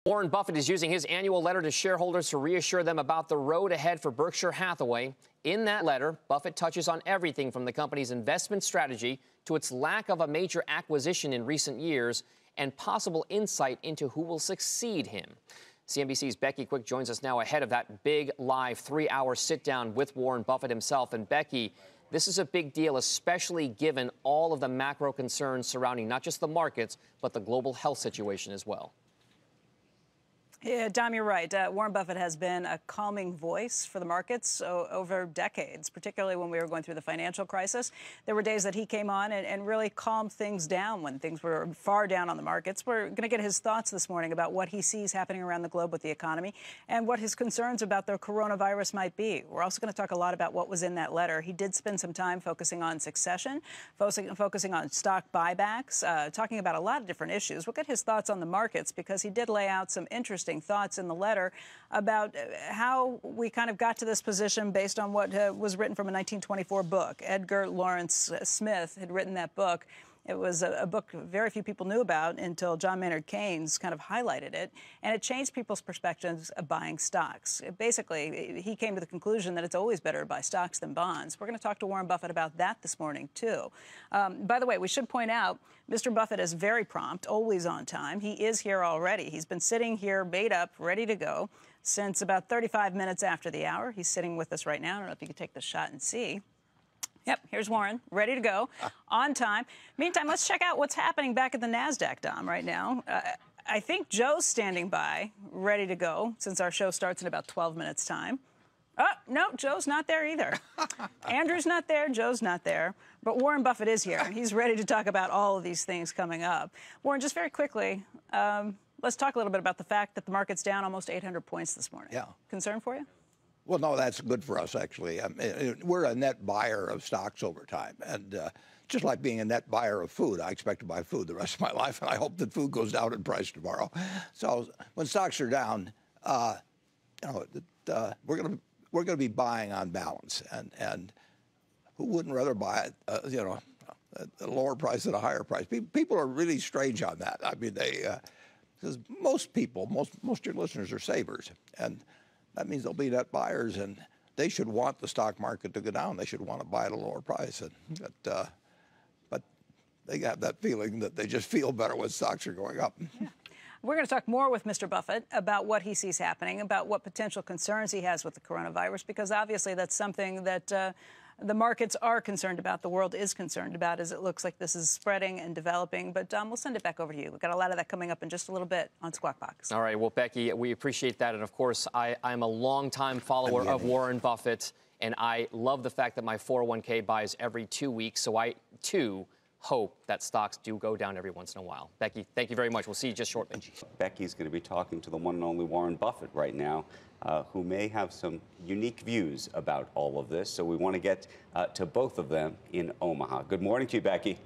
Warren Buffett is using his annual letter to shareholders to reassure them about the road ahead for Berkshire Hathaway. In that letter, Buffett touches on everything from the company's investment strategy to its lack of a major acquisition in recent years and possible insight into who will succeed him. CNBC's Becky Quick joins us now ahead of that big live 3-hour sit-down with Warren Buffett himself. And Becky, this is a big deal, especially given all of the macro concerns surrounding not just the markets, but the global health situation as well. Yeah, Dom, you're right. Warren Buffett has been a calming voice for the markets over decades, particularly when we were going through the financial crisis. There were days that he came on and really calmed things down when things were far down on the markets. We're going to get his thoughts this morning about what he sees happening around the globe with the economy and what his concerns about the coronavirus might be. We're also going to talk a lot about what was in that letter. He did spend some time focusing on succession, focusing on stock buybacks, talking about a lot of different issues. We'll get his thoughts on the markets because he did lay out some interesting thoughts in the letter about how we kind of got to this position based on what was written from a 1924 book. Edgar Lawrence Smith had written that book. It was a book very few people knew about until John Maynard Keynes kind of highlighted it, and it changed people's perspectives of buying stocks. Basically, he came to the conclusion that it's always better to buy stocks than bonds. We're going to talk to Warren Buffett about that this morning, too. By the way, we should point out, Mr. Buffett is very prompt, always on time. He is here already. He's been sitting here, made up, ready to go since about 35 minutes after the hour. He's sitting with us right now. I don't know if you could take the shot and see. Yep, here's Warren, ready to go, on time. Meantime, let's check out what's happening back at the NASDAQ, Dom, right now. I think Joe's standing by, ready to go, since our show starts in about 12 minutes' time. Oh, no, Joe's not there either. Andrew's not there, Joe's not there. But Warren Buffett is here, and he's ready to talk about all of these things coming up. Warren, just very quickly, let's talk a little bit about the fact that the market's down almost 800 points this morning. Yeah. Concern for you? Well, no, that's good for us, actually. I mean, we're a net buyer of stocks over time. And just like being a net buyer of food, I expect to buy food the rest of my life, and I hope that food goes down in price tomorrow. So when stocks are down, we're going to be buying on balance. And who wouldn't rather buy it, at a lower price than a higher price? People are really strange on that. I mean, because most people, most of your listeners are savers. And that means they'll be net buyers, and they should want the stock market to go down. They should want to buy at a lower price. But they have that feeling that they just feel better when stocks are going up. Yeah. We're going to talk more with Mr. Buffett about what he sees happening, about what potential concerns he has with the coronavirus, because obviously that's something that the markets are concerned about, the world is concerned about, as it looks like this is spreading and developing. But, Dom, we'll send it back over to you. We've got a lot of that coming up in just a little bit on Squawk Box. All right. Well, Becky, we appreciate that. And, of course, I'm a longtime follower of Warren Buffett, and I love the fact that my 401k buys every 2 weeks. So I, too, hope that stocks do go down every once in a while. Becky, thank you very much. We'll see you just shortly. Becky's going to be talking to the one and only Warren Buffett right now, who may have some unique views about all of this. So we want to get to both of them in Omaha. Good morning to you, Becky.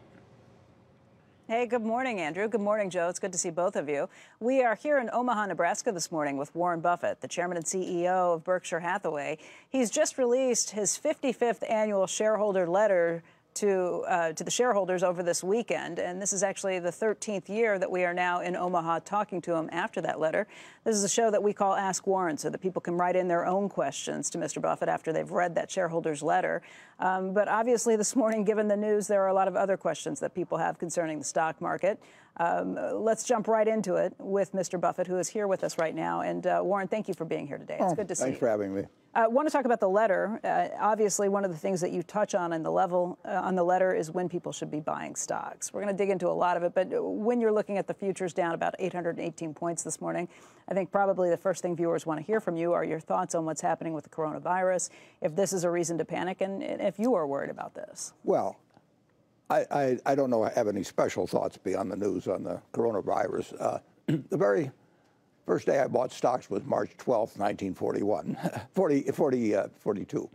Hey, good morning, Andrew. Good morning, Joe. It's good to see both of you. We are here in Omaha, Nebraska this morning with Warren Buffett, the chairman and CEO of Berkshire Hathaway. He's just released his 55th annual shareholder letter to the shareholders over this weekend. And this is actually the 13th year that we are now in Omaha talking to him after that letter. This is a show that we call Ask Warren, so that people can write in their own questions to Mr. Buffett after they've read that shareholder's letter. But obviously this morning, given the news, there are a lot of other questions that people have concerning the stock market. Let's jump right into it with Mr. Buffett, who is here with us right now. And Warren, thank you for being here today. It's good to see you. Thanks for having me. I want to talk about the letter. Obviously, one of the things that you touch on in the letter is when people should be buying stocks. We're going to dig into a lot of it, but when you're looking at the futures down about 818 points this morning, I think probably the first thing viewers want to hear from you are your thoughts on what's happening with the coronavirus, if this is a reason to panic, and if you are worried about this. Well, I don't know I have any special thoughts beyond the news on the coronavirus. The very first day I bought stocks was March 12th, 1942.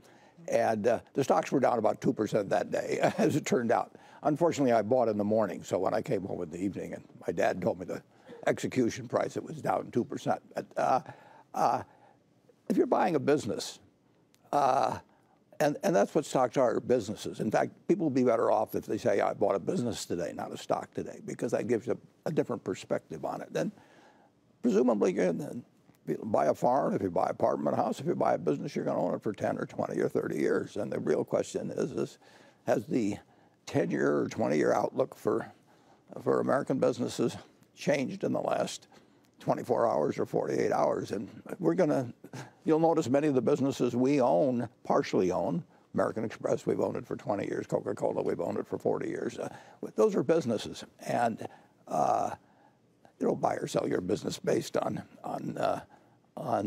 And the stocks were down about 2% that day, as it turned out. Unfortunately, I bought in the morning, so when I came home in the evening and my dad told me the execution price, it was down 2%. But if you're buying a business, and that's what stocks are, businesses. In fact, people will be better off if they say, I bought a business today, not a stock today, because that gives you a different perspective on it. Then presumably you're going to buy a farm, if you buy an apartment house, if you buy a business, you're going to own it for 10 or 20 or 30 years. And the real question is has the 10-year or 20-year outlook for American businesses changed in the last 24 hours or 48 hours? And you'll notice many of the businesses we own, partially own. American Express, we've owned it for 20 years. Coca-Cola, we've owned it for 40 years. Those are businesses. And you don't buy or sell your business based on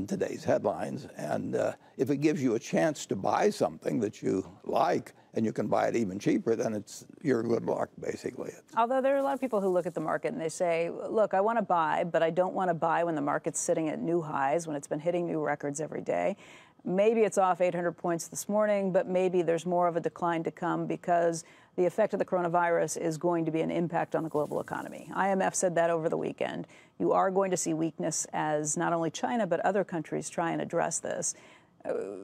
today's headlines. And if it gives you a chance to buy something that you like and you can buy it even cheaper, then you're good luck, basically. Although there are a lot of people who look at the market and they say, look, I want to buy, but I don't want to buy when the market's sitting at new highs, when it's been hitting new records every day. Maybe it's off 800 points this morning, but maybe there's more of a decline to come because the effect of the coronavirus is going to be an impact on the global economy. IMF said that over the weekend. You are going to see weakness as not only China, but other countries try and address this.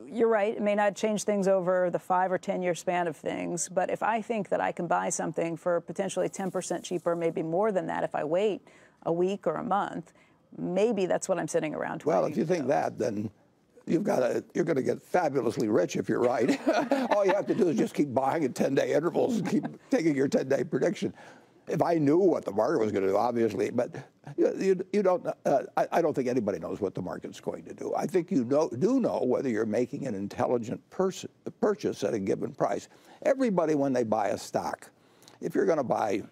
You're right, it may not change things over the 5 or 10-year span of things, but if I think that I can buy something for potentially 10% cheaper, maybe more than that if I wait a week or a month, maybe that's what I'm sitting around. Well, if you think that, then you're going to get fabulously rich if you're right. All you have to do is just keep buying at 10-day intervals and keep taking your 10-day prediction. If I knew what the market was going to do, obviously, but you don't. I don't think anybody knows what the market's going to do. I think you do know whether you're making an intelligent purchase at a given price. Everybody, when they buy a stock, if you're going to buy,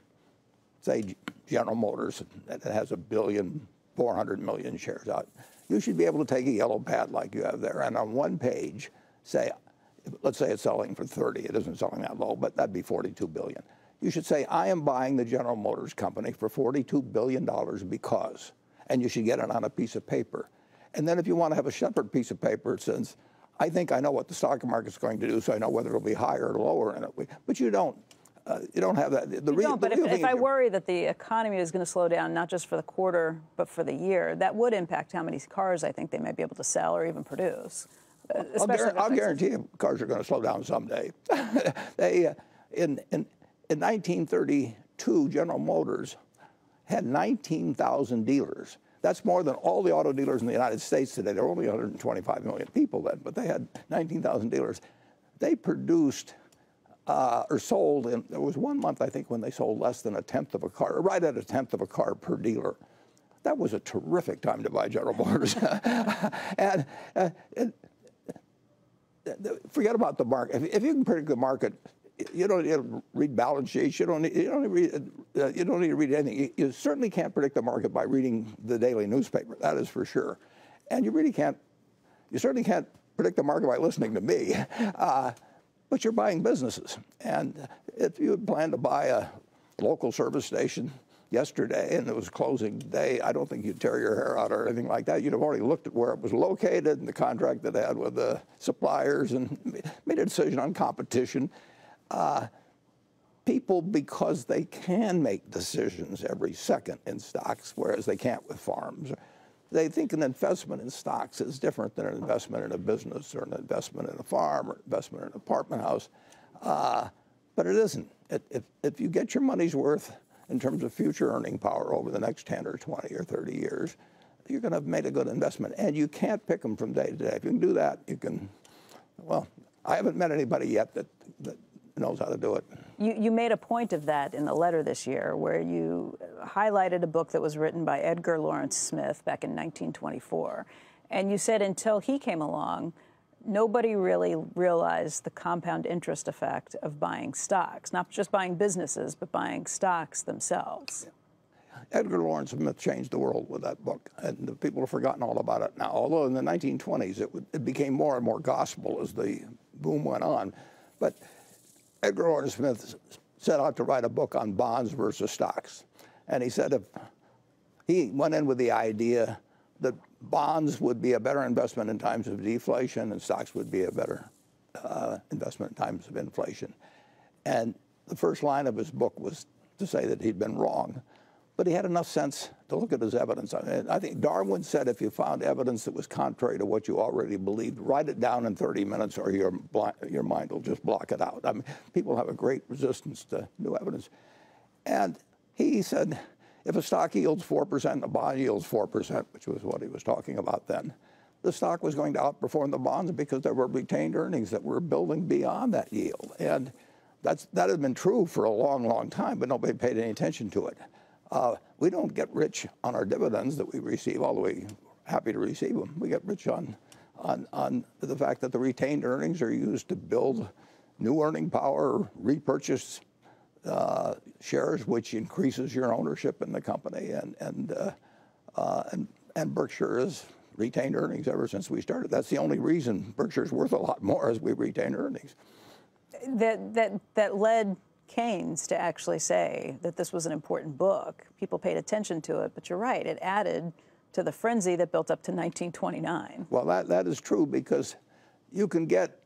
say, General Motors that has 1,400,000,000 shares out, you should be able to take a yellow pad like you have there, and on one page say, let's say it's selling for 30. It isn't selling that low, but that'd be 42 billion. You should say, I am buying the General Motors company for $42 billion because, and you should get it on a piece of paper. And then if you want to have a separate piece of paper, it says, I think I know what the stock market's going to do, so I know whether it'll be higher or lower in it. But you don't have that. But if I worry that the economy is going to slow down, not just for the quarter, but for the year, that would impact how many cars I think they might be able to sell or even produce. I'll guarantee you cars are going to slow down someday. In 1932, General Motors had 19,000 dealers. That's more than all the auto dealers in the United States today. There were only 125 million people then, but they had 19,000 dealers. They produced or sold, and there was 1 month, I think, when they sold less than 1/10 of a car, right at 1/10 of a car per dealer. That was a terrific time to buy General Motors. and forget about the market. If you can predict the market, you don't need to read balance sheets. You don't need to read anything. You certainly can't predict the market by reading the daily newspaper. That is for sure. And you certainly can't predict the market by listening to me. But you're buying businesses. And if you had planned to buy a local service station yesterday and it was closing day, I don't think you'd tear your hair out or anything like that. You'd have already looked at where it was located and the contract that it had with the suppliers and made a decision on competition. People, because they can make decisions every second in stocks, whereas they can't with farms, they think an investment in stocks is different than an investment in a business or an investment in a farm or investment in an apartment house. But it isn't. If you get your money's worth in terms of future earning power over the next 10 or 20 or 30 years, you're going to have made a good investment. And you can't pick them from day to day. If you can do that, you can, well, I haven't met anybody yet that knows how to do it. You made a point of that in the letter this year where you highlighted a book that was written by Edgar Lawrence Smith back in 1924. And you said until he came along, nobody really realized the compound interest effect of buying stocks, not just buying businesses, but buying stocks themselves. Edgar Lawrence Smith changed the world with that book, and the people have forgotten all about it now. Although in the 1920s, it became more and more gospel as the boom went on. But Edgar Lawrence Smith set out to write a book on bonds versus stocks. And he said he went in with the idea that bonds would be a better investment in times of deflation and stocks would be a better investment in times of inflation. And the first line of his book was to say that he'd been wrong. But he had enough sense to look at his evidence. I think Darwin said if you found evidence that was contrary to what you already believed, write it down in 30 minutes or your mind will just block it out. I mean, people have a great resistance to new evidence. And he said, if a stock yields 4% and a bond yields 4%, which was what he was talking about then, the stock was going to outperform the bonds because there were retained earnings that were building beyond that yield. And that had been true for a long, long time, but nobody paid any attention to it. We don't get rich on our dividends that we receive, although we're happy to receive them. We get rich on the fact that the retained earnings are used to build new earning power, repurchase shares, which increases your ownership in the company. And Berkshire has retained earnings ever since we started. That's the only reason Berkshire's worth a lot more, as we retain earnings. That led Keynes to actually say that this was an important book. People paid attention to it, but you're right, it added to the frenzy that built up to 1929. Well, that is true, because you can get,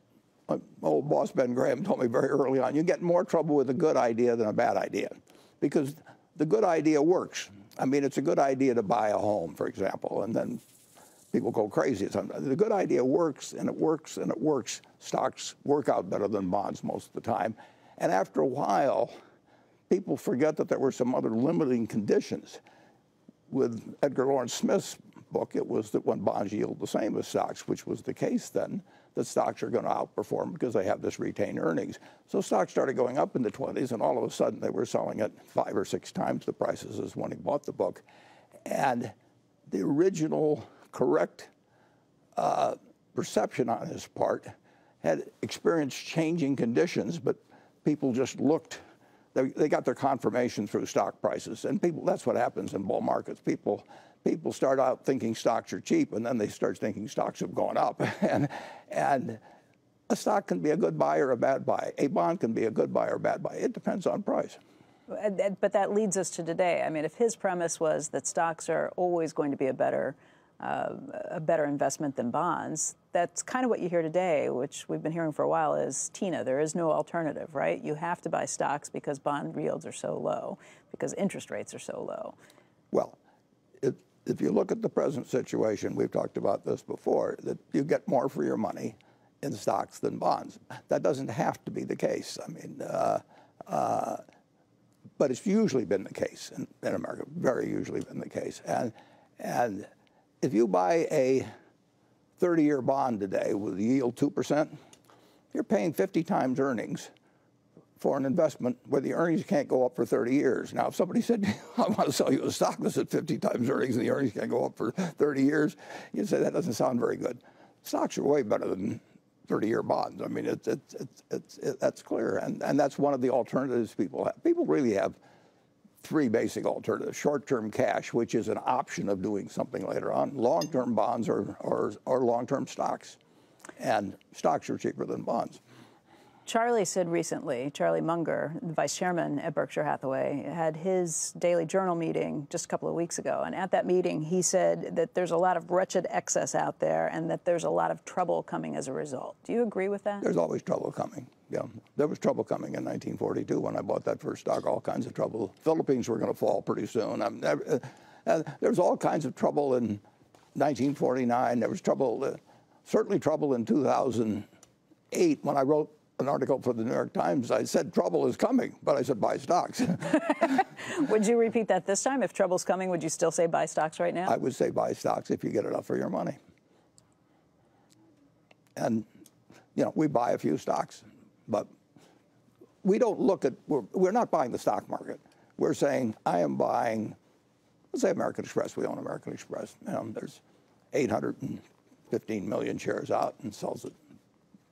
old boss Ben Graham told me very early on, you get more trouble with a good idea than a bad idea, because the good idea works. I mean, it's a good idea to buy a home, for example, and then people go crazy sometimes. The good idea works, and it works, and it works. Stocks work out better than bonds most of the time. And after a while, people forget that there were some other limiting conditions. With Edgar Lawrence Smith's book, it was that when bonds yield the same as stocks, which was the case then, that stocks are going to outperform because they have this retained earnings. So stocks started going up in the 20s, and all of a sudden they were selling at 5 or 6 times the prices as when he bought the book. And the original correct perception on his part had experienced changing conditions, but people just looked. They got their confirmation through stock prices, and that's what happens in bull markets. People start out thinking stocks are cheap, and then they start thinking stocks have gone up. and a stock can be a good buy or a bad buy. A bond can be a good buy or a bad buy. It depends on price. But that leads us to today. I mean, if his premise was that stocks are always going to be a better investment than bonds, that's kind of what you hear today, which we've been hearing for a while, is Tina, there is no alternative, right? You have to buy stocks because bond yields are so low, because interest rates are so low. Well, if you look at the present situation, we've talked about this before, that you get more for your money in stocks than bonds. That doesn't have to be the case. I mean, but it's usually been the case in America, very usually been the case. And if you buy a 30-year bond today with a yield 2%, you're paying 50 times earnings for an investment where the earnings can't go up for 30 years. Now, if somebody said, I want to sell you a stock that's at 50 times earnings and the earnings can't go up for 30 years, you'd say that doesn't sound very good. Stocks are way better than 30-year bonds. I mean, that's clear. And that's one of the alternatives people have. People really have 3 basic alternatives: short-term cash, which is an option of doing something later on; long-term bonds, or long-term stocks. And stocks are cheaper than bonds. Charlie said recently, Charlie Munger, the vice chairman at Berkshire Hathaway, had his daily journal meeting just a couple of weeks ago. And at that meeting, he said that there's a lot of wretched excess out there and that there's a lot of trouble coming as a result. Do you agree with that? There's always trouble coming. Yeah, there was trouble coming in 1942 when I bought that first stock, all kinds of trouble. Philippines were going to fall pretty soon. There was all kinds of trouble in 1949. There was trouble, certainly trouble in 2008 when I wrote an article for the New York Times. I said trouble is coming, but I said buy stocks. Would you repeat that this time? If trouble's coming, would you still say buy stocks right now? I would say buy stocks if you get enough for your money. And, you know, we buy a few stocks, but we don't look at, we're not buying the stock market. We're saying, I am buying, let's say American Express. We own American Express. You know, there's 815 million shares out and sells it.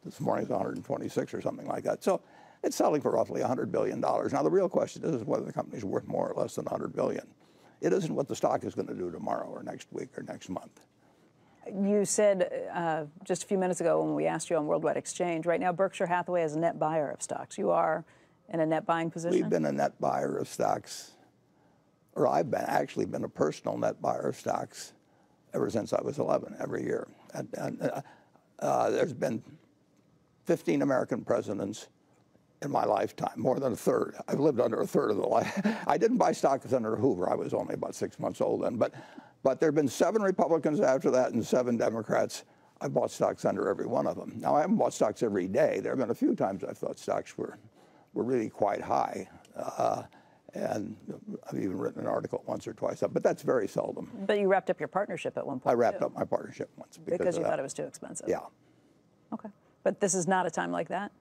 This morning's 126 or something like that. So it's selling for roughly $100 billion. Now, the real question is whether the company's worth more or less than $100 billion. It isn't what the stock is going to do tomorrow or next week or next month. You said just a few minutes ago when we asked you on Worldwide Exchange, right now Berkshire Hathaway is a net buyer of stocks. You are in a net buying position? We've been a net buyer of stocks, or I've actually been a personal net buyer of stocks ever since I was 11, every year. There's been 15 American presidents in my lifetime, more than a third. I've lived under a third of the life. I didn't buy stocks under Hoover. I was only about 6 months old then. But there have been 7 Republicans after that and 7 Democrats. I bought stocks under every one of them. Now, I haven't bought stocks every day. There have been a few times I thought stocks were really quite high. And I've even written an article once or twice, but that's very seldom. But you wrapped up your partnership at one point. I wrapped up my partnership once because you thought it was too expensive. Yeah. Okay. But this is not a time like that?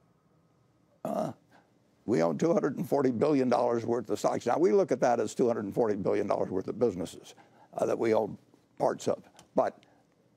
We own $240 billion worth of stocks. Now, we look at that as $240 billion worth of businesses that we own parts of. But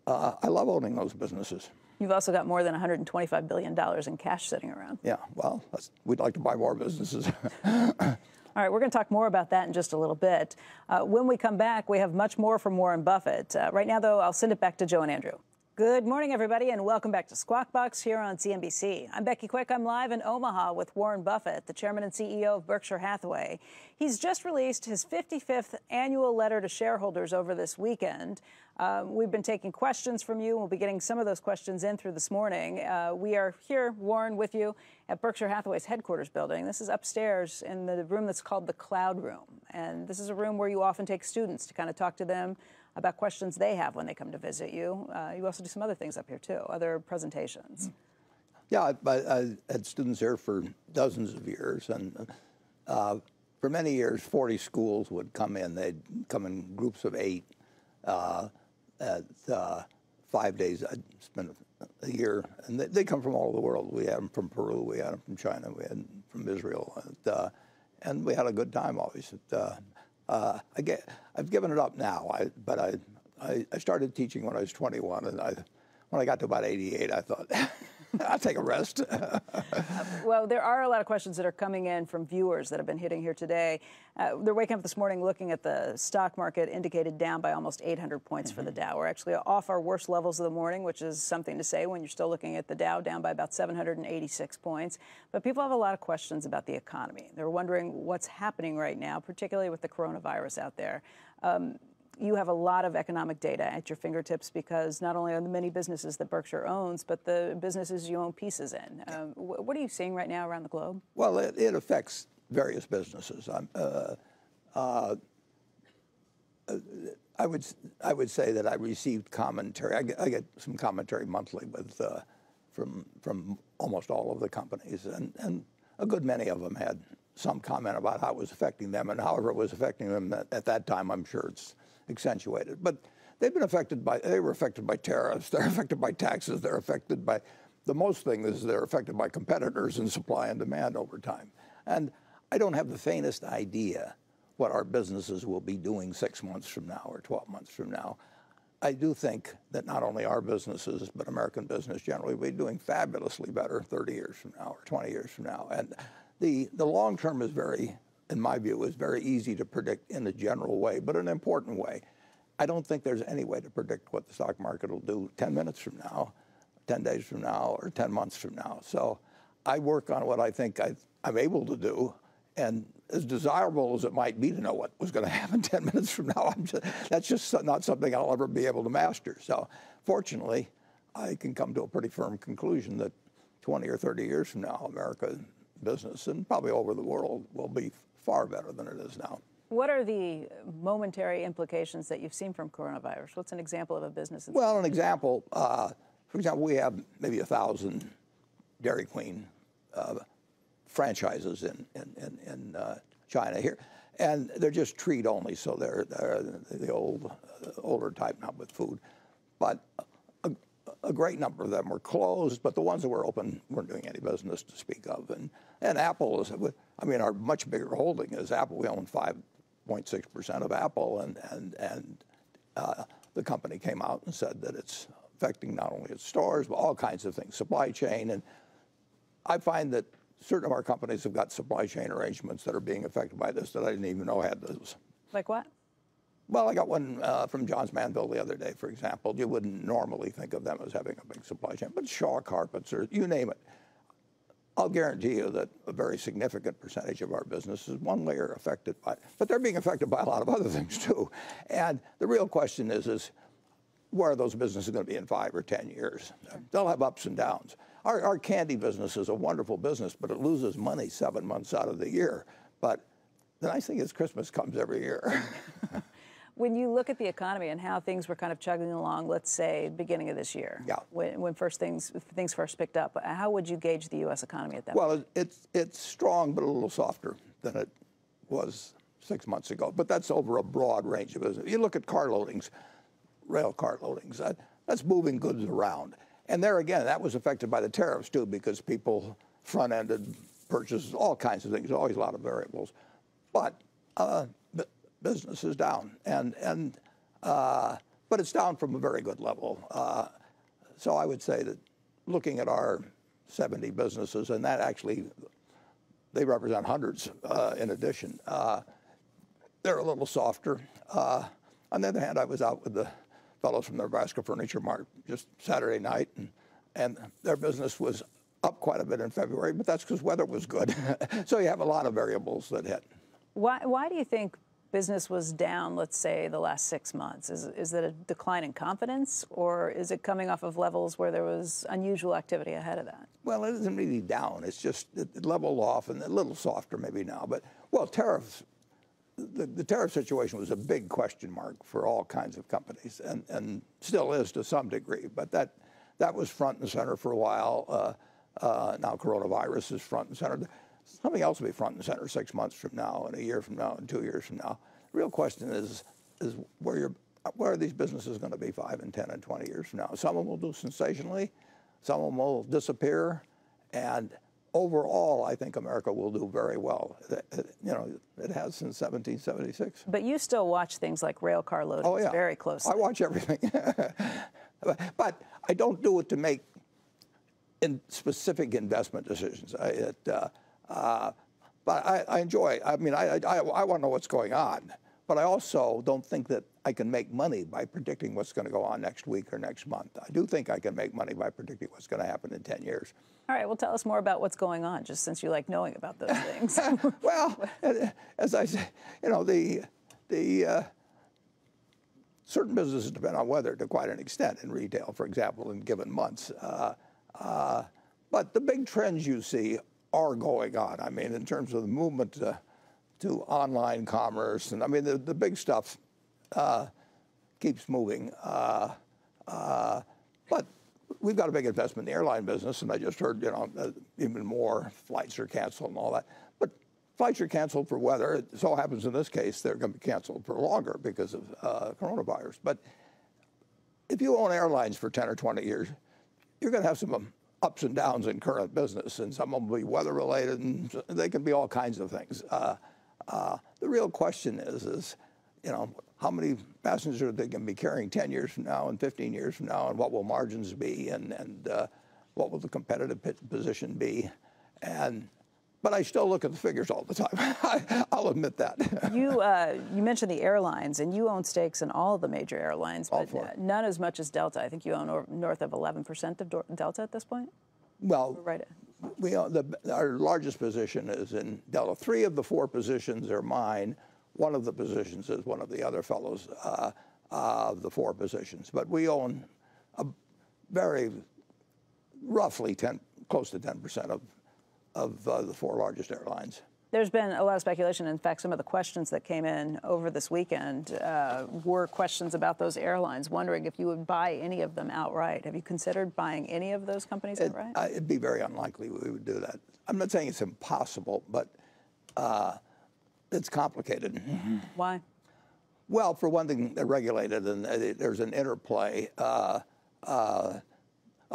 I love owning those businesses. You've also got more than $125 billion in cash sitting around. Yeah, well, we'd like to buy more businesses. All right, we're going to talk more about that in just a little bit. When we come back, we have much more from Warren Buffett. Right now, though, I'll send it back to Joe and Andrew. Good morning, everybody, and welcome back to Squawk Box here on CNBC. I'm Becky Quick. I'm live in Omaha with Warren Buffett, the chairman and CEO of Berkshire Hathaway. He's just released his 55th annual letter to shareholders over this weekend. We've been taking questions from you. We'll be getting some of those questions in through this morning. We are here, Warren, with you at Berkshire Hathaway's headquarters building. This is upstairs in the room that's called the Cloud Room. And this is a room where you often take students to kind of talk to them about questions they have when they come to visit you. You also do some other things up here, too, other presentations. Yeah, I had students here for dozens of years. And for many years, 40 schools would come in. They'd come in groups of 8 at 5 days. I'd spend a year. And they come from all over the world. We had them from Peru. We had them from China. We had them from Israel. And we had a good time always. I've given it up now, but I started teaching when I was 21, and when I got to about 88, I thought, I'll take a rest. Well, there are a lot of questions that are coming in from viewers that have been hitting here today. They're waking up this morning looking at the stock market indicated down by almost 800 points for the Dow. We're actually off our worst levels of the morning, which is something to say when you're still looking at the Dow down by about 786 points. But people have a lot of questions about the economy. They're wondering what's happening right now, particularly with the coronavirus out there. You have a lot of economic data at your fingertips because not only are the many businesses that Berkshire owns, but the businesses you own pieces in. What are you seeing right now around the globe? Well, it affects various businesses. I would say that I received commentary. I get some commentary monthly from almost all of the companies, and a good many of them had some comment about how it was affecting them, and however it was affecting them at that time, I'm sure it's accentuated. But they were affected by tariffs, they're affected by taxes, they're affected by, the most thing is they're affected by competitors and supply and demand over time. And I don't have the faintest idea what our businesses will be doing 6 months from now or 12 months from now. I do think that not only our businesses, but American business generally will be doing fabulously better 30 years from now or 20 years from now. And the long term is very, in my view, is very easy to predict in a general way, but an important way. I don't think there's any way to predict what the stock market will do 10 minutes from now, 10 days from now, or 10 months from now. So I work on what I think I'm able to do, and as desirable as it might be to know what was going to happen 10 minutes from now, that's just not something I'll ever be able to master. So fortunately, I can come to a pretty firm conclusion that 20 or 30 years from now, America business and probably over the world will be far better than it is now. What are the momentary implications that you've seen from coronavirus? What's an example of a business? Well, an example, for example, we have maybe 1,000 Dairy Queen franchises in China here, and they're just treat only, so they're the older type, not with food. But a great number of them were closed, but the ones that were open weren't doing any business to speak of. And Apple is, I mean, our much bigger holding is Apple. We own 5.6% of Apple, and the company came out and said that it's affecting not only its stores, but all kinds of things, supply chain. And I find that certain of our companies have got supply chain arrangements that are being affected by this that I didn't even know had those. Like what? Well, I got one from Johns Manville the other day, for example. You wouldn't normally think of them as having a big supply chain, but Shaw Carpets or you name it. I'll guarantee you that a very significant percentage of our business is one way are affected by it. But they're being affected by a lot of other things too. And the real question is where are those businesses going to be in 5 or 10 years? They'll have ups and downs. Our candy business is a wonderful business, but it loses money 7 months out of the year. But the nice thing is Christmas comes every year. When you look at the economy and how things were kind of chugging along, let's say, beginning of this year, yeah, when things first picked up, how would you gauge the U.S. economy at that point? Well, it's strong, but a little softer than it was 6 months ago. But that's over a broad range of business. You look at car loadings, rail car loadings, that's moving goods around. And there again, that was affected by the tariffs too, because people front-ended purchases, all kinds of things, always a lot of variables. But business is down, but it's down from a very good level. So I would say that looking at our 70 businesses, and that actually, they represent hundreds in addition, they're a little softer. On the other hand, I was out with the fellows from the Nebraska Furniture Mart just Saturday night, and their business was up quite a bit in February, but that's because weather was good. So you have a lot of variables that hit. Why do you think business was down, let's say, the last 6 months? Is that a decline in confidence, or is it coming off of levels where there was unusual activity ahead of that? Well, it isn't really down. It's just it leveled off and a little softer maybe now. But, well, tariffs, the tariff situation was a big question mark for all kinds of companies, and still is to some degree. But that was front and center for a while. Now coronavirus is front and center. Something else will be front and center 6 months from now, and a year from now, and 2 years from now. The real question is where are these businesses going to be 5 and 10 and 20 years from now? Some of them will do sensationally, some of them will disappear, and overall, I think America will do very well. It has since 1776. But you still watch things like rail car loadings very closely. I watch everything. But I don't do it to make specific investment decisions. But I enjoy. I mean, I want to know what's going on. But I also don't think that I can make money by predicting what's going to go on next week or next month. I do think I can make money by predicting what's going to happen in 10 years. All right, well, tell us more about what's going on, just since you like knowing about those things. Well, as I say, the certain businesses depend on weather to quite an extent in retail, for example, in given months. But the big trends you see are going on. I mean, in terms of the movement to online commerce, and I mean, the big stuff keeps moving. But we've got a big investment in the airline business, and I just heard, even more flights are canceled and all that. But flights are canceled for weather. It so happens in this case they're going to be canceled for longer because of coronavirus. But if you own airlines for 10 or 20 years, you're going to have some ups and downs in current business, and some of them will be weather-related, and they can be all kinds of things. The real question is, how many passengers are they going to be carrying 10 years from now and 15 years from now, and what will margins be, and what will the competitive position be? But I still look at the figures all the time. I'll admit that. You mentioned the airlines, and you own stakes in all of the major airlines, but none as much as Delta. I think you own north of 11% of Delta at this point? Well, right. We own our largest position is in Delta. 3 of the 4 positions are mine. 1 of the positions is one of the other fellows of the 4 positions. But we own a very roughly close to 10% of the 4 largest airlines. There's been a lot of speculation. In fact, some of the questions that came in over this weekend were questions about those airlines, wondering if you would buy any of them outright. Have you considered buying any of those companies outright? It'd be very unlikely we would do that. I'm not saying it's impossible, but it's complicated. Why? Well, for one thing, they're regulated, and there's an interplay. I'll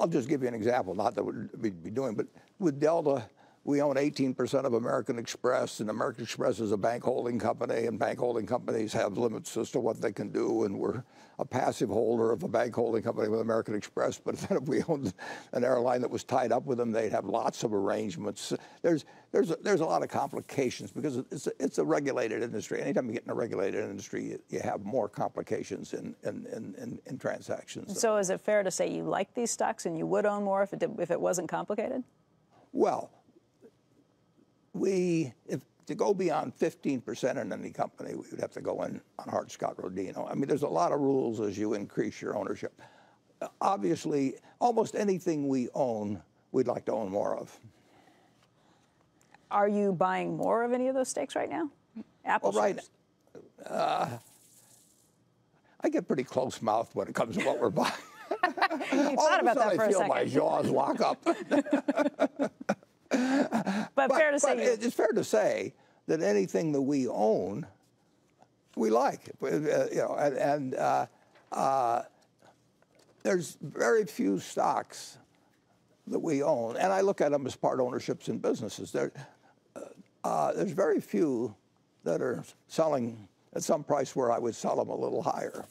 just give you an example, not that we'd be doing, but with Delta, we own 18% of American Express, and American Express is a bank holding company, and bank holding companies have limits as to what they can do, and we're a passive holder of a bank holding company with American Express. But then if we owned an airline that was tied up with them, they'd have lots of arrangements. There's a lot of complications because it's a regulated industry. Anytime you get in a regulated industry, you have more complications in transactions. So is it fair to say you like these stocks and you would own more if it wasn't complicated? Well, to go beyond 15% in any company, we would have to go in on Hart-Scott-Rodino. I mean, there's a lot of rules as you increase your ownership. Obviously, almost anything we own, we'd like to own more of. Are you buying more of any of those stakes right now? Apple shares? I get pretty close-mouthed when it comes to what we're buying. You thought about that for a second. I feel my jaws lock up. But fair to say, it's fair to say that anything that we own, we like. There's very few stocks that we own, and I look at them as part ownerships in businesses. There's very few that are selling at some price where I would sell them a little higher.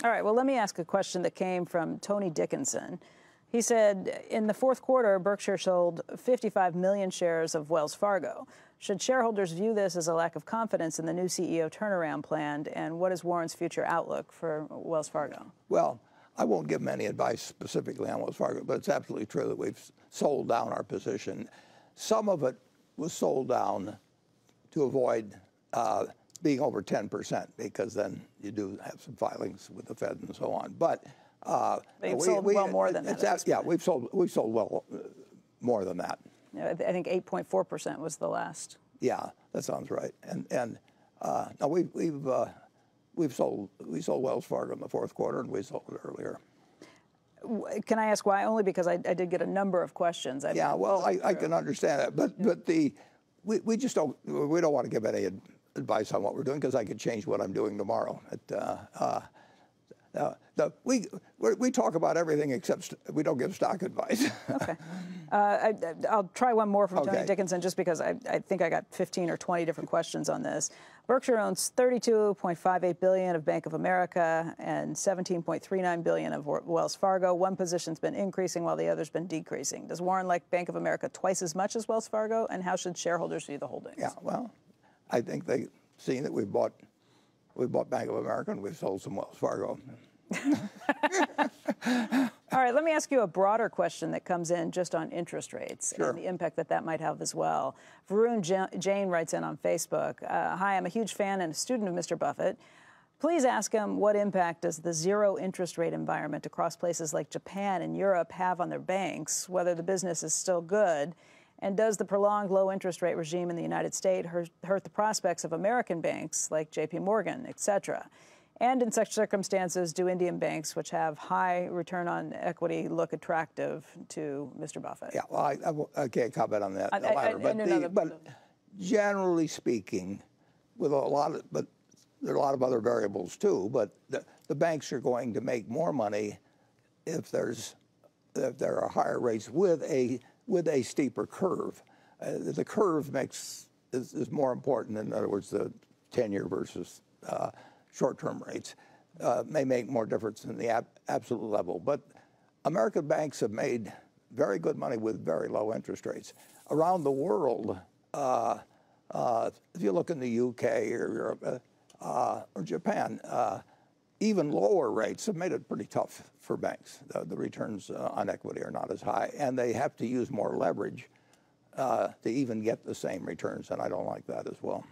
All right, well, let me ask a question that came from Tony Dickinson. He said, in the fourth quarter, Berkshire sold 55 million shares of Wells Fargo. Should shareholders view this as a lack of confidence in the new CEO turnaround plan, and what is Warren's future outlook for Wells Fargo? Well, I won't give him any advice specifically on Wells Fargo, but it's absolutely true that we've sold down our position. Some of it was sold down to avoid being over 10%, because then you do have some filings with the Fed and so on. But you've sold well more than that. Yeah, we've sold well more than that. I think 8.4% was the last. Yeah, that sounds right. And no, we sold Wells Fargo in the fourth quarter, and we sold it earlier. Can I ask why? Only because I did get a number of questions. Yeah, well, I can understand that, but we just don't want to give any advice on what we're doing, because I could change what I'm doing tomorrow. We talk about everything except we don't give stock advice. Okay. I'll try one more from Tony Dickinson, just because I think I got 15 or 20 different questions on this. Berkshire owns $32.58 billion of Bank of America and $17.39 billion of Wells Fargo. One position's been increasing while the other's been decreasing. Does Warren like Bank of America twice as much as Wells Fargo? And how should shareholders view the holdings? Yeah, well, I think they've seen that we bought Bank of America and we've sold some Wells Fargo. All right, let me ask you a broader question that comes in just on interest rates and the impact that might have as well. Varun Jane writes in on Facebook, hi, I'm a huge fan and a student of Mr. Buffett. Please ask him, what impact does the zero interest rate environment across places like Japan and Europe have on their banks, whether the business is still good, and does the prolonged low interest rate regime in the United States hurt the prospects of American banks like JP Morgan, et cetera? And in such circumstances, do Indian banks, which have high return on equity, look attractive to Mr. Buffett? Yeah, well, I can't comment on that latter, but generally speaking, with there are a lot of other variables too, but the banks are going to make more money if there are higher rates with a steeper curve. The curve is more important. In other words, the 10-year versus short-term rates may make more difference in the absolute level. But American banks have made very good money with very low interest rates. Around the world, if you look in the UK or Europe or Japan, even lower rates have made it pretty tough for banks. The returns on equity are not as high, and they have to use more leverage to even get the same returns, and I don't like that as well.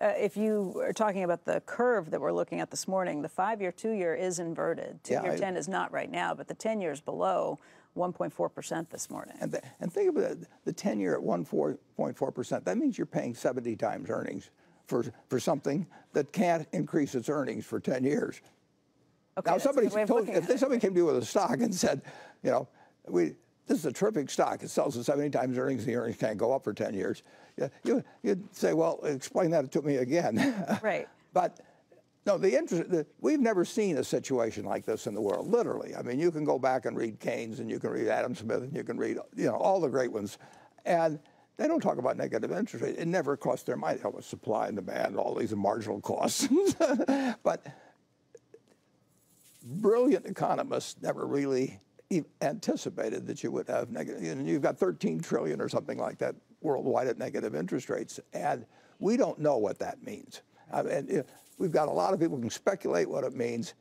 If you are talking about the curve that we're looking at this morning, the 5-year, 2-year is inverted. 2-year 10 is not right now, but the 10-year is below 1.4% this morning. And think about it, the 10-year at 1.4%. That means you're paying 70 times earnings for something that can't increase its earnings for 10 years. Okay, now, if somebody came to you with a stock and said, you know, this is a terrific stock. It sells at 70 times earnings, and the earnings can't go up for 10 years. You'd say, well, explain that to me again. Right. But no, we've never seen a situation like this in the world, literally. I mean, you can go back and read Keynes, and you can read Adam Smith, and you can read, all the great ones. And they don't talk about negative interest rate. It never crossed their mind. With supply and demand, all these marginal costs. But brilliant economists never really anticipated that you would have negative. You've got 13 trillion or something like that worldwide at negative interest rates, and we don't know what that means. We've got a lot of people who can speculate what it means,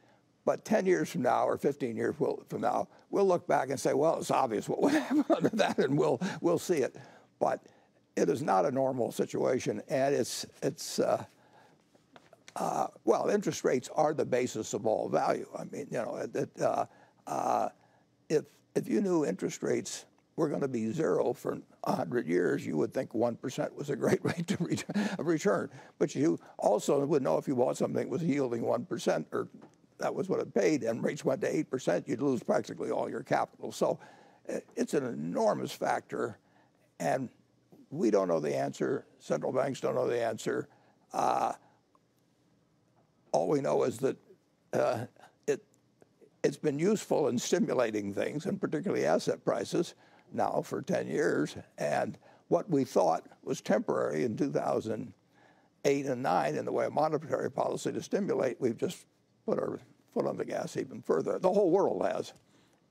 but 10 years from now or 15 years from now, we'll look back and say, well, it's obvious what would happen under that, and we'll see it. But it is not a normal situation, and well, interest rates are the basis of all value. I mean, if you knew interest rates were going to be zero for 100 years, you would think 1% was a great rate of return. But you also would know if you bought something that was yielding 1%, or that was what it paid, and rates went to 8%, you'd lose practically all your capital. So it's an enormous factor, and we don't know the answer. Central banks don't know the answer. All we know is that it's been useful in stimulating things, and particularly asset prices, now for 10 years. And what we thought was temporary in 2008 and 9 in the way of monetary policy to stimulate, we've just put our foot on the gas even further. The whole world has.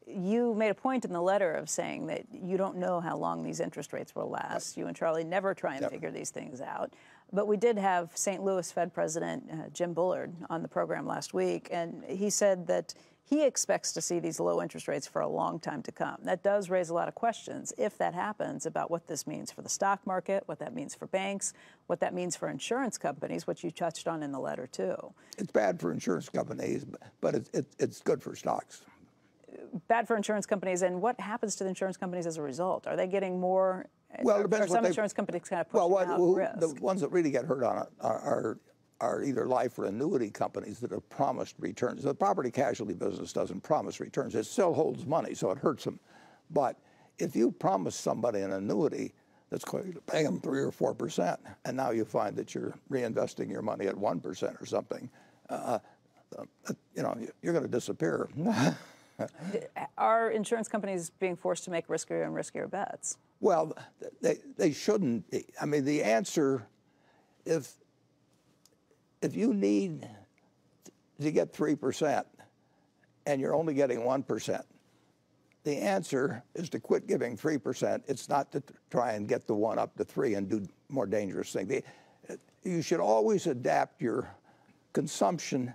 You made a point in the letter of saying that you don't know how long these interest rates will last. Right. You and Charlie never try and figure these things out. But we did have St. Louis Fed President Jim Bullard on the program last week, and he said that he expects to see these low interest rates for a long time to come. That does raise a lot of questions, if that happens, about what this means for the stock market, what that means for banks, what that means for insurance companies, which you touched on in the letter, too. It's bad for insurance companies, but it's good for stocks. Bad for insurance companies, and what happens to the insurance companies as a result? Are they getting more? Well, it depends. Are some insurance companies kind of pushing out risk? The ones that really get hurt on it are either life or annuity companies that have promised returns. The property casualty business doesn't promise returns. It still holds money, so it hurts them. But if you promise somebody an annuity that's going to pay them 3 or 4%, and now you find that you're reinvesting your money at 1% or something, you're going to disappear. Are insurance companies being forced to make riskier and riskier bets? Well, they shouldn't be. I mean, the answer, if you need to get 3% and you're only getting 1%, the answer is to quit giving 3%. It's not to try and get the 1 up to 3 and do more dangerous things. You should always adapt your consumption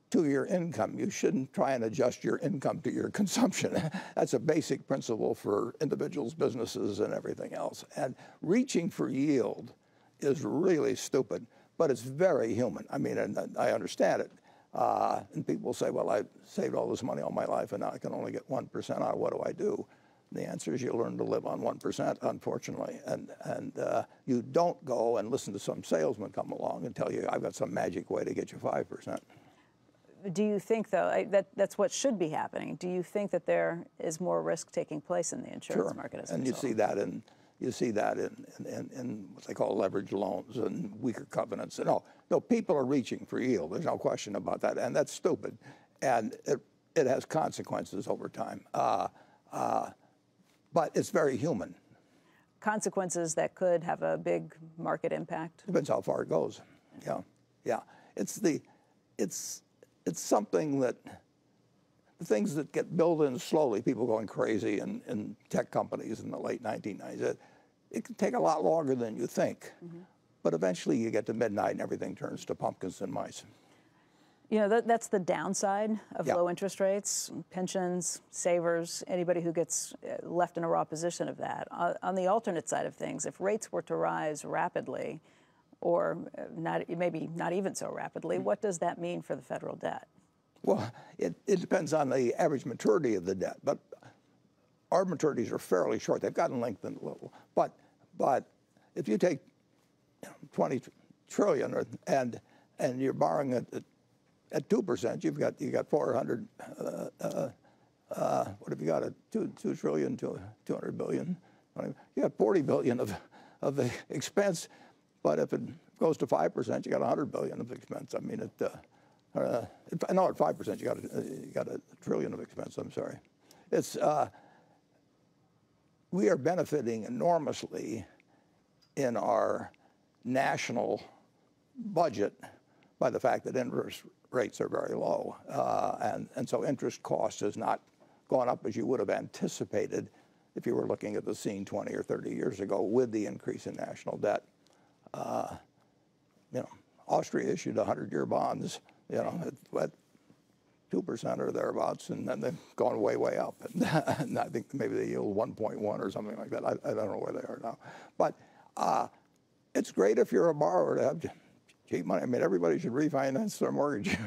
to your income. You shouldn't try and adjust your income to your consumption. That's a basic principle for individuals, businesses, and everything else. And reaching for yield is really stupid, but it's very human. I mean, and I understand it. And people say, well, I saved all this money all my life, and now I can only get 1% out. What do I do? The answer is you learn to live on 1%, unfortunately. And you don't go and listen to some salesman come along and tell you, I've got some magic way to get you 5%. Do you think, though, that's what should be happening? Do you think that there is more risk taking place in the insurance market as a result? And you see that in what they call leveraged loans and weaker covenants. No, people are reaching for yield. There's no question about that, and that's stupid, and it has consequences over time. But it's very human. Consequences that could have a big market impact. Depends how far it goes. Yeah. It's something that the things that get built in slowly, people going crazy in tech companies in the late 1990s, it can take a lot longer than you think. Mm-hmm. But eventually you get to midnight and everything turns to pumpkins and mice. You know, that's the downside of low interest rates, pensions, savers, anybody who gets left in a raw position of that. On the alternate side of things, if rates were to rise rapidly, or maybe not even so rapidly, what does that mean for the federal debt? Well, it depends on the average maturity of the debt, but our maturities are fairly short. They've gotten lengthened a little. But if you take 20 trillion and you're borrowing at 2%, you've got 400. What have you got? 2 trillion to 200 billion. You got 40 billion of the expense. But if it goes to 5%, you got 100 billion of expense. I mean, at 5%, you got a trillion of expense. I'm sorry. We are benefiting enormously in our national budget by the fact that interest rates are very low, and so interest cost has not gone up as you would have anticipated if you were looking at the scene 20 or 30 years ago with the increase in national debt. Austria issued 100-year bonds, at 2% or thereabouts, and then they've gone way, way up. And I think maybe they yield 1.1 or something like that. I don't know where they are now. But it's great if you're a borrower to have cheap money. I mean, everybody should refinance their mortgage.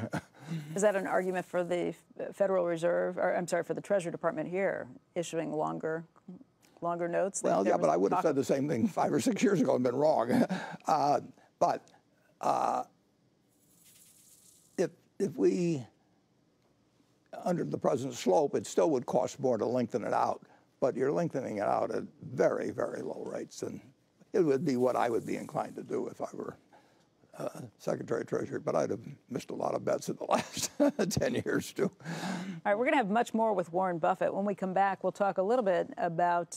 Is that an argument for the Federal Reserve, or I'm sorry, for the Treasury Department here, issuing longer notes? Well, yeah, but I would have said the same thing 5 or 6 years ago and been wrong. But if we, under the present slope, it still would cost more to lengthen it out. but you're lengthening it out at very, very low rates. And it would be what I would be inclined to do if I were Secretary of Treasury, but I'd have missed a lot of bets in the last 10 years, too. All right, we're going to have much more with Warren Buffett. When we come back, we'll talk a little bit about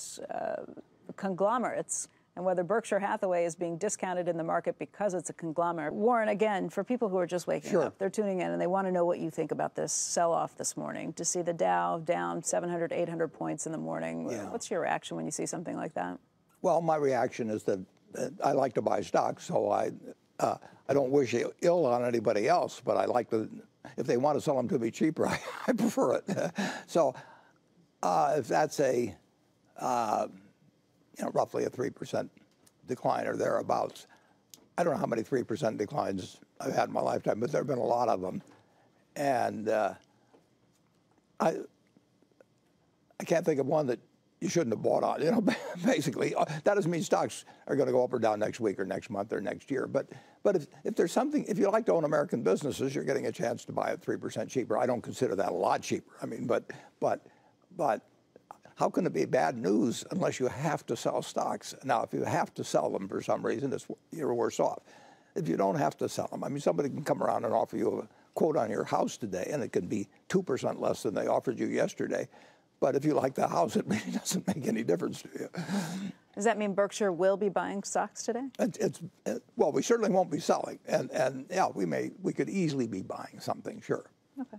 conglomerates and whether Berkshire Hathaway is being discounted in the market because it's a conglomerate. Warren, again, for people who are just waking up, they're tuning in and they want to know what you think about this sell-off this morning. To see the Dow down 700, 800 points in the morning, what's your reaction when you see something like that? Well, my reaction is that I like to buy stocks, so I don't wish ill on anybody else, but I like to, if they want to sell them to me cheaper, I prefer it. So if that's a, roughly a 3% decline or thereabouts, I don't know how many 3% declines I've had in my lifetime, but there have been a lot of them. And I can't think of one that you shouldn't have bought on, basically. That doesn't mean stocks are going to go up or down next week or next month or next year. But if there's something, if you like to own American businesses, you're getting a chance to buy it 3% cheaper. I don't consider that a lot cheaper. I mean, but how can it be bad news unless you have to sell stocks? Now, if you have to sell them for some reason, you're worse off. If you don't have to sell them, I mean, somebody can come around and offer you a quote on your house today, and it can be 2% less than they offered you yesterday. But if you like the house, it really doesn't make any difference to you. Does that mean Berkshire will be buying stocks today? Well, we certainly won't be selling, and yeah, we could easily be buying something, sure. Okay.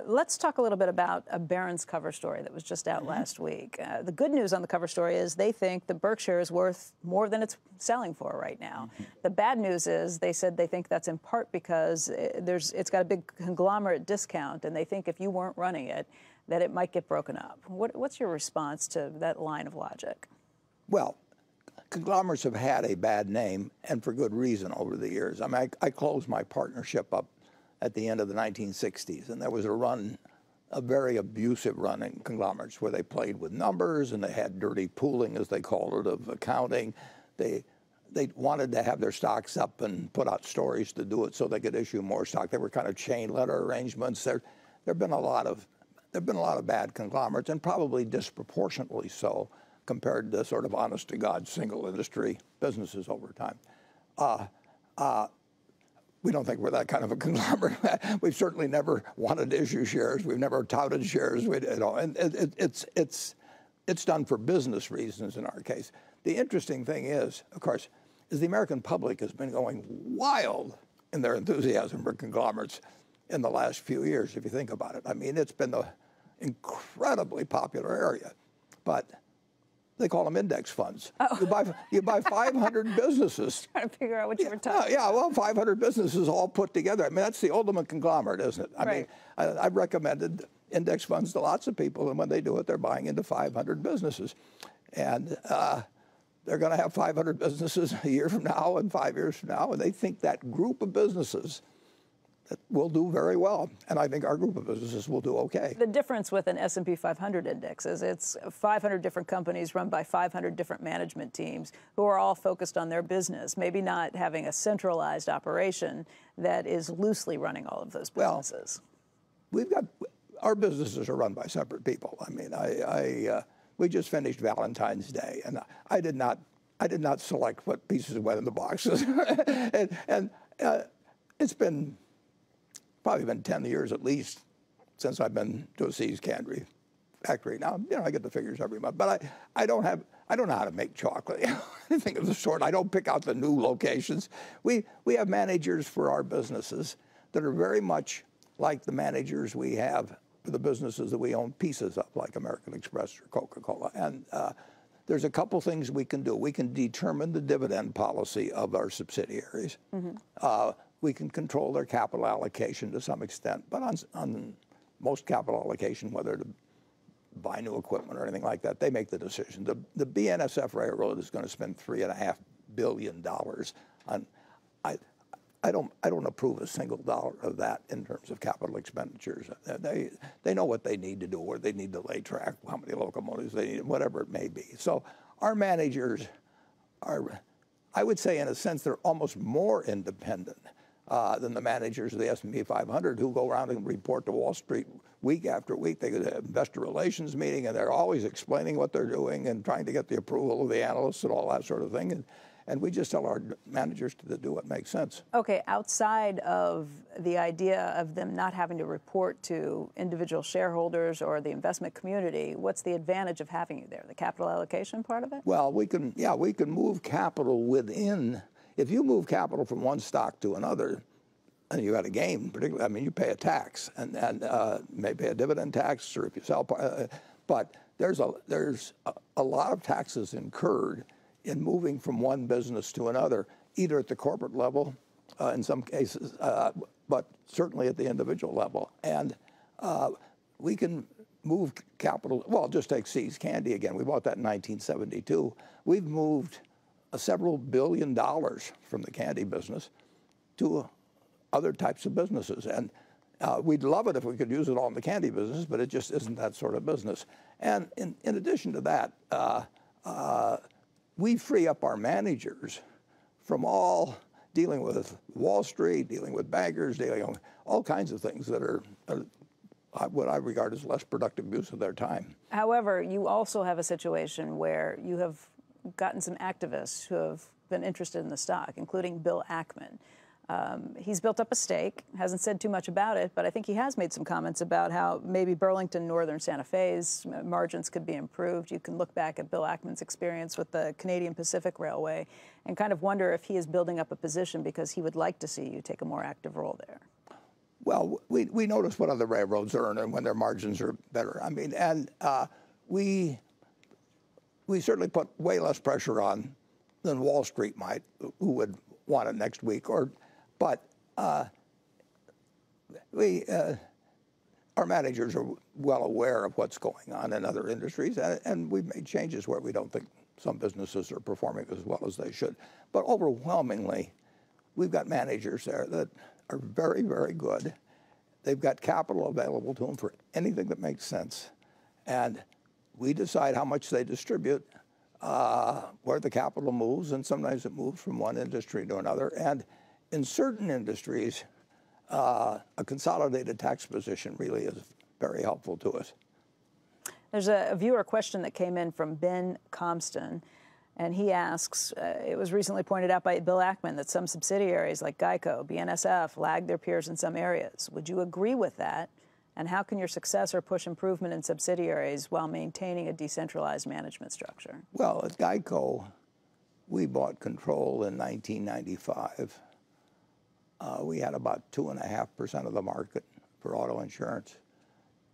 Let's talk a little bit about a Barron's cover story that was just out last week. The good news on the cover story is they think that Berkshire is worth more than it's selling for right now. The bad news is they said they think that's in part because it's got a big conglomerate discount, and they think if you weren't running it, that it might get broken up. What's your response to that line of logic? Well, conglomerates have had a bad name, and for good reason, over the years. I mean, I closed my partnership up at the end of the 1960s, and there was a very abusive run in conglomerates where they played with numbers and they had dirty pooling, as they called it, of accounting. They wanted to have their stocks up and put out stories to do it so they could issue more stock. They were kind of chain letter arrangements. There've been a lot of bad conglomerates, and probably disproportionately so compared to sort of honest-to-God single industry businesses over time. We don't think we're that kind of a conglomerate. We've certainly never wanted to issue shares. We've never touted shares. And it's done for business reasons in our case. The interesting thing is, of course, is the American public has been going wild in their enthusiasm for conglomerates in the last few years, if you think about it. I mean, it's been an incredibly popular area, but they call them index funds. Oh. You buy 500 businesses. Trying to figure out what you were talking about. Yeah, well, 500 businesses all put together. I mean, that's the ultimate conglomerate, isn't it? I mean, I've recommended index funds to lots of people, and when they do it, they're buying into 500 businesses. And they're going to have 500 businesses a year from now and 5 years from now, and they think that group of businesses that will do very well, and I think our group of businesses will do okay. The difference with an S&P 500 index is it's 500 different companies run by 500 different management teams who are all focused on their business, maybe not having a centralized operation that is loosely running all of those businesses. Well, our businesses are run by separate people. I mean, we just finished Valentine's Day, and I did not select what pieces went in the boxes, and it's probably been 10 years at least since I've been to a See's Candy factory. Now, I get the figures every month, but I don't know how to make chocolate, anything of the sort. I don't pick out the new locations. We have managers for our businesses that are very much like the managers we have for the businesses that we own pieces of, like American Express or Coca-Cola. And there's a couple things we can do. We can determine the dividend policy of our subsidiaries. We can control their capital allocation to some extent, but on most capital allocation, whether to buy new equipment or anything like that, they make the decision. The BNSF Railroad is going to spend $3.5 billion on. I don't approve a single dollar of that in terms of capital expenditures. They know what they need to do, where they need to lay track, how many locomotives they need, whatever it may be. So our managers are, I would say, in a sense, they're almost more independent than the managers of the S&P 500 who go around and report to Wall Street week after week. They go to investor relations meeting, and they're always explaining what they're doing and trying to get the approval of the analysts and all that sort of thing. And we just tell our managers to do what makes sense. Okay, outside of the idea of them not having to report to individual shareholders or the investment community, what's the advantage of having you there? The capital allocation part of it? Well, we can move capital within. If you move capital from one stock to another, and you got a gain, particularly, I mean, you pay a tax, and may pay a dividend tax, or if you sell, but there's a lot of taxes incurred in moving from one business to another, either at the corporate level, in some cases, but certainly at the individual level. And we can move capital. Well, just take See's Candy again. We bought that in 1972. We've moved several $1 billion from the candy business to other types of businesses. And we'd love it if we could use it all in the candy business, but it just isn't that sort of business. And in addition to that, we free up our managers from all dealing with Wall Street, dealing with bankers, dealing with all kinds of things that are what I regard as less productive use of their time. However, you also have a situation where you have gotten some activists who have been interested in the stock, including Bill Ackman. He's built up a stake, hasn't said too much about it, but I think he has made some comments about how maybe Burlington Northern Santa Fe's margins could be improved. You can look back at Bill Ackman's experience with the Canadian Pacific Railway and kind of wonder if he is building up a position because he would like to see you take a more active role there. Well, we notice what other railroads earn and when their margins are better. I mean, and we certainly put way less pressure on than Wall Street might, who would want it next week. But our managers are well aware of what's going on in other industries, and we've made changes where we don't think some businesses are performing as well as they should. But overwhelmingly, we've got managers there that are very, very good. They've got capital available to them for anything that makes sense. And we decide how much they distribute, where the capital moves, and sometimes it moves from one industry to another. And in certain industries, a consolidated tax position really is very helpful to us. There's a viewer question that came in from Ben Compston, and he asks, it was recently pointed out by Bill Ackman that some subsidiaries like Geico, BNSF, lag their peers in some areas. Would you agree with that? And how can your successor push improvement in subsidiaries while maintaining a decentralized management structure? Well, at Geico, we bought control in 1995. We had about 2.5% of the market for auto insurance,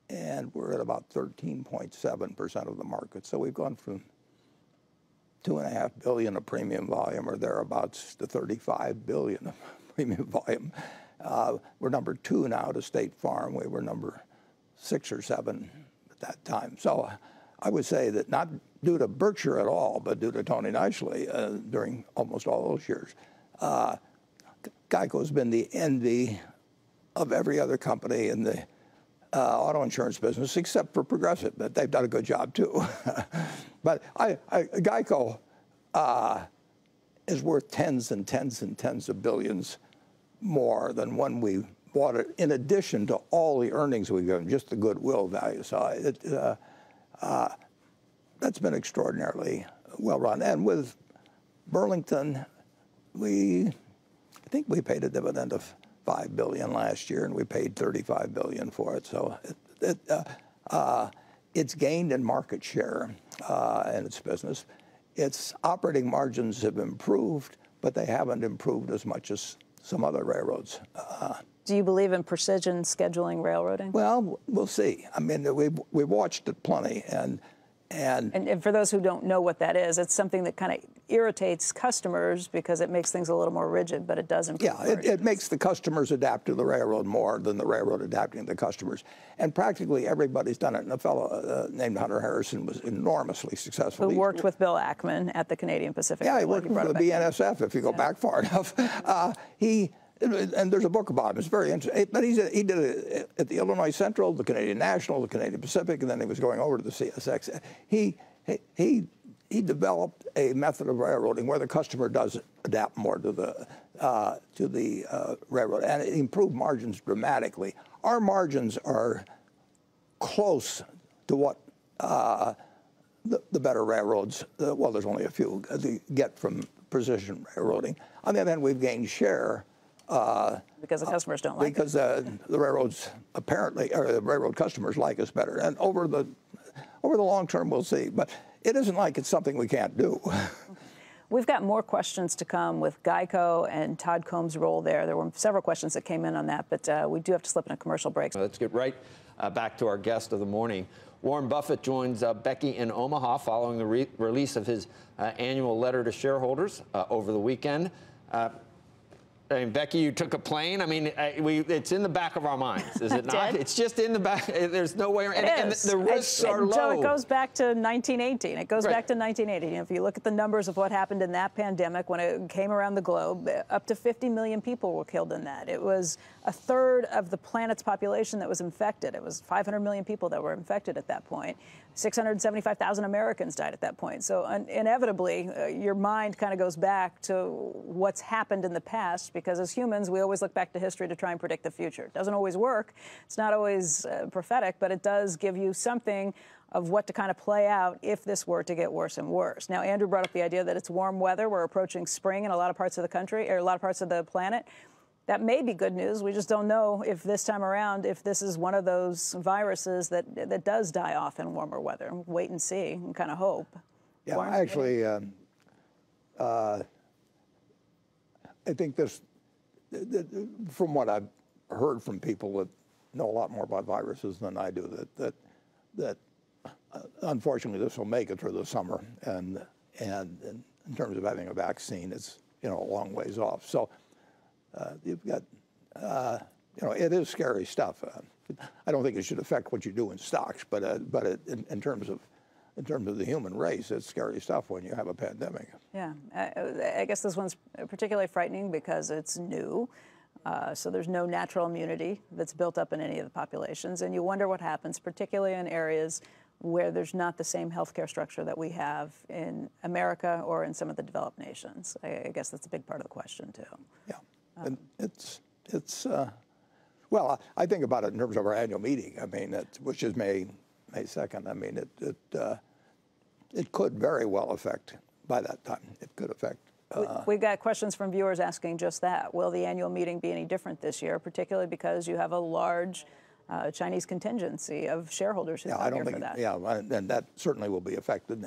and we're at about 13.7% of the market. So we've gone from $2.5 billion of premium volume or thereabouts to $35 billion of premium volume. We're number 2 now to State Farm. We were number 6 or 7 at that time. So I would say that not due to Berkshire at all, but due to Tony Nicely during almost all those years. Geico's been the envy of every other company in the auto insurance business except for Progressive, but they've done a good job too. But Geico is worth tens and tens and tens of billions more than when we bought it, in addition to all the earnings we've given, just the goodwill value. So that's been extraordinarily well run. And with Burlington, I think we paid a dividend of $5 billion last year, and we paid $35 billion for it. So it's gained in market share in its business. Its operating margins have improved, but they haven't improved as much as some other railroads. Do you believe in precision scheduling railroading? Well, we'll see. I mean, we've watched it plenty, and for those who don't know what that is, it's something that kind of irritates customers because it makes things a little more rigid, but it does improve. Yeah, it makes the customers adapt to the railroad more than the railroad adapting to the customers. And practically everybody's done it. And a fellow named Hunter Harrison was enormously successful. Who worked with Bill Ackman at the Canadian Pacific. Yeah, he worked for the BNSF, if you go back far enough. And there's a book about him. It's very interesting. But he did it at the Illinois Central, the Canadian National, the Canadian Pacific, and then he was going over to the CSX. He developed a method of railroading where the customer does adapt more to railroad, and it improved margins dramatically. Our margins are close to what the better railroads, well, there's only a few, get from precision railroading. On the other hand, we've gained share. Because the customers don't like because it. The railroads apparently, or the railroad customers like us better. And over the long term, we'll see. But it isn't like it's something we can't do. We've got more questions to come with Geico and Todd Combs' role there. There were several questions that came in on that, but we do have to slip in a commercial break. Let's get right back to our guest of the morning. Warren Buffett joins Becky in Omaha following the release of his annual letter to shareholders over the weekend. I mean, Becky, you took a plane. I mean, it's in the back of our minds, is it not? It's just in the back. There's no way. And the risks are low. So it goes back to 1918. It goes back to 1918. You know, if you look at the numbers of what happened in that pandemic when it came around the globe, up to 50 million people were killed in that. It was a third of the planet's population that was infected. It was 500 million people that were infected at that point. 675,000 Americans died at that point. So inevitably, your mind kind of goes back to what's happened in the past, because as humans, we always look back to history to try and predict the future. It doesn't always work. It's not always prophetic, but it does give you something of what to kind of play out if this were to get worse and worse. Now, Andrew brought up the idea that it's warm weather. We're approaching spring in a lot of parts of the country, or a lot of parts of the planet. That may be good news. We just don't know if this time around, if this is one of those viruses that does die off in warmer weather. Wait and see and kind of hope. Yeah, actually, I think this, from what I've heard from people that know a lot more about viruses than I do, that unfortunately this will make it through the summer, and in terms of having a vaccine, it's a long ways off. So. You've got, it is scary stuff. I don't think it should affect what you do in stocks, but in terms of the human race, it's scary stuff when you have a pandemic. Yeah, I guess this one's particularly frightening because it's new. So there's no natural immunity that's built up in any of the populations, and you wonder what happens, particularly in areas where there's not the same healthcare structure that we have in America or in some of the developed nations. I guess that's a big part of the question too. Yeah. And it's well, I think about it in terms of our annual meeting. I mean, which is May 2nd. I mean, it could very well affect, by that time, it could affect. We got questions from viewers asking just that. Will the annual meeting be any different this year, particularly because you have a large Chinese contingency of shareholders who come here for that? Yeah, and that certainly will be affected.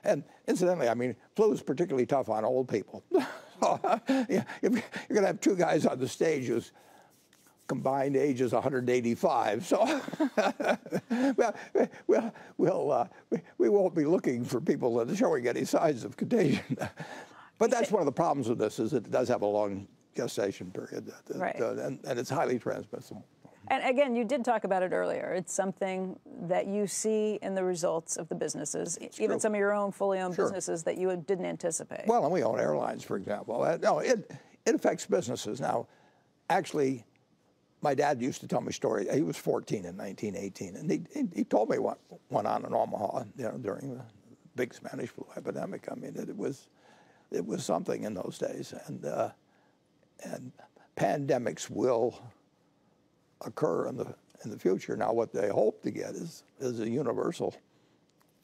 And incidentally, I mean, flu is particularly tough on old people. Yeah, if you're going to have two guys on the stage whose combined age is 185, so we won't be looking for people that are showing any signs of contagion. But that's one of the problems with this, is it does have a long gestation period, right. And it's highly transmissible. And again, you did talk about it earlier. It's something that you see in the results of the businesses, even some of your own fully owned businesses that you didn't anticipate. Well, and we own airlines, for example. No, it affects businesses. Now, actually, my dad used to tell me a story. He was 14 in 1918, and he told me what went on in Omaha, during the big Spanish flu epidemic. I mean, it was something in those days, and pandemics will occur in the future. Now, what they hope to get is a universal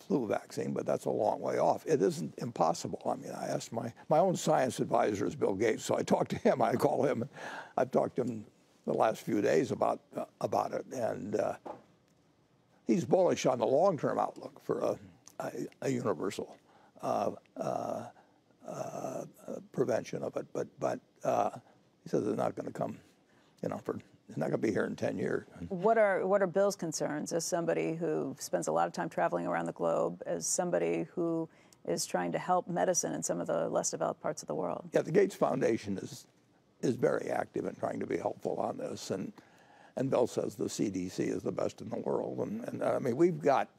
flu vaccine, but that's a long way off. It isn't impossible. I mean, I asked my own science advisor is Bill Gates, so I talked to him. I call him. I've talked to him the last few days about it, and he's bullish on the long-term outlook for a universal prevention of it. But he says it's not going to come, it's not going to be here in 10 years. What are Bill's concerns as somebody who spends a lot of time traveling around the globe, as somebody who is trying to help medicine in some of the less developed parts of the world? Yeah, the Gates Foundation is very active in trying to be helpful on this, and Bill says the CDC is the best in the world, and I mean, we've got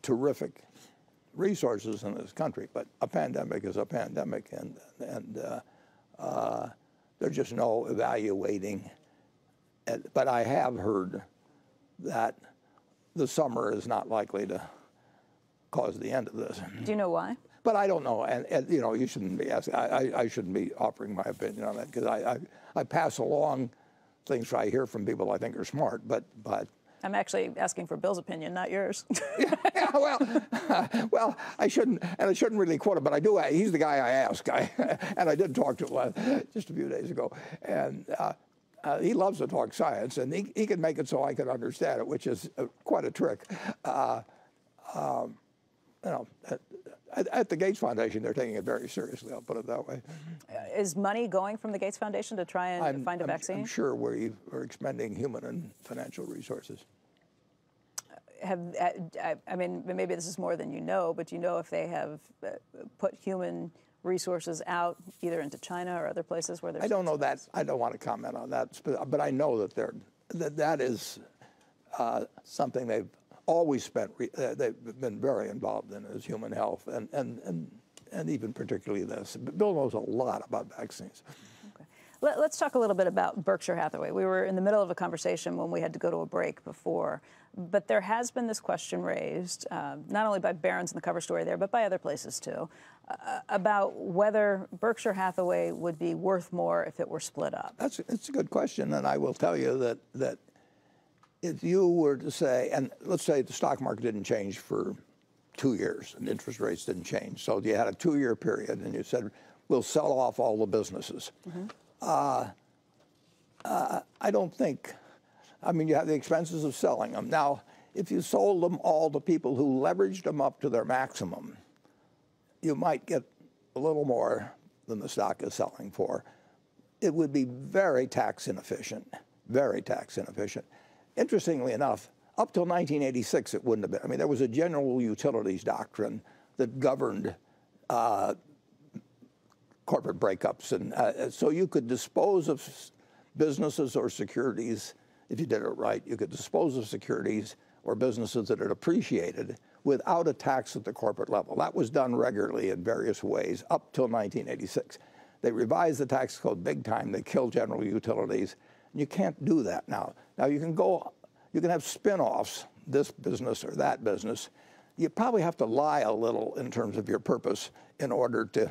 terrific resources in this country, but a pandemic is a pandemic, and there's just no evaluating. But I have heard that the summer is not likely to cause the end of this. Do you know why? but I don't know, and you know, you shouldn't be asking. I shouldn't be offering my opinion on that because I pass along things I hear from people I think are smart, but. I'm actually asking for Bill's opinion, not yours. Yeah, well, I shouldn't really quote him, but I do. He's the guy I ask, and I did talk to him just a few days ago, and he loves to talk science, and he can make it so I can understand it, which is quite a trick. You know, at the Gates Foundation, they're taking it very seriously. I'll put it that way. Is money going from the Gates Foundation to try and find a vaccine? I'm sure we're expending human and financial resources. I mean, maybe this is more than you know, but do you know if they have put human resources out either into China or other places where there's... I don't know that. I don't want to comment on that, but I know that that is something they've always spent. They've been very involved in is human health, and even particularly this. Bill knows a lot about vaccines. Okay. Let's talk a little bit about Berkshire Hathaway. We were in the middle of a conversation when we had to go to a break before, but there has been this question raised, not only by Barron's in the cover story there, but by other places too, about whether Berkshire Hathaway would be worth more if it were split up. It's a good question, and I will tell you that if you were to say, and let's say the stock market didn't change for 2 years and interest rates didn't change, so you had a 2-year period and you said, we'll sell off all the businesses. Mm-hmm. I don't think, I mean, you have the expenses of selling them. Now, if you sold them all to people who leveraged them up to their maximum, you might get a little more than the stock is selling for. It would be very tax inefficient, very tax inefficient. Interestingly enough, up till 1986, it wouldn't have been. I mean, there was a general utilities doctrine that governed corporate breakups, and so you could dispose of businesses or securities if you did it right. You could dispose of securities or businesses that had appreciated without a tax at the corporate level. That was done regularly in various ways up till 1986. They revised the tax code big time. They killed general utilities. You can't do that now. Now you can have spin-offs, this business or that business. You probably have to lie a little in terms of your purpose in order to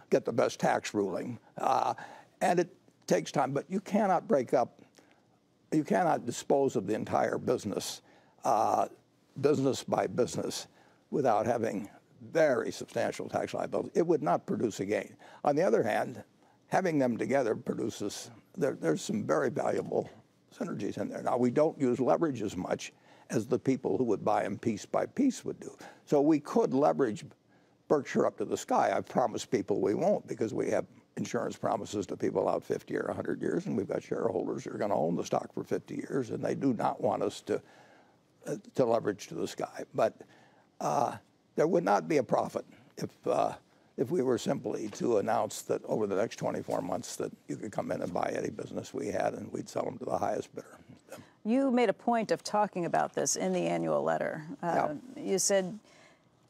get the best tax ruling. And it takes time, but you cannot break up, you cannot dispose of the entire business, business by business, without having very substantial tax liability. It would not produce a gain. On the other hand, having them together produces, there's some very valuable synergies in there. Now, we don't use leverage as much as the people who would buy them piece by piece would do. So we could leverage Berkshire up to the sky. I've promised people we won't, because we have insurance promises to people out 50 or 100 years, and we've got shareholders who are going to own the stock for 50 years, and they do not want us to leverage to the sky. But there would not be a profit if we were simply to announce that over the next 24 months that you could come in and buy any business we had and we'd sell them to the highest bidder. You made a point of talking about this in the annual letter. Yeah. You said,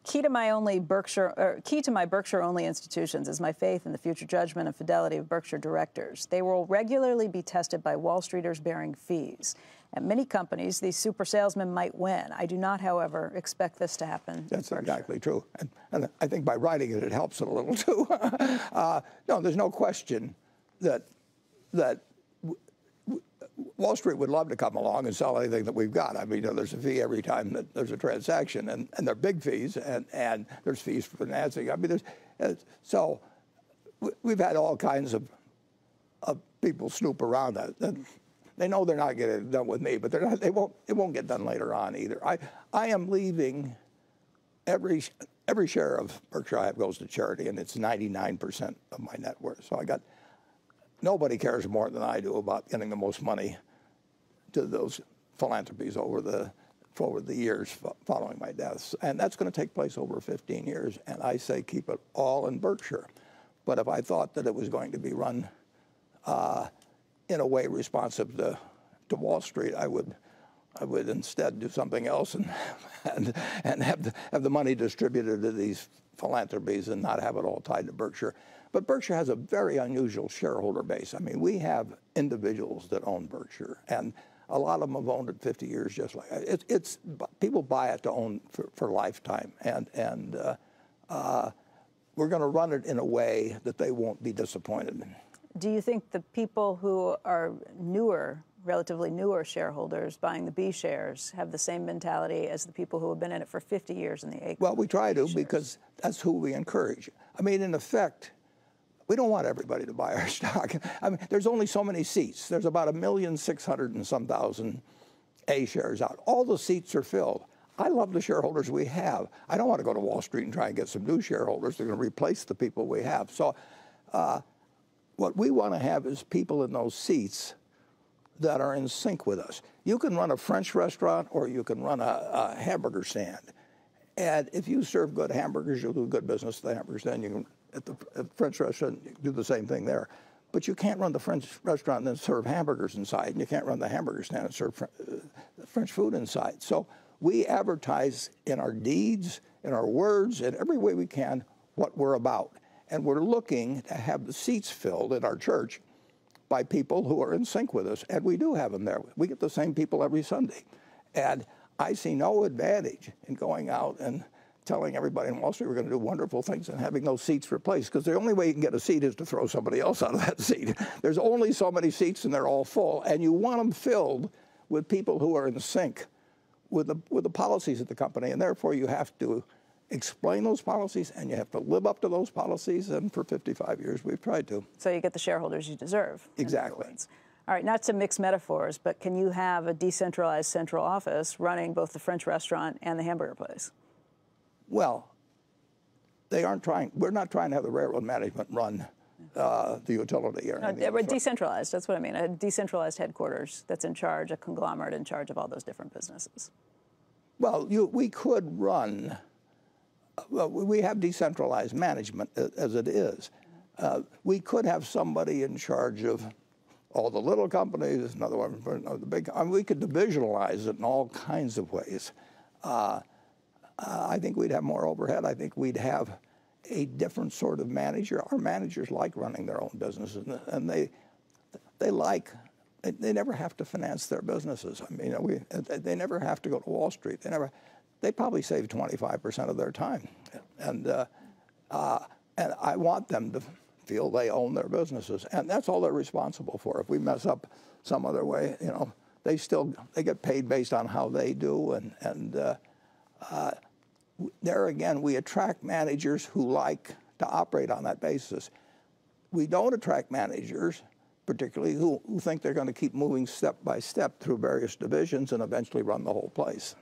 key to my Berkshire-only institutions is my faith in the future judgment and fidelity of Berkshire directors. They will regularly be tested by Wall Streeters bearing fees. At many companies, these super salesmen might win. I do not, however, expect this to happen. That's exactly true. And I think by writing it, it helps it a little, too. No, there's no question that Wall Street would love to come along and sell anything that we've got. I mean, there's a fee every time that there's a transaction, and they're big fees, and there's fees for financing. I mean, so we've had all kinds of people snoop around that. They know they're not getting it done with me, but it won't get done later on either. I am leaving every share of Berkshire I have goes to charity, and it's 99% of my net worth. So nobody cares more than I do about getting the most money to those philanthropies over the years following my death. And that's going to take place over 15 years. And I say keep it all in Berkshire. But if I thought that it was going to be run in a way responsive to Wall Street, I would instead do something else and have the money distributed to these philanthropies and not have it all tied to Berkshire. But Berkshire has a very unusual shareholder base. I mean, we have individuals that own Berkshire, and a lot of them have owned it 50 years, just like it's people buy it to own for lifetime, and we're going to run it in a way that they won't be disappointed. Do you think the people who are newer, relatively newer shareholders buying the B shares have the same mentality as the people who have been in it for 50 years in the A? Well, we try to shares? Because that's who we encourage. I mean, in effect, we don't want everybody to buy our stock. I mean, there's only so many seats. There's about 1,600,000 and some thousand A shares out. All the seats are filled. I love the shareholders we have. I don't want to go to Wall Street and try and get some new shareholders. They're going to replace the people we have. So what we want to have is people in those seats that are in sync with us. You can run a French restaurant or you can run a hamburger stand. And if you serve good hamburgers, you'll do good business at the hamburger stand. You can, at the French restaurant, you can do the same thing there. But you can't run the French restaurant and then serve hamburgers inside. And you can't run the hamburger stand and serve French food inside. So we advertise in our deeds, in our words, in every way we can what we're about. And we're looking to have the seats filled in our church by people who are in sync with us. And we do have them there. We get the same people every Sunday. And I see no advantage in going out and telling everybody in Wall Street we're going to do wonderful things and having those seats replaced, because the only way you can get a seat is to throw somebody else out of that seat. There's only so many seats and they're all full, and you want them filled with people who are in sync with the policies of the company, and therefore you have to explain those policies and you have to live up to those policies, and for 55 years we've tried to. So you get the shareholders you deserve. Exactly. All right, not to mix metaphors, but can you have a decentralized central office running both the French restaurant and the hamburger place? Well, they aren't trying. We're not trying to have the railroad management run the utility or anything else. Decentralized, that's what I mean. A decentralized headquarters that's in charge, a conglomerate in charge of all those different businesses. Well, we could run. Well, we have decentralized management as it is. We could have somebody in charge of all the little companies, another one for the big. I mean, we could divisionalize it in all kinds of ways. I think we'd have more overhead. I think we'd have a different sort of manager. Our managers like running their own businesses, and they never have to finance their businesses. I mean, they never have to go to Wall Street. They probably save 25% of their time, and I want them to feel they own their businesses, and that's all they're responsible for. If we mess up some other way, they get paid based on how they do, and there again, we attract managers who like to operate on that basis. We don't attract managers, particularly who think they're going to keep moving step by step through various divisions and eventually run the whole place.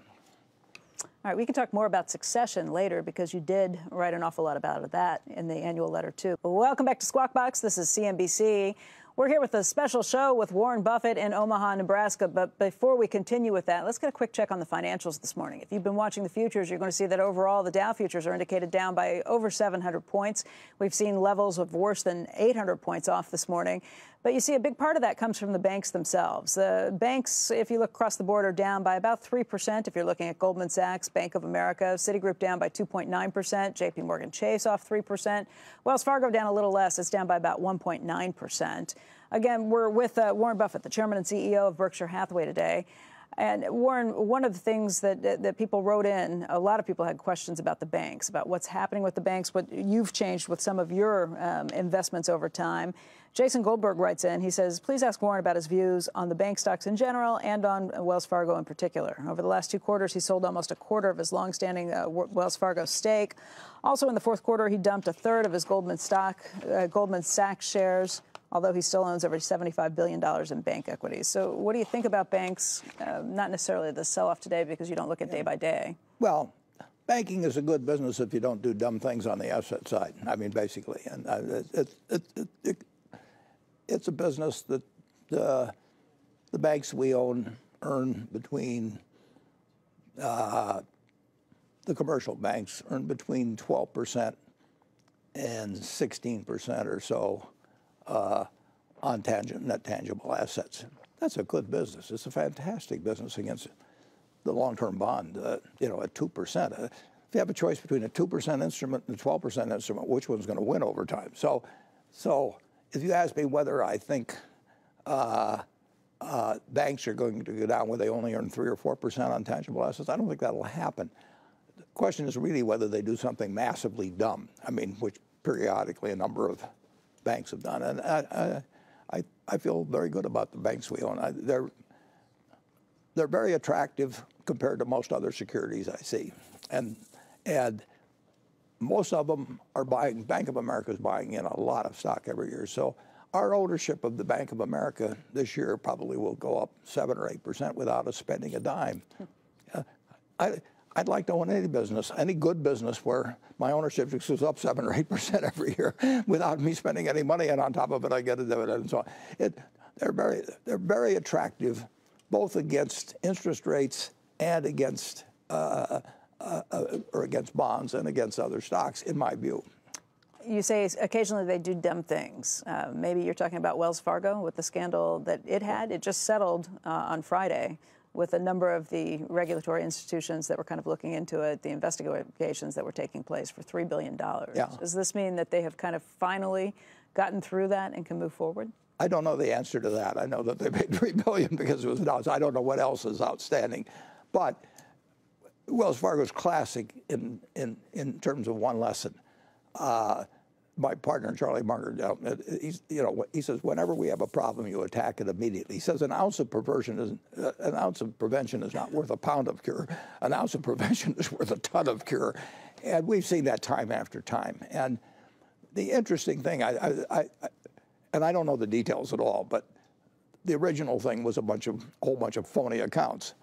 All right, we can talk more about succession later, because you did write an awful lot about that in the annual letter, too. Welcome back to Squawk Box. This is CNBC. We're here with a special show with Warren Buffett in Omaha, Nebraska. But before we continue with that, let's get a quick check on the financials this morning. If you've been watching the futures, you're going to see that overall the Dow futures are indicated down by over 700 points. We've seen levels of worse than 800 points off this morning. But you see, a big part of that comes from the banks themselves. The banks, if you look across the board, are down by about 3%. If you're looking at Goldman Sachs, Bank of America, Citigroup down by 2.9%, JP Morgan Chase off 3%. Wells Fargo down a little less. It's down by about 1.9%. Again, we're with Warren Buffett, the chairman and CEO of Berkshire Hathaway today. And Warren, one of the things that people wrote in, a lot of people had questions about the banks, about what's happening with the banks, what you've changed with some of your investments over time. Jason Goldberg writes in, he says, please ask Warren about his views on the bank stocks in general and on Wells Fargo in particular. Over the last 2 quarters, he sold almost a quarter of his longstanding Wells Fargo stake. Also in the 4th quarter, he dumped a third of his Goldman Sachs shares, although he still owns over $75 billion in bank equities. So what do you think about banks? Not necessarily the sell-off today, because you don't look at day by day. Well, banking is a good business if you don't do dumb things on the asset side. I mean, basically. And it's a business that the banks we own earn between, the commercial banks earn between 12% and 16% or so on net tangible assets. That's a good business. It's a fantastic business against the long-term bond, at 2%. If you have a choice between a 2% instrument and a 12% instrument, which one's going to win over time? So if you ask me whether I think banks are going to go down where they only earn 3 or 4% on tangible assets, I don't think that'll happen. The question is really whether they do something massively dumb. I mean, which periodically a number of banks have done. And I feel very good about the banks we own. They're very attractive compared to most other securities I see. And most of them are buying, Bank of America is buying in a lot of stock every year. So our ownership of the Bank of America this year probably will go up 7 or 8% without us spending a dime. I'd like to own any business, any good business where my ownership goes up 7 or 8% every year without me spending any money, and on top of it, I get a dividend and so on. They're very attractive, both against interest rates and against bonds and against other stocks, in my view. You say occasionally they do dumb things. Maybe you're talking about Wells Fargo with the scandal that it had. It just settled on Friday with a number of the regulatory institutions that were kind of looking into it, the investigations that were taking place for $3 billion. Yeah. Does this mean that they have kind of finally gotten through that and can move forward? I don't know the answer to that. I know that they paid $3 billion because it was announced. I don't know what else is outstanding. But Wells Fargo is classic in terms of one lesson. My partner, Charlie Munger, he says, whenever we have a problem, you attack it immediately. He says an ounce of prevention is not worth a pound of cure. An ounce of prevention is worth a ton of cure. And we've seen that time after time. And the interesting thing, and I don't know the details at all, but the original thing was a whole bunch of phony accounts.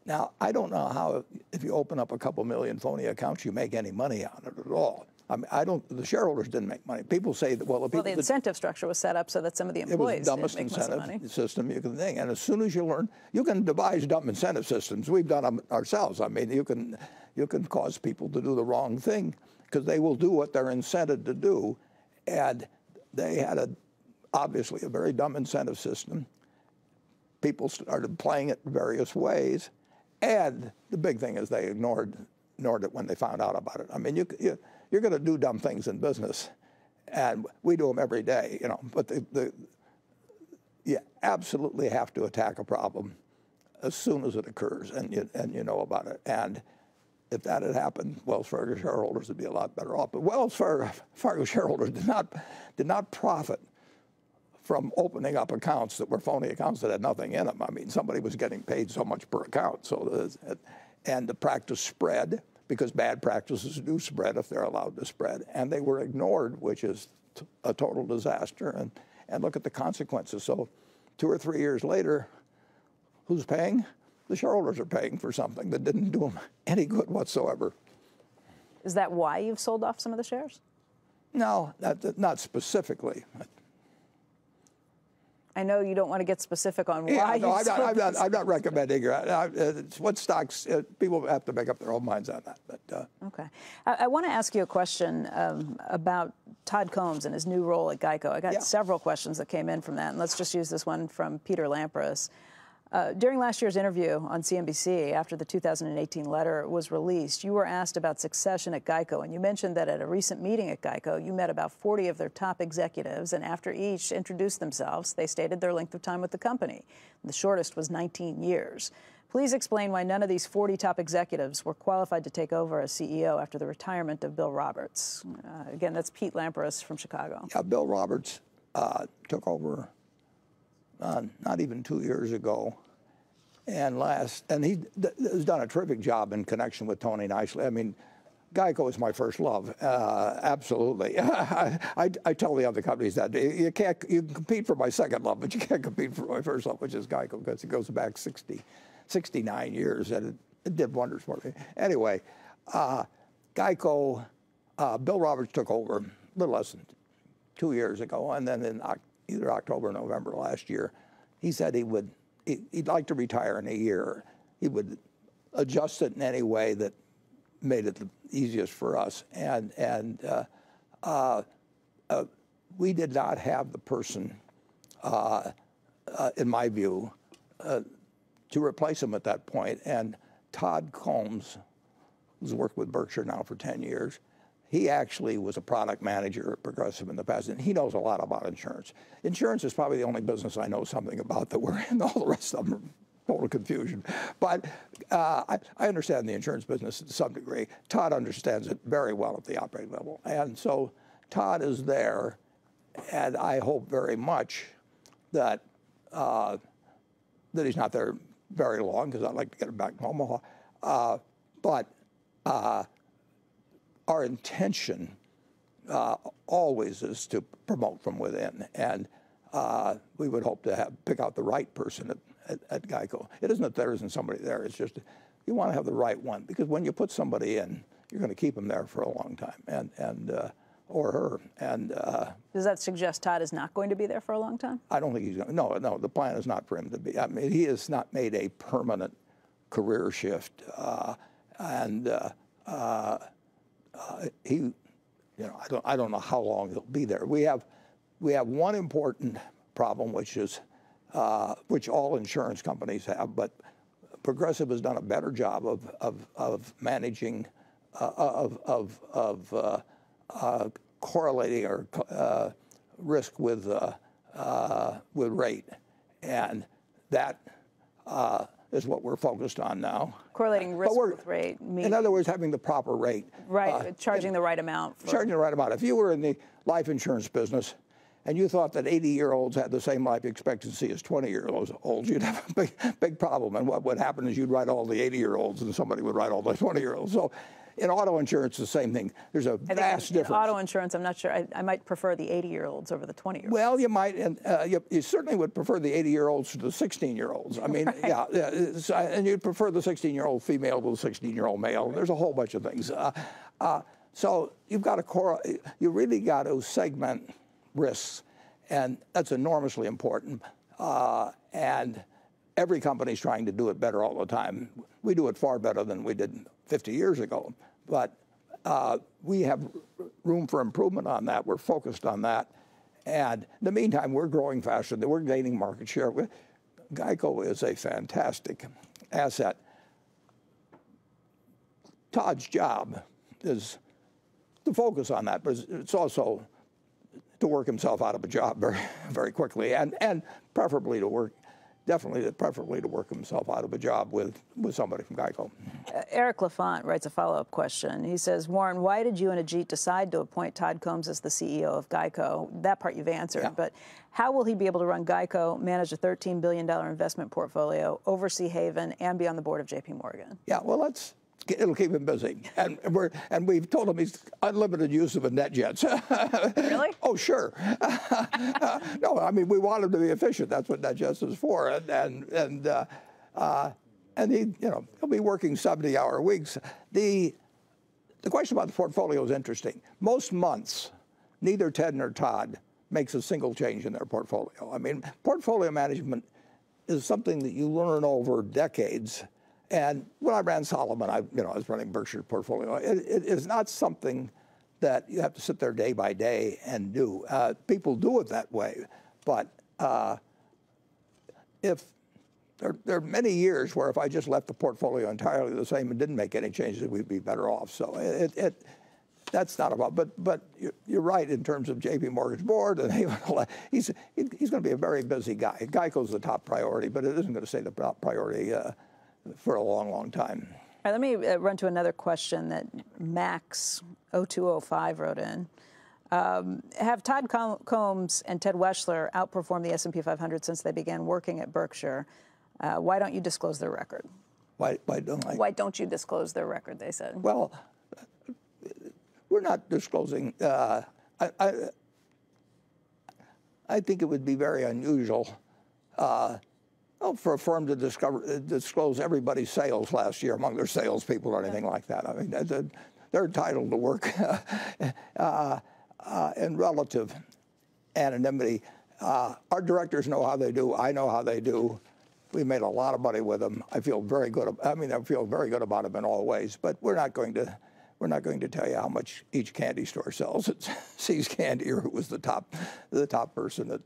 Now, I don't know how, if you open up a couple million phony accounts, you make any money on it at all. I mean, the shareholders didn't make money. People say that, well, the incentive structure was set up so that some of the employees didn't make much money. It was the dumbest incentive system you can think. And as soon as you learn, you can devise dumb incentive systems. We've done them ourselves. I mean, you can cause people to do the wrong thing because they will do what they're incented to do. And they had obviously a very dumb incentive system. People started playing it in various ways. And the big thing is they ignored it when they found out about it. I mean, you're going to do dumb things in business, and we do them every day, But you absolutely have to attack a problem as soon as it occurs, and you know about it. And if that had happened, Wells Fargo shareholders would be a lot better off. But Wells Fargo shareholders did not profit from opening up accounts that were phony accounts that had nothing in them. I mean, somebody was getting paid so much per account, and the practice spread, because bad practices do spread if they're allowed to spread. And they were ignored, which is a total disaster. And look at the consequences. So 2 or 3 years later, who's paying? The shareholders are paying for something that didn't do them any good whatsoever. Is that why you've sold off some of the shares? No, not specifically. I know you don't want to get specific on why. Yeah, no, I'm not recommending what stocks. People have to make up their own minds on that. But okay, I want to ask you a question about Todd Combs and his new role at Geico. I got several questions that came in from that, and let's just use this one from Peter Lampras. During last year's interview on CNBC, after the 2018 letter was released, you were asked about succession at Geico, and you mentioned that at a recent meeting at Geico, you met about 40 of their top executives, and after each introduced themselves, they stated their length of time with the company. The shortest was 19 years. Please explain why none of these 40 top executives were qualified to take over as CEO after the retirement of Bill Roberts. Again, that's Pete Lampras from Chicago. Yeah, Bill Roberts took over not even 2 years ago, and he has done a terrific job in connection with Tony Nicely. I mean, Geico is my first love, absolutely. I tell the other companies that you can compete for my second love, but you can't compete for my first love, which is Geico, because it goes back 69 years, and it did wonders for me. Anyway, Geico, Bill Roberts took over a little less than 2 years ago, and then in either October or November last year, he said he'd like to retire in a year. He would adjust it in any way that made it the easiest for us. And we did not have the person, in my view, to replace him at that point. And Todd Combs, who's worked with Berkshire now for 10 years, he actually was a product manager at Progressive in the past, and he knows a lot about insurance. Insurance is probably the only business I know something about that we're in. All the rest of them are total confusion. But I understand the insurance business to some degree. Todd understands it very well at the operating level. And so Todd is there, and I hope very much that that he's not there very long, because I'd like to get him back to Omaha. But our intention always is to promote from within, and we would hope to pick out the right person at GEICO. It isn't that there isn't somebody there. It's just you want to have the right one, because when you put somebody in, you're going to keep them there for a long time, and or her. And does that suggest Todd is not going to be there for a long time? I don't think he's going to. No, the plan is not for him to be. I mean, he has not made a permanent career shift, he, you know, I don't know how long he'll be there. We have one important problem, which is which all insurance companies have, but Progressive has done a better job of managing correlating our risk with rate, and that is what we're focused on now. Correlating risk with rate. In other words, having the proper rate. Right, charging the right amount. Charging the right amount. If you were in the life insurance business and you thought that 80-year-olds had the same life expectancy as 20-year-olds, you'd have a big problem. And what would happen is you'd write all the 80-year-olds and somebody would write all the 20-year-olds. So in auto insurance, the same thing. There's a vast difference. In auto insurance, I'm not sure. I might prefer the 80-year-olds over the 20-year-olds. Well, you might, and you certainly would prefer the 80-year-olds to the 16-year-olds. I mean, right. Yeah, and you'd prefer the 16-year-old female to the 16-year-old male. There's a whole bunch of things. So you've got to you really got to segment risks, and that's enormously important. And every company's trying to do it better all the time. We do it far better than we did 50 years ago, but we have room for improvement on that. We're focused on that. And in the meantime, we're growing faster. We're gaining market share. GEICO is a fantastic asset. Todd's job is to focus on that, but it's also to work himself out of a job very, very quickly, and preferably to work himself out of a job with somebody from GEICO. Eric LaFont writes a follow-up question. He says, Warren, why did you and Ajit decide to appoint Todd Combs as the CEO of GEICO? That part you've answered, yeah. But how will he be able to run GEICO, manage a $13 billion investment portfolio, oversee Haven, and be on the board of J.P. Morgan? Yeah, well, it'll keep him busy, and we've told him he's unlimited use of a NetJets. Really? Oh, sure. No, I mean we want him to be efficient. That's what NetJets is for, and he, he'll be working 70-hour weeks. The question about the portfolio is interesting. Most months, neither Ted nor Todd makes a single change in their portfolio. I mean, portfolio management is something that you learn over decades. And when I ran Solomon, I was running Berkshire portfolio. It is not something that you have to sit there day by day and do. People do it that way, but if there are many years where if I just left the portfolio entirely the same and didn't make any changes, we'd be better off. So that's not about. But you're right in terms of J.P. Morgan's board, and he's going to be a very busy guy. GEICO's the top priority, but it isn't going to stay the top priority for a long, long time. All right, let me run to another question that Max0205 wrote in. Have Todd Combs and Ted Weschler outperformed the S&P 500 since they began working at Berkshire? Why don't you disclose their record? Why don't I? Why don't you disclose their record, they said. Well, we're not disclosing. I think it would be very unusual for a firm to disclose everybody's sales last year among their salespeople or anything like that. I mean, they're entitled to work in relative anonymity. Our directors know how they do. I know how they do. We made a lot of money with them. I feel very good. I feel very good about them in all ways. But we're not going to tell you how much each candy store sells at See's Candy, or who was the top person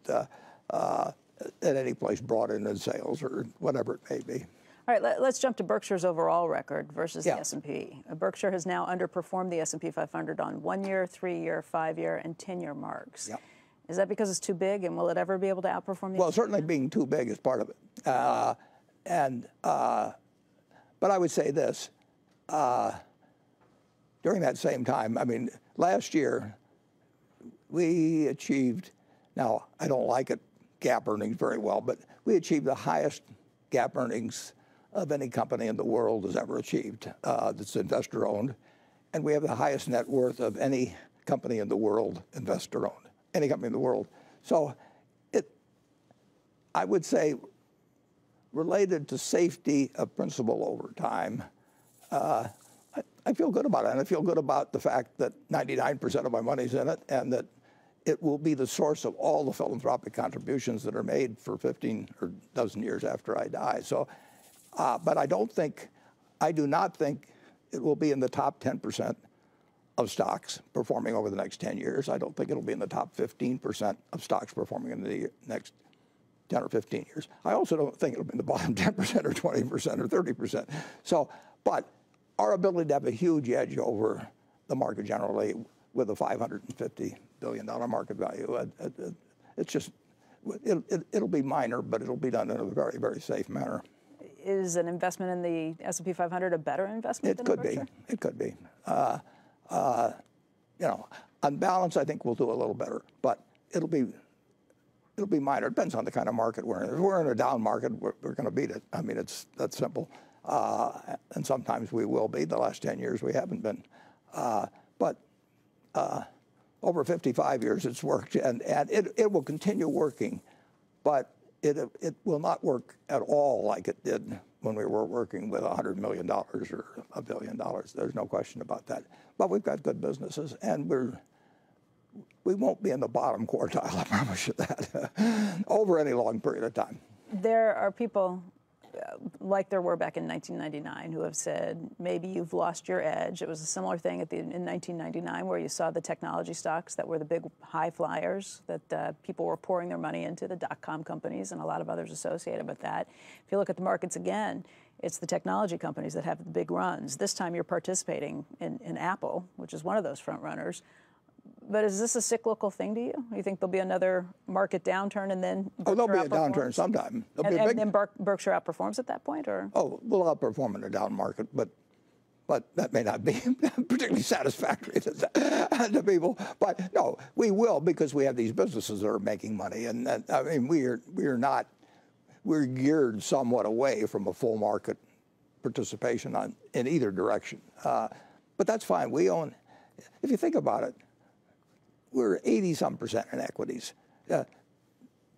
at any place brought in sales, or whatever it may be. All right, let's jump to Berkshire's overall record versus the S&P. Berkshire has now underperformed the S&P 500 on 1-year, 3-year, 5-year, and 10-year marks. Yep. Is that because it's too big, and will it ever be able to outperform the S&P? Well, certainly being too big is part of it. But I would say this. During that same time, I mean, last year, we achieved, now I don't like it, GAAP earnings very well, but we achieved the highest GAAP earnings of any company in the world has ever achieved that's investor owned. And we have the highest net worth of any company in the world, investor owned, any company in the world. So I would say, related to safety of principal over time, I feel good about it. And I feel good about the fact that 99% of my money's in it, and that it will be the source of all the philanthropic contributions that are made for 15 or dozen years after I die. So, but I do not think it will be in the top 10% of stocks performing over the next 10 years. I don't think it'll be in the top 15% of stocks performing in the next 10 or 15 years. I also don't think it'll be in the bottom 10% or 20% or 30%. So, but our ability to have a huge edge over the market generally with a $550 billion market value, it's just, it'll be minor, but it'll be done in a very, very safe manner. Is an investment in the S&P 500 a better investment than Berkshire? It could be. You know, on balance, I think we'll do a little better, but it'll be minor. It depends on the kind of market we're in. If we're in a down market, we're going to beat it. I mean, that's simple. And sometimes we will be. The last 10 years we haven't been. But over 55 years it's worked, and it will continue working, but it will not work at all like it did when we were working with $100 million or $1 billion. There's no question about that. But we've got good businesses, and we won't be in the bottom quartile, I promise you that, over any long period of time. There are people, like there were back in 1999, who have said, maybe you've lost your edge. It was a similar thing in 1999 where you saw the technology stocks that were the big high flyers that people were pouring their money into, the dot-com companies and a lot of others associated with that. If you look at the markets again, it's the technology companies that have the big runs. This time you're participating in Apple, which is one of those front runners. But is this a cyclical thing to you? You think there'll be another market downturn and then Berkshire there'll be a downturn sometime. And then Berkshire outperforms at that point, or? Oh, we'll outperform in a down market, but that may not be particularly satisfactory to people. But no, we will, because we have these businesses that are making money, and I mean we're geared somewhat away from a full market participation in either direction. But that's fine. We own, if you think about it, we're 80-some% in equities.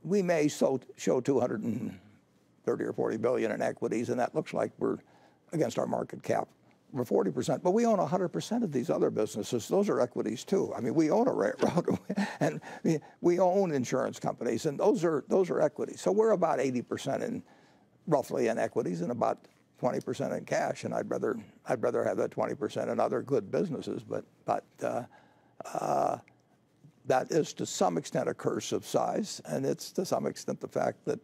We may show 230 or 40 billion in equities, and that looks like we're against our market cap. We're 40%, but we own 100% of these other businesses. Those are equities too. I mean, we own a railroad, and we own insurance companies, and those are equities. So we're about 80% roughly in equities, and about 20% in cash. And I'd rather have that 20% in other good businesses, but that is to some extent a curse of size, and it's to some extent the fact that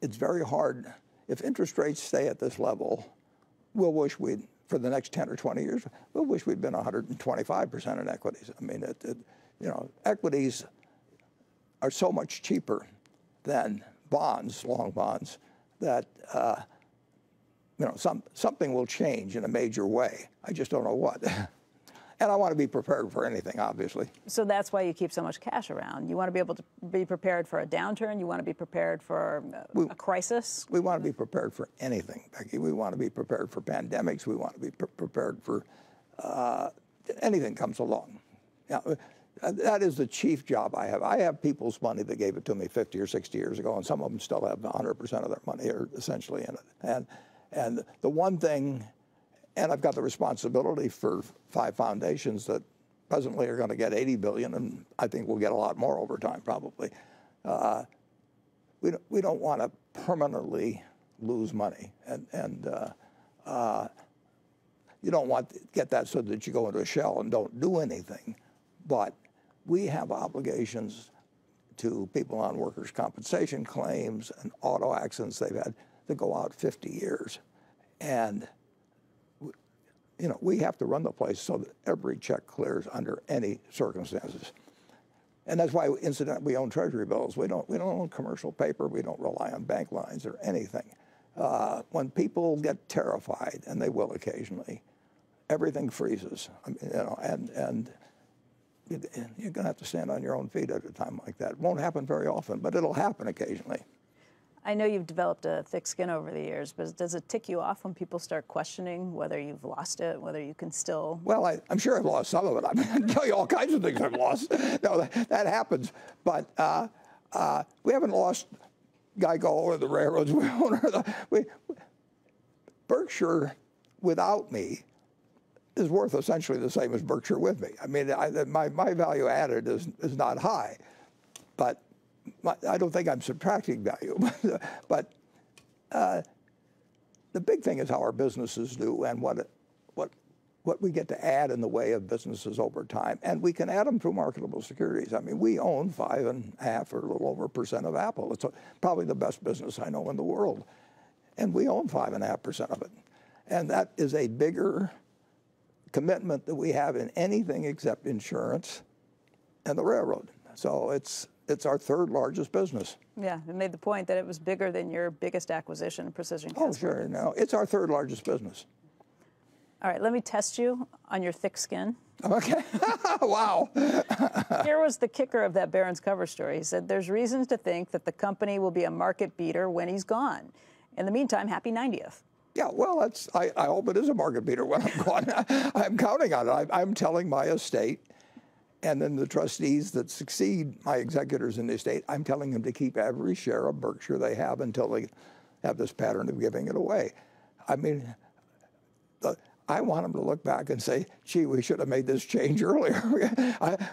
it's very hard. If interest rates stay at this level, we'll wish we'd, for the next 10 or 20 years, we'll wish we'd been 125% in equities. I mean, you know, equities are so much cheaper than bonds, long bonds, that you know, something will change in a major way. I just don't know what. And I want to be prepared for anything, obviously. So that's why you keep so much cash around. You want to be able to be prepared for a downturn. You want to be prepared for a crisis. We want to be prepared for anything, Becky. We want to be prepared for pandemics. We want to be prepared for anything comes along. Yeah, that is the chief job I have. I have people's money that gave it to me 50 or 60 years ago, and some of them still have 100% of their money or essentially in it. And the one thing. And I've got the responsibility for 5 foundations that presently are going to get 80 billion, and I think we'll get a lot more over time, probably. We don't want to permanently lose money, and you don't want to get that so that you go into a shell and don't do anything. But we have obligations to people on workers' compensation claims and auto accidents they've had that go out 50 years, and you know, we have to run the place so that every check clears under any circumstances. And that's why, incidentally, we own treasury bills. We don't own commercial paper. We don't rely on bank lines or anything. When people get terrified, and they will occasionally, everything freezes. I mean, you know, and you're going to have to stand on your own feet at a time like that. It won't happen very often, but it'll happen occasionally. I know you've developed a thick skin over the years, but does it tick you off when people start questioning whether you've lost it, whether you can still? Well, I'm sure I've lost some of it. I mean, I can tell you all kinds of things I've lost. No, that happens. But we haven't lost Geico or the railroads. Berkshire, without me, is worth essentially the same as Berkshire with me. I mean, my value added is not high, but I don't think I'm subtracting value. But the big thing is how our businesses do and what we get to add in the way of businesses over time. And we can add them through marketable securities. I mean, we own 5.5% or a little over % of Apple. It's probably the best business I know in the world. And we own 5.5% of it. And that is a bigger commitment that we have in anything except insurance and the railroad. So it's our third largest business. Yeah, it made the point that it was bigger than your biggest acquisition, Precision Casualty. Oh, sure. No, it's our third largest business. All right, let me test you on your thick skin. Okay. Wow. Here was the kicker of that Barron's cover story. He said, there's reasons to think that the company will be a market beater when he's gone. In the meantime, happy 90th. Yeah, well, I hope it is a market beater when I'm gone. I'm counting on it. I'm telling my estate, and then the trustees that succeed my executors in the estate, I'm telling them to keep every share of Berkshire they have until they have this pattern of giving it away. I mean, I want them to look back and say, gee, we should have made this change earlier,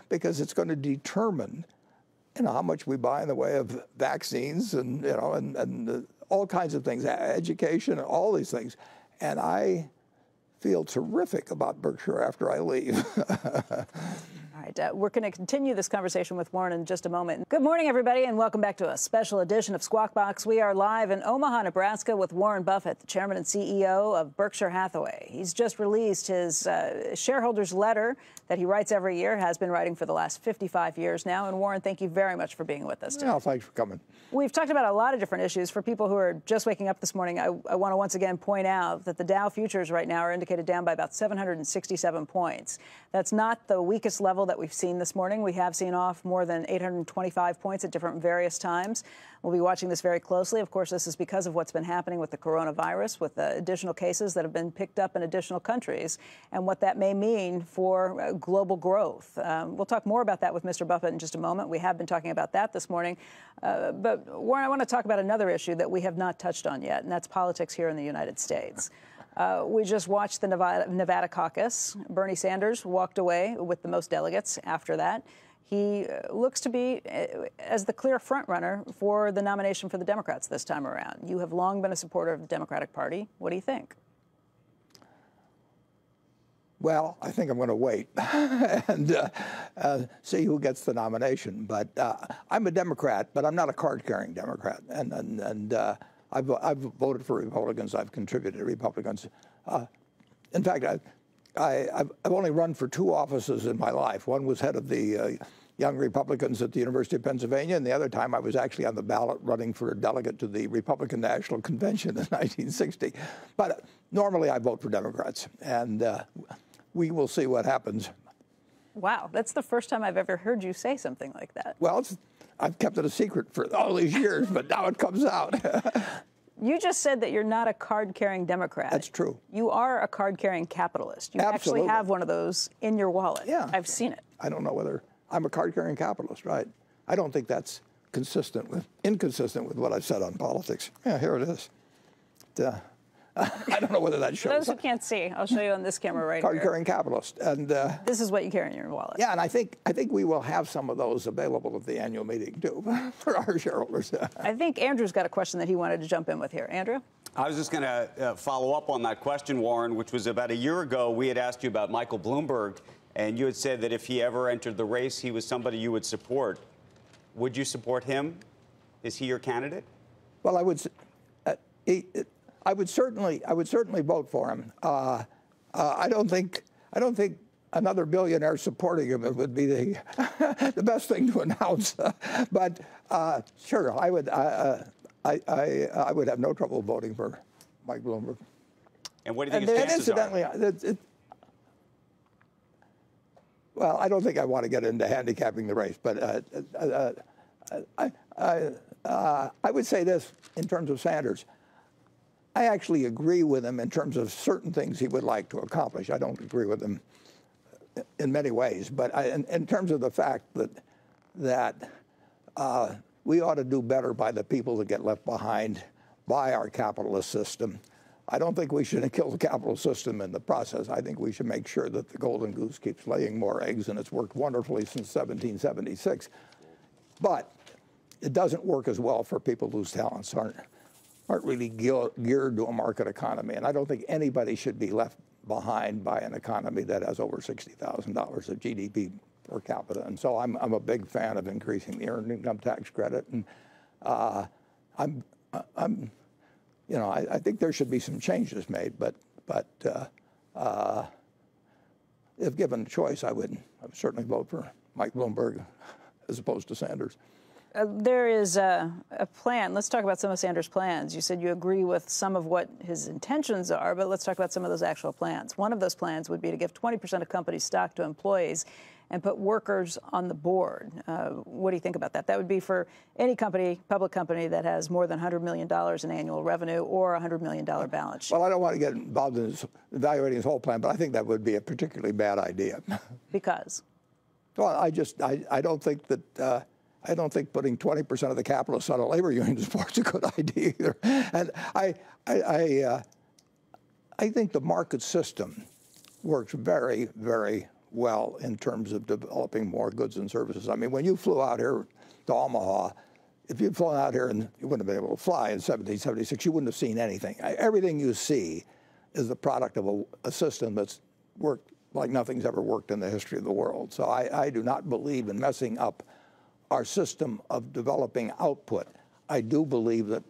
because it's going to determine, how much we buy in the way of vaccines and, and all kinds of things, education, all these things. And I feel terrific about Berkshire after I leave. All right, we're going to continue this conversation with Warren in just a moment. Good morning, everybody, and welcome back to a special edition of Squawk Box. We are live in Omaha, Nebraska with Warren Buffett, the chairman and CEO of Berkshire Hathaway. He's just released his shareholders letter that he writes every year, has been writing for the last 55 years now. And Warren, thank you very much for being with us today. Well, thanks for coming. We've talked about a lot of different issues. For people who are just waking up this morning, I want to once again point out that the Dow futures right now are indicated down by about 767 points. That's not the weakest level that we've seen this morning. We have seen off more than 825 points at different various times. We'll be watching this very closely. Of course, this is because of what's been happening with the coronavirus, with the additional cases that have been picked up in additional countries, and what that may mean for global growth. We'll talk more about that with Mr. Buffett in just a moment. We have been talking about that this morning. But Warren, I want to talk about another issue that we have not touched on yet, and that's politics here in the United States. We just watched the Nevada caucus. Bernie Sanders walked away with the most delegates after that. He looks to be as the clear frontrunner for the nomination for the Democrats this time around. You have long been a supporter of the Democratic Party. What do you think? Well, I think I'm going to wait and see who gets the nomination. But I'm a Democrat, but I'm not a card-carrying Democrat. And I've voted for Republicans. I've contributed to Republicans. In fact, I've only run for 2 offices in my life. One was head of the Young Republicans at the University of Pennsylvania, and the other time I was actually on the ballot running for a delegate to the Republican National Convention in 1960. But normally I vote for Democrats, and we will see what happens. Wow, that's the first time I've ever heard you say something like that. Well, I've kept it a secret for all these years, but now it comes out. You just said that you're not a card-carrying Democrat. That's true. You are a card-carrying capitalist. You Absolutely. actually have one of those in your wallet. Yeah. I've seen it. I don't know whether I'm a card-carrying capitalist, right? I don't think that's inconsistent with what I've said on politics. Yeah, here it is. I don't know whether that shows. For those who can't see, I'll show you on this camera right here. Card-carrying capitalist, and this is what you carry in your wallet. Yeah, and I think we will have some of those available at the annual meeting too for our shareholders. I think Andrew's got a question that he wanted to jump in with here. Andrew? I was just going to follow up on that question, Warren, which was about a year ago. We had asked you about Michael Bloomberg, and you had said that if he ever entered the race, he was somebody you would support. Would you support him? Is he your candidate? Well, I would certainly vote for him. I don't think another billionaire supporting him would be the best thing to announce. But sure, I would have no trouble voting for Mike Bloomberg. And what do you think his chances are? Incidentally, well, I don't think I want to get into handicapping the race, but I would say this in terms of Sanders. I actually agree with him in terms of certain things he would like to accomplish. I don't agree with him in many ways, but in terms of the fact that we ought to do better by the people that get left behind by our capitalist system. I don't think we should kill the capitalist system in the process. I think we should make sure that the golden goose keeps laying more eggs, and it's worked wonderfully since 1776. But it doesn't work as well for people whose talents aren't really geared to a market economy. And I don't think anybody should be left behind by an economy that has over $60,000 of GDP per capita. And so I'm a big fan of increasing the earned income tax credit. And I think there should be some changes made, but if given a choice, I would certainly vote for Mike Bloomberg as opposed to Sanders. There is a plan. Let's talk about some of Sanders' plans. You said you agree with some of what his intentions are, but let's talk about some of those actual plans. One of those plans would be to give 20% of company stock to employees and put workers on the board. What do you think about that? That would be for any company, public company, that has more than $100 million in annual revenue or a $100 million balance sheet. Well, I don't want to get involved in evaluating his whole plan, but I think that would be a particularly bad idea. Because? Well, I don't think that. I don't think putting 20% of the capitalists on a labor union is a good idea either. And I think the market system works very, very well in terms of developing more goods and services. I mean, when you flew out here to Omaha, if you'd flown out here and you wouldn't have been able to fly in 1776, you wouldn't have seen anything. Everything you see is the product of a system that's worked like nothing's ever worked in the history of the world. So I do not believe in messing up our system of developing output. I do believe that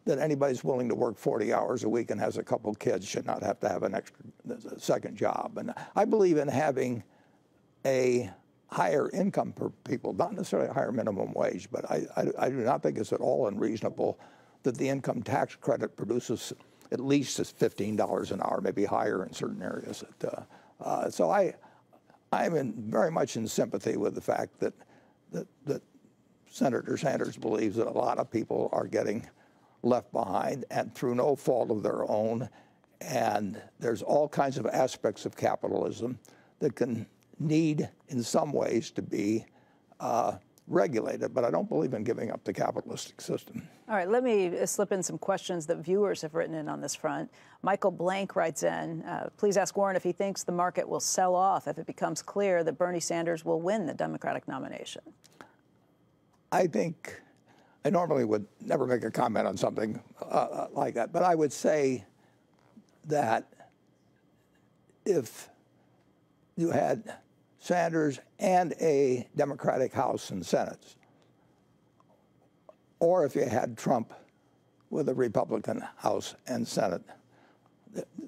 anybody who's willing to work 40 hours a week and has a couple kids should not have to have a second job. And I believe in having a higher income per people, not necessarily a higher minimum wage, but I do not think it's at all unreasonable that the income tax credit produces at least $15 an hour, maybe higher in certain areas. So I'm very much in sympathy with the fact that Senator Sanders believes that a lot of people are getting left behind and through no fault of their own. And there's all kinds of aspects of capitalism that can need, in some ways, to be regulated. But I don't believe in giving up the capitalistic system. All right, let me slip in some questions that viewers have written in on this front. Michael Blank writes in, please ask Warren if he thinks the market will sell off if it becomes clear that Bernie Sanders will win the Democratic nomination. I think I normally would never make a comment on something like that, but I would say that if you had Sanders and a Democratic House and Senate, or if you had Trump with a Republican House and Senate,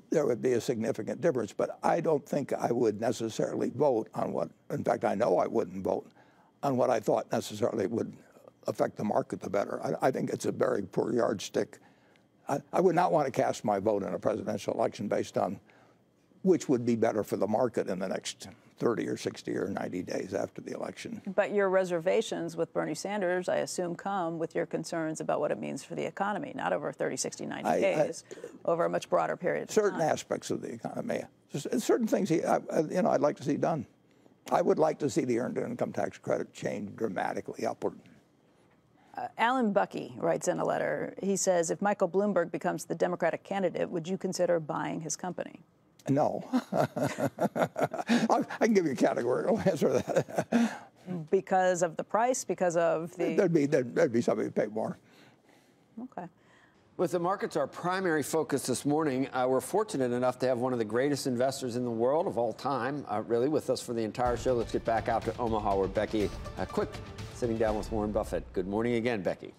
there would be a significant difference. But I don't think I would necessarily vote on what, in fact, I know I wouldn't vote on what I thought necessarily would affect the market the better. I think it's a very poor yardstick. I would not want to cast my vote in a presidential election based on which would be better for the market in the next 30 or 60 or 90 days after the election. But your reservations with Bernie Sanders, I assume, come with your concerns about what it means for the economy, not over 30, 60, 90 days, over a much broader period of time. Certain aspects of the economy, certain things I'd like to see done. I would like to see the earned income tax credit change dramatically upward. Alan Bucky writes in a letter. He says, if Michael Bloomberg becomes the Democratic candidate, would you consider buying his company? No. I can give you a categorical answer to that. Because of the price? Because of the... There'd be somebody who'd pay more. Okay. With the markets our primary focus this morning, we're fortunate enough to have one of the greatest investors in the world of all time, really, with us for the entire show. Let's get back out to Omaha, where Becky Quick sitting down with Warren Buffett. Good morning again, Becky.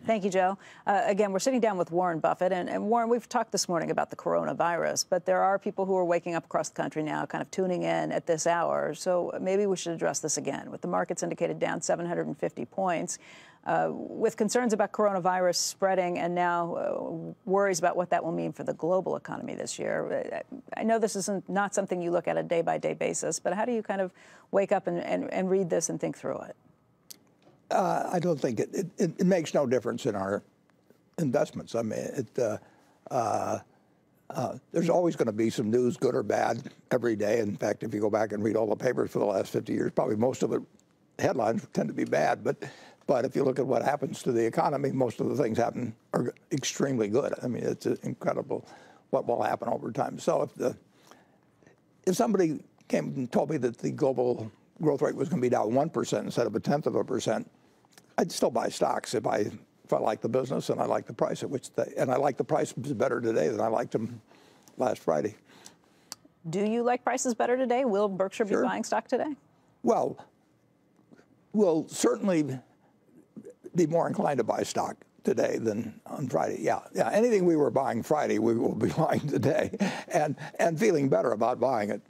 Thank you, Joe. Again, we're sitting down with Warren Buffett. And Warren, we've talked this morning about the coronavirus, but there are people who are waking up across the country now, kind of tuning in at this hour. So maybe we should address this again. With the markets indicated down 750 points, With concerns about coronavirus spreading and now worries about what that will mean for the global economy this year, I know this is not something you look at a day-by-day basis, but how do you kind of wake up and read this and think through it? I don't think it makes no difference in our investments. I mean, there's always going to be some news, good or bad, every day. In fact, if you go back and read all the papers for the last 50 years, probably most of the headlines tend to be bad. But if you look at what happens to the economy, most of the things are extremely good. I mean, it's incredible what will happen over time. So if somebody came and told me that the global growth rate was going to be down 1% instead of 0.1%, I'd still buy stocks if I like the business and I like the price at which and I like the prices better today than I liked them last Friday. Do you like prices better today? Will Berkshire Sure. be buying stock today? Well, we'll certainly be more inclined to buy stock today than on Friday. Yeah. Anything we were buying Friday, we will be buying today, and feeling better about buying it.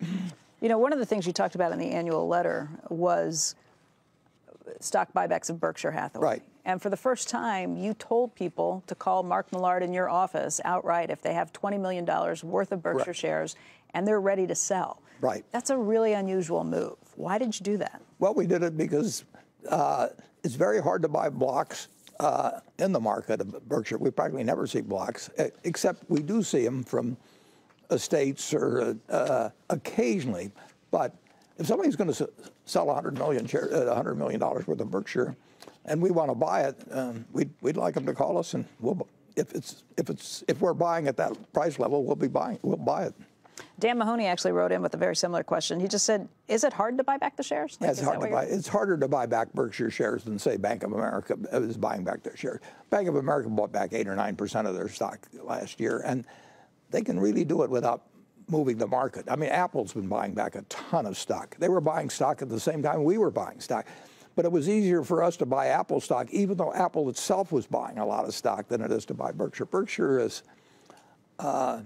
You know, one of the things you talked about in the annual letter was stock buybacks of Berkshire Hathaway. Right. And for the first time, you told people to call Mark Millard in your office outright if they have $20 million worth of Berkshire Correct. shares and they're ready to sell. Right. That's a really unusual move. Why did you do that? Well, we did it because it's very hard to buy blocks in the market of Berkshire. We practically never see blocks, except we do see them from estates or occasionally. But if somebody's going to sell $100 million worth of Berkshire, and we want to buy it, we'd like them to call us, and if we're buying at that price level, we'll buy it. Dan Mahoney actually wrote in with a very similar question. He just said, "Is it hard to buy back the shares?" Yeah, it's hard to buy. It's harder to buy back Berkshire shares than, say, Bank of America is buying back their shares. Bank of America bought back 8 or 9% of their stock last year, and they can really do it without moving the market. I mean, Apple's been buying back a ton of stock. They were buying stock at the same time we were buying stock. But it was easier for us to buy Apple stock, even though Apple itself was buying a lot of stock, than it is to buy Berkshire. Berkshire is, well,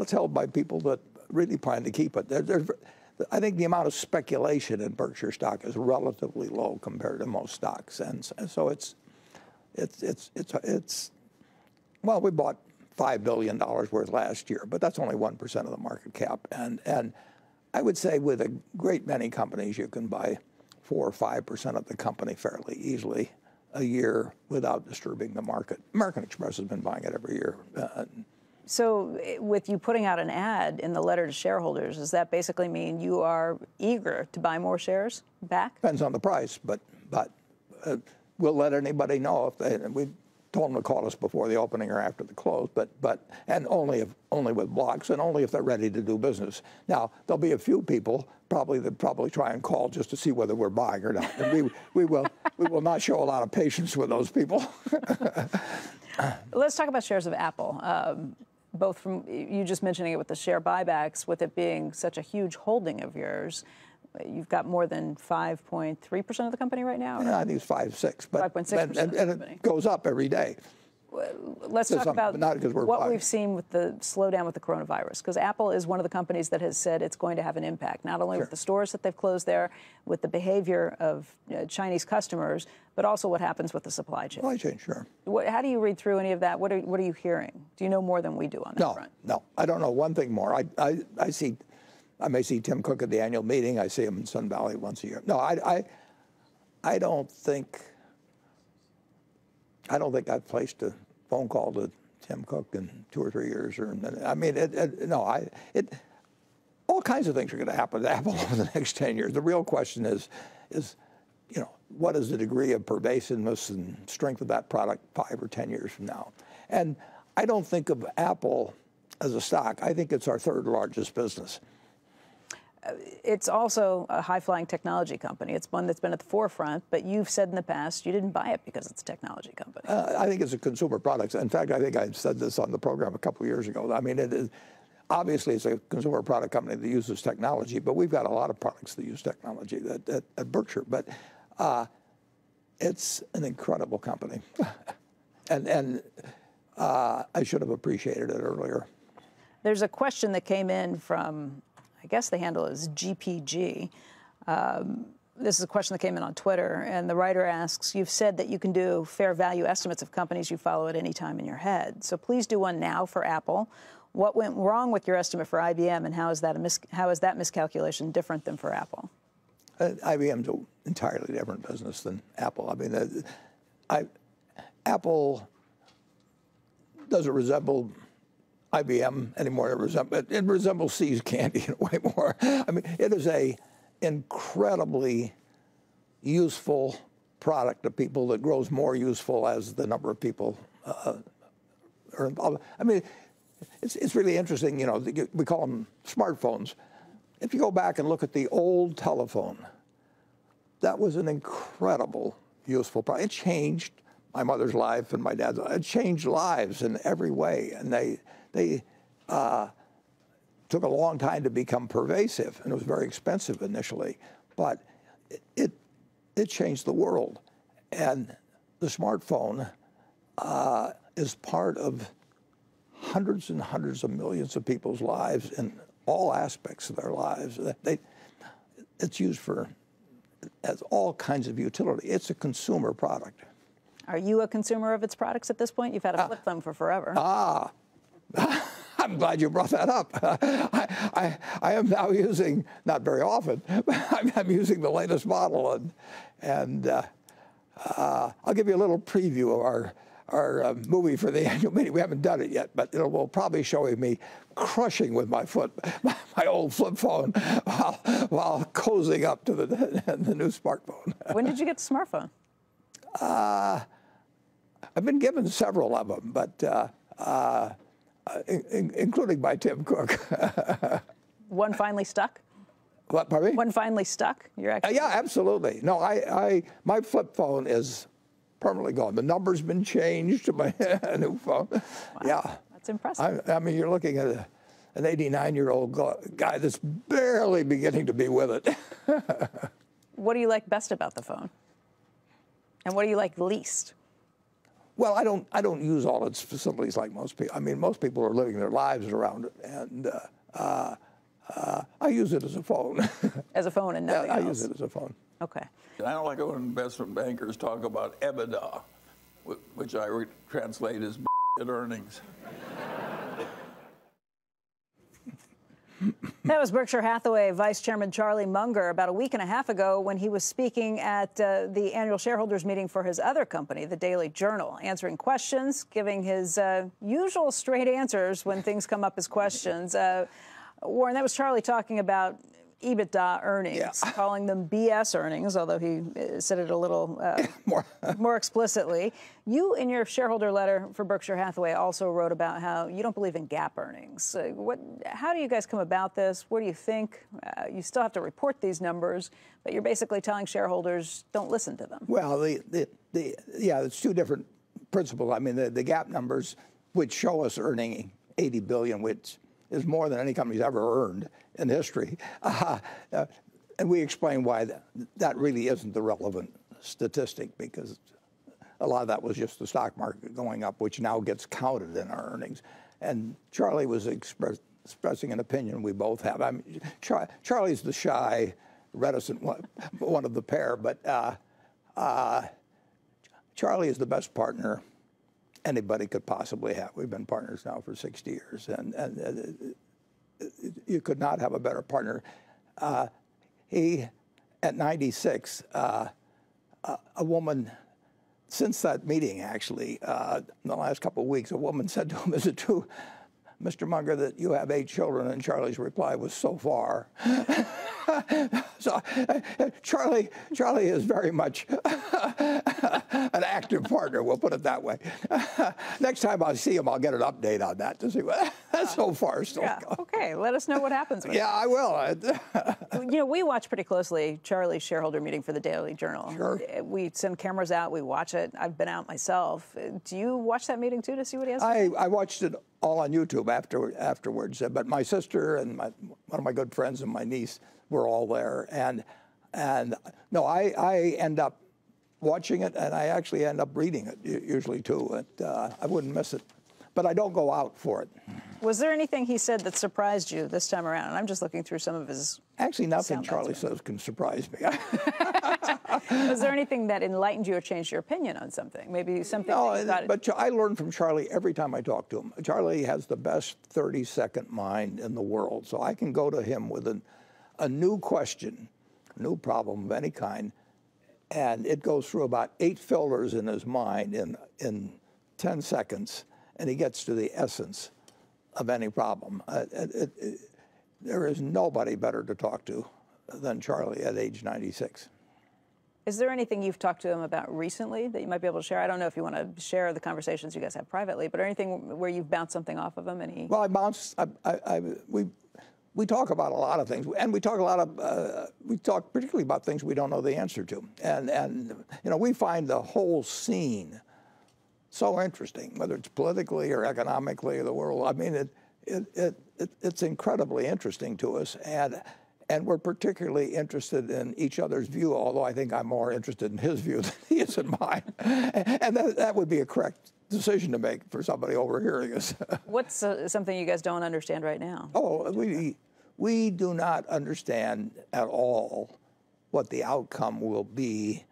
it's held by people that really plan to keep it. I think the amount of speculation in Berkshire stock is relatively low compared to most stocks, and so it's well, we bought $5 billion worth last year, but that's only 1% of the market cap, and I would say with a great many companies you can buy 4 or 5% of the company fairly easily a year without disturbing the market. American Express has been buying it every year. So with you putting out an ad in the letter to shareholders, does that basically mean you are eager to buy more shares back? Depends on the price, but we'll let anybody know if we told them to call us before the opening or after the close, and only with blocks and only if they're ready to do business. Now there'll be a few people that probably try and call just to see whether we're buying or not, and we will not show a lot of patience with those people. Let's talk about shares of Apple. Both from you just mentioning it with the share buybacks, with it being such a huge holding of yours, you've got more than 5.3% of the company right now? Yeah, I think it's 5.6, but 5.6%, and it goes up every day. Let's talk about what buying. we've seen with the slowdown with the coronavirus, because Apple is one of the companies that has said it's going to have an impact, not only Sure. with the stores that they've closed there, with the behavior of Chinese customers, but also what happens with the supply chain. Supply chain, sure. How do you read through any of that? What are you hearing? Do you know more than we do on that front? No, I don't know one thing more. I may see Tim Cook at the annual meeting. I see him in Sun Valley once a year. No, I don't think I've placed a phone call to Tim Cook in 2 or 3 years. I mean, all kinds of things are going to happen to Apple over the next 10 years. The real question is, what is the degree of pervasiveness and strength of that product 5 or 10 years from now? And I don't think of Apple as a stock. I think it's our 3rd largest business. It's also a high-flying technology company. It's one that's been at the forefront, but you've said in the past you didn't buy it because it's a technology company. I think it's a consumer product. In fact, I think I said this on the program a couple of years ago. I mean, obviously it's a consumer product company that uses technology, but we've got a lot of products that use technology at Berkshire. But it's an incredible company, and I should have appreciated it earlier. There's a question that came in from, I guess the handle is GPG. This is a question that came in on Twitter, and the writer asks, you've said that you can do fair value estimates of companies you follow at any time in your head. So please do one now for Apple. What went wrong with your estimate for IBM, and how is that miscalculation different than for Apple? IBM's an entirely different business than Apple. I mean, Apple doesn't resemble IBM anymore. It resembles See's Candy in a way more. I mean, it is a incredibly useful product to people that grows more useful as the number of people are involved. I mean, it's really interesting. You know, we call them smartphones. If you go back and look at the old telephone, that was an incredible, useful product. It changed my mother's life and my dad's life. It changed lives in every way, and they took a long time to become pervasive, and it was very expensive initially, but it changed the world. And the smartphone is part of hundreds and hundreds of millions of people's lives in all aspects of their lives. It's used as all kinds of utility. It's a consumer product. Are you a consumer of its products at this point? You've had a flip phone for forever. I'm glad you brought that up. I am now using, not very often, but I'm using the latest model, and I'll give you a little preview of our movie for the annual meeting. We haven't done it yet, but it will probably show me crushing with my foot my old flip phone while cozying up to the new smartphone. When did you get the smartphone? I've been given several of them, but including by Tim Cook. One finally stuck? What, pardon me? One finally stuck? You're actually yeah, absolutely. No, my flip phone is permanently gone. The number's been changed to my new phone. Wow, yeah. That's impressive. I mean, you're looking at an 89-year-old guy that's barely beginning to be with it. What do you like best about the phone? And what do you like least? Well, I don't use all its facilities like most people. I mean, most people are living their lives around it, and I use it as a phone. As a phone and nothing else? I use it as a phone. Okay. I don't like it when investment bankers talk about EBITDA, which I translate as earnings. That was Berkshire Hathaway Vice Chairman Charlie Munger about a week and a half ago when he was speaking at the annual shareholders meeting for his other company, the Daily Journal, answering questions, giving his usual straight answers when things come up as questions. Warren, that was Charlie talking about EBITDA earnings, calling them BS earnings, although he said it a little more explicitly. You, in your shareholder letter for Berkshire Hathaway, also wrote about how you don't believe in GAAP earnings. How do you guys come about this? What do you think? You still have to report these numbers, but you're basically telling shareholders don't listen to them. Well, it's two different principles. I mean, the GAAP numbers, which show us earning $80 billion, which is more than any company's ever earned in history. And we explain why that really isn't the relevant statistic, because a lot of that was just the stock market going up, which now gets counted in our earnings. And Charlie was expressing an opinion we both have. I mean, Charlie's the shy, reticent one of the pair, but Charlie is the best partner anybody could possibly have. We've been partners now for 60 years, and you could not have a better partner. He, at 96, a woman, since that meeting actually, in the last couple of weeks, a woman said to him, "Is it true, Mr. Munger, that you have 8 children?" And Charlie's reply was, "So far." So Charlie is very much an active partner, we'll put it that way. Next time I see him, I'll get an update on that to see what so far still going. Okay, let us know what happens with it. I will. You know, we watch pretty closely Charlie's shareholder meeting for the Daily Journal. Sure. We send cameras out, we watch it. I've been out myself. Do you watch that meeting too to see what he has to say? I watched it all on YouTube afterwards, but my sister and one of my good friends and my niece were all there, and no, I end up watching it, and I actually end up reading it usually too. I wouldn't miss it, but I don't go out for it. Was there anything he said that surprised you this time around? And I'm just looking through some of his. Actually, nothing Charlie says can surprise me. Was there anything that enlightened you or changed your opinion on something? Maybe something. No, but I learn from Charlie every time I talk to him. Charlie has the best 30-second mind in the world, so I can go to him with a new question, a new problem of any kind, and it goes through about 8 filters in his mind in 10 seconds, and he gets to the essence of any problem. There is nobody better to talk to than Charlie at age 96. Is there anything you've talked to him about recently that you might be able to share? I don't know if you want to share the conversations you guys have privately, but anything where you've bounced something off of him? Well, we talk about a lot of things, and we talk particularly about things we don't know the answer to, and you know, we find the whole scene so interesting, whether it's politically or economically or the world. I mean, it's incredibly interesting to us, and we're particularly interested in each other's view, although I think I'm more interested in his view than he is in mine. And that would be a correct decision to make for somebody overhearing us. What's something you guys don't understand right now? Oh, we do not understand at all what the outcome will be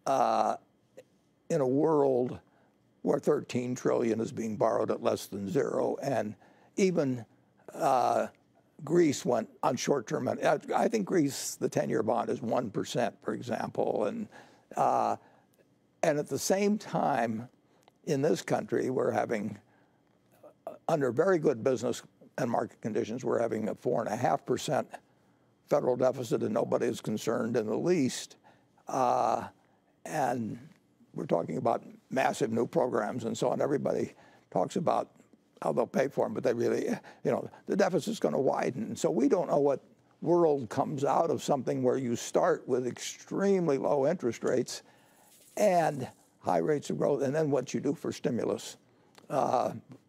in a world where 13 trillion is being borrowed at less than zero, and even Greece went on short-term. I think Greece, the 10-year bond is 1%, for example, and at the same time, in this country, we're having, under very good business and market conditions, we're having a 4.5% federal deficit, and nobody is concerned in the least. And we're talking about massive new programs and so on. Everybody talks about how they'll pay for them, but they really, you know, the deficit's going to widen. So we don't know what world comes out of something where you start with extremely low interest rates and high rates of growth, and then what you do for stimulus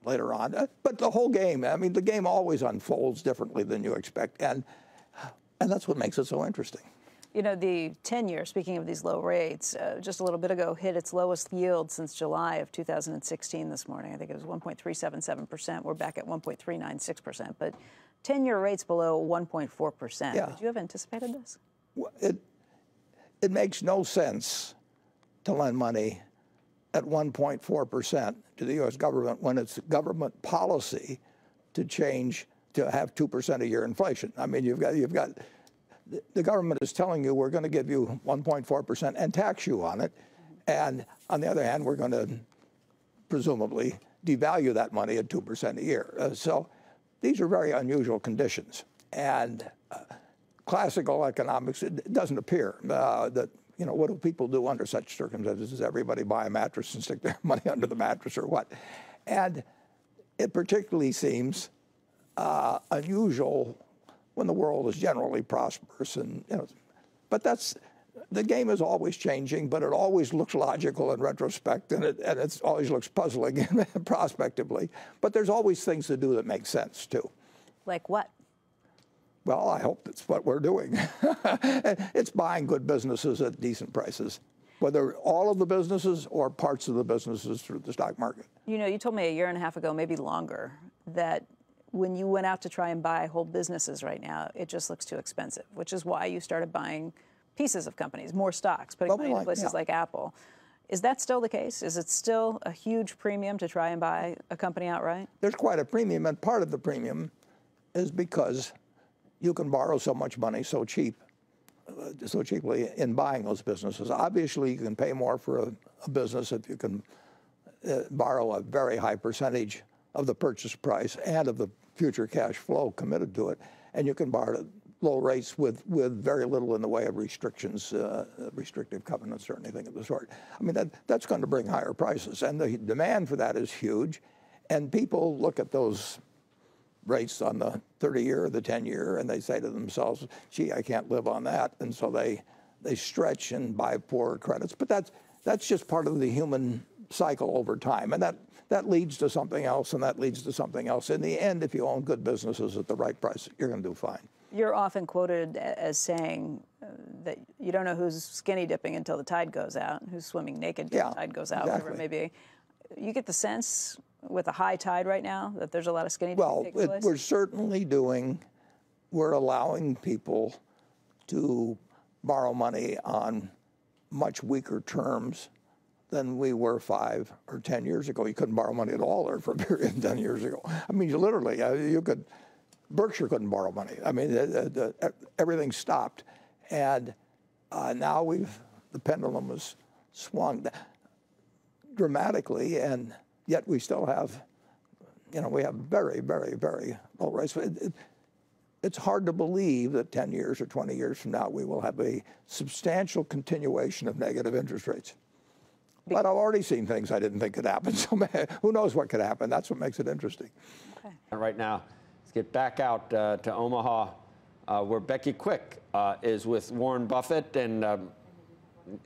later on. But the whole game, I mean, the game always unfolds differently than you expect, and that's what makes it so interesting. You know, the 10-year, speaking of these low rates, just a little bit ago hit its lowest yield since July of 2016 this morning. I think it was 1.377%. We're back at 1.396%. But 10-year rates below 1.4%. Yeah. Would you have anticipated this? It makes no sense to lend money at 1.4% to the U.S. government when it's government policy to change to have 2% a year inflation. I mean, you've got the government is telling you we're going to give you 1.4% and tax you on it, and on the other hand, we're going to presumably devalue that money at 2% a year. So these are very unusual conditions, and classical economics, it doesn't appear that, you know, what do people do under such circumstances? Does everybody buy a mattress and stick their money under the mattress or what? And it particularly seems unusual when the world is generally prosperous, and you know, but the game is always changing, but it always looks logical in retrospect, and it always looks puzzling prospectively. But there's always things to do that make sense too. Like what? Well, I hope that's what we're doing. It's buying good businesses at decent prices, whether all of the businesses or parts of the businesses through the stock market. You know, you told me a year and a half ago, maybe longer, that when you went out to try and buy whole businesses right now, it just looks too expensive, which is why you started buying pieces of companies, more stocks, putting money in places like Apple. Is that still the case? Is it still a huge premium to try and buy a company outright? There's quite a premium, and part of the premium is because you can borrow so much money so cheaply in buying those businesses. Obviously, you can pay more for a business if you can borrow a very high percentage of the purchase price and of the future cash flow committed to it, and you can borrow at low rates with very little in the way of restrictions, restrictive covenants or anything of the sort. I mean, that's going to bring higher prices, and the demand for that is huge, and people look at those rates on the 30-year or the 10-year, and they say to themselves, gee, I can't live on that, and so they stretch and buy poorer credits. But that's just part of the human cycle over time, and that leads to something else, and that leads to something else. In the end, if you own good businesses at the right price, you're going to do fine. You're often quoted as saying that you don't know who's skinny dipping until the tide goes out, who's swimming naked until the tide goes out, exactly. whatever it may be. You get the sense with a high tide right now, that there's a lot of skinny Well, taking place? we're certainly we're allowing people to borrow money on much weaker terms than we were 5 or 10 years ago. You couldn't borrow money at all there for a period 10 years ago. I mean, you literally, Berkshire couldn't borrow money. I mean, everything stopped. And now the pendulum has swung dramatically, and yet we still have, we have very, very, very low rates. It's hard to believe that 10 years or 20 years from now we will have a substantial continuation of negative interest rates. But I've already seen things I didn't think could happen. So who knows what could happen? That's what makes it interesting. Okay. Right now, let's get back out to Omaha, where Becky Quick is with Warren Buffett. And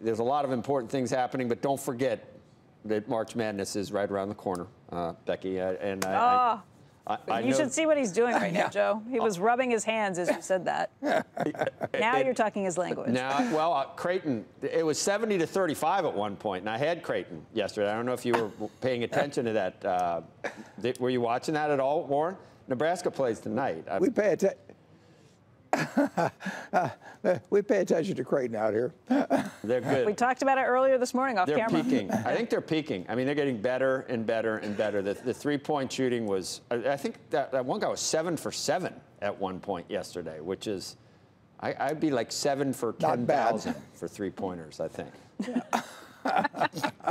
there's a lot of important things happening, but don't forget that March Madness is right around the corner, Becky. You should see what he's doing right now, Joe. He was rubbing his hands as you said that. Now you're talking his language. Now, well, Creighton, it was 70-35 at one point, and I had Creighton yesterday. I don't know if you were paying attention to that. Were you watching that at all, Warren? Nebraska plays tonight. We pay attention. We pay attention to Creighton out here. They're good. We talked about it earlier this morning off camera. They're peaking. I think they're peaking. I mean, they're getting better and better and better. The three-point shooting was, I think that one guy was 7 for 7 at one point yesterday, which is, I'd be like 7 for 10,000 for three-pointers, I think.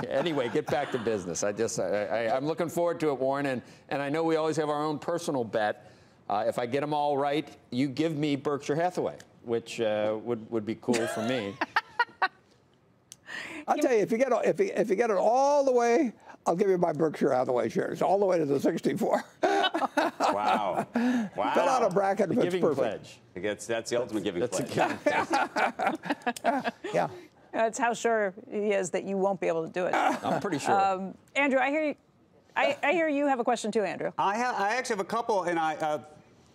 Anyway, get back to business. I'm looking forward to it, Warren, and I know we always have our own personal bet. If I get them all right, you give me Berkshire Hathaway, which would be cool for me. I'll tell you, if you get it all the way, I'll give you my Berkshire Hathaway shares all the way to the 64. Wow! Wow! Fill out a bracket if it's perfect. Pledge. That's the ultimate giving pledge. Yeah. That's how sure he is that you won't be able to do it. I'm pretty sure. Andrew, I hear you. I hear you have a question too, Andrew. I actually have a couple, and I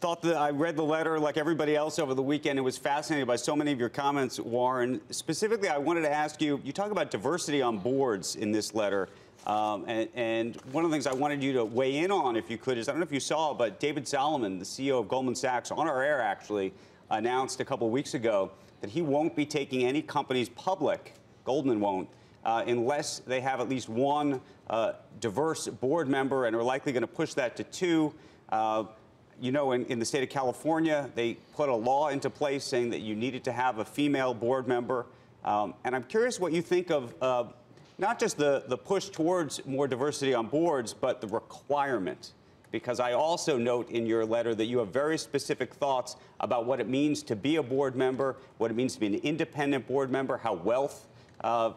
thought that I read the letter like everybody else over the weekend. It was fascinated by so many of your comments, Warren. Specifically, I wanted to ask you, you talk about diversity on boards in this letter. And one of the things I wanted you to weigh in on, if you could, is I don't know if you saw, but David Solomon, the CEO of Goldman Sachs, on our air actually, announced a couple of weeks ago that he won't be taking any companies public, Goldman won't, unless they have at least one diverse board member, and are likely going to push that to 2. In the state of California, they put a law into place saying that you needed to have a female board member. And I'm curious what you think of not just the push towards more diversity on boards, but the requirement. Because I also note in your letter that you have very specific thoughts about what it means to be a board member, what it means to be an independent board member, how wealth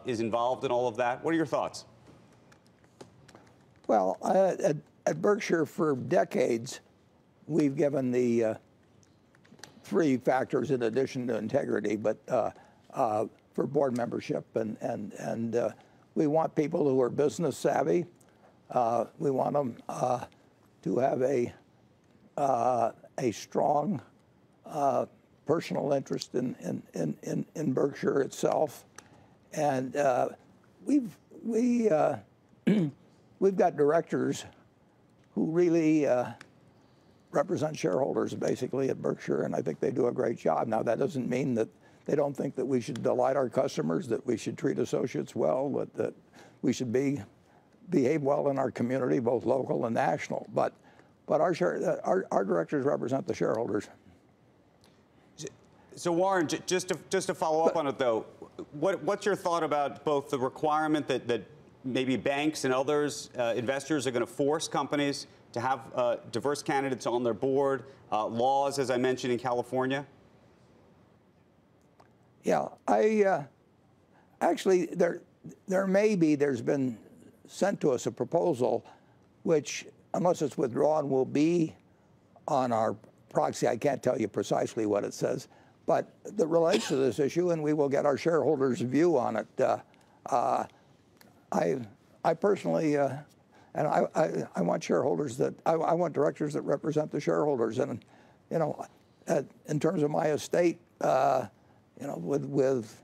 is involved in all of that. What are your thoughts? Well, at Berkshire for decades, we've given the 3 factors in addition to integrity, but for board membership, and we want people who are business savvy. We want them to have a strong personal interest in Berkshire itself, and we've got directors who really represent shareholders basically at Berkshire, and I think they do a great job. Now, that doesn't mean that they don't think that we should delight our customers, that we should treat associates well, that we should behave well in our community, both local and national. But our directors represent the shareholders. So Warren, just to follow up on it though, what's your thought about both the requirement that maybe banks and others, investors, are going to force companies to have diverse candidates on their board, laws, as I mentioned, in California? Yeah, actually, there's been sent to us a proposal which, unless it's withdrawn, will be on our proxy. I can't tell you precisely what it says, but that relates to this issue, and we will get our shareholders' view on it. I personally, and I want shareholders I want directors that represent the shareholders, and in terms of my estate, with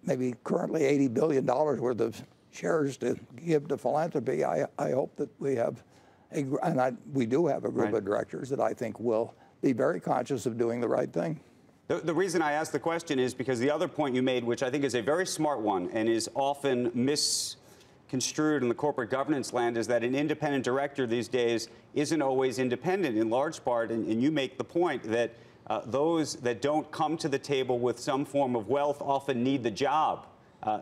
maybe currently $80 billion worth of shares to give to philanthropy, I hope that we have we do have a group of directors that I think will be very conscious of doing the right thing. The reason I asked the question is because the other point you made, which I think is a very smart one and is often misconstrued in the corporate governance land, is that an independent director these days isn't always independent in large part. And you make the point that those that don't come to the table with some form of wealth often need the job.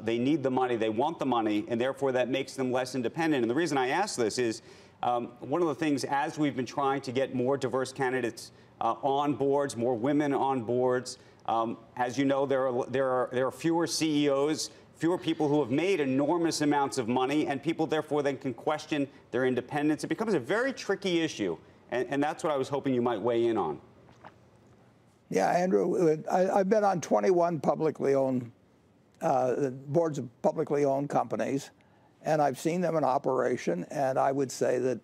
They need the money, they want the money, and therefore that makes them less independent. And the reason I ask this is one of the things, as we've been trying to get more diverse candidates on boards, more women on boards, as you know, there are fewer CEOs, fewer people who have made enormous amounts of money, and people therefore then can question their independence. It becomes a very tricky issue, and that's what I was hoping you might weigh in on. Yeah, Andrew, I've been on 21 publicly owned boards of publicly owned companies, and I've seen them in operation. And I would say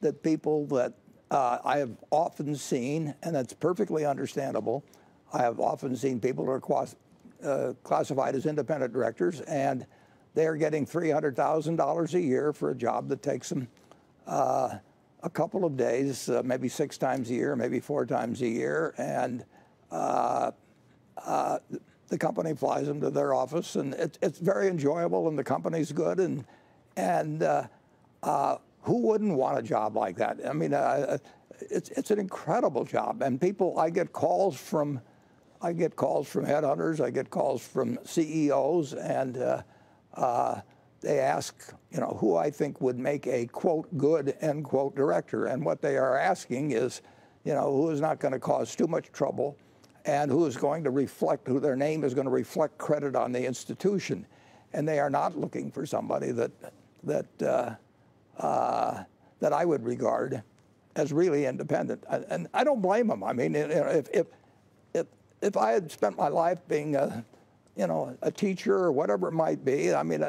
that people that I have often seen, and it's perfectly understandable, I have often seen people who are classified as independent directors, and they are getting $300,000 a year for a job that takes them a couple of days, maybe 6 times a year, maybe 4 times a year, and the company flies them to their office, and it's very enjoyable, and the company's good, and who wouldn't want a job like that? I mean, it's an incredible job, and I get calls from headhunters, I get calls from CEOs, and they ask, who I think would make a quote good end quote director, and what they are asking is, who is not going to cause too much trouble, and who their name is going to reflect credit on the institution, and they are not looking for somebody that I would regard as really independent, and I don't blame them. I mean, if I had spent my life being a teacher or whatever it might be, I mean,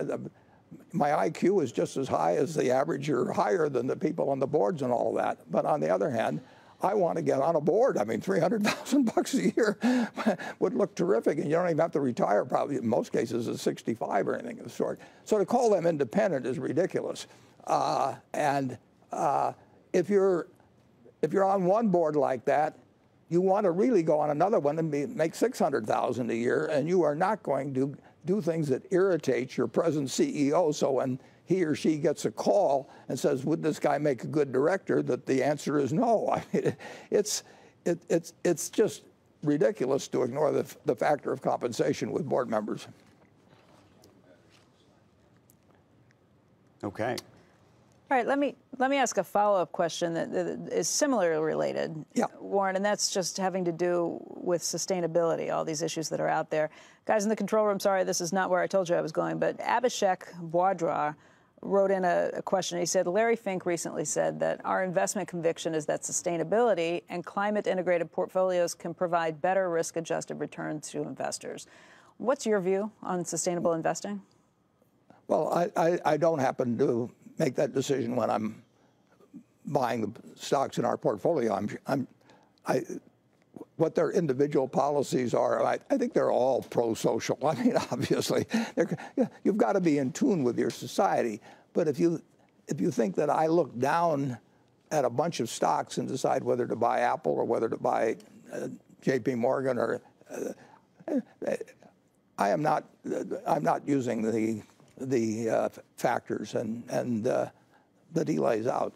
my IQ is just as high as the average or higher than the people on the boards and all that. But on the other hand, I want to get on a board. I mean, $300,000 a year would look terrific, and you don't even have to retire probably in most cases at 65 or anything of the sort. So to call them independent is ridiculous. If you're on one board like that, you want to really go on another one and make $600,000 a year, and you are not going to do things that irritate your present CEO. So when he or she gets a call and says, "Would this guy make a good director?" that the answer is no. I mean, it's just ridiculous to ignore the factor of compensation with board members. Okay. All right, let me ask a follow-up question that is similarly related, yeah. Warren, and that's just having to do with sustainability, all these issues that are out there. Guys in the control room, sorry, this is not where I told you I was going, but Abhishek Boudreau wrote in a question. He said, Larry Fink recently said that our investment conviction is that sustainability and climate-integrated portfolios can provide better risk-adjusted returns to investors. What's your view on sustainable investing? Well, I don't happen to make that decision when I'm buying the stocks in our portfolio. What their individual policies are, I think they're all pro-social. I mean, obviously, you've got to be in tune with your society. But if you think that I look down at a bunch of stocks and decide whether to buy Apple or whether to buy J.P. Morgan, or I'm not using the factors and that he lays out.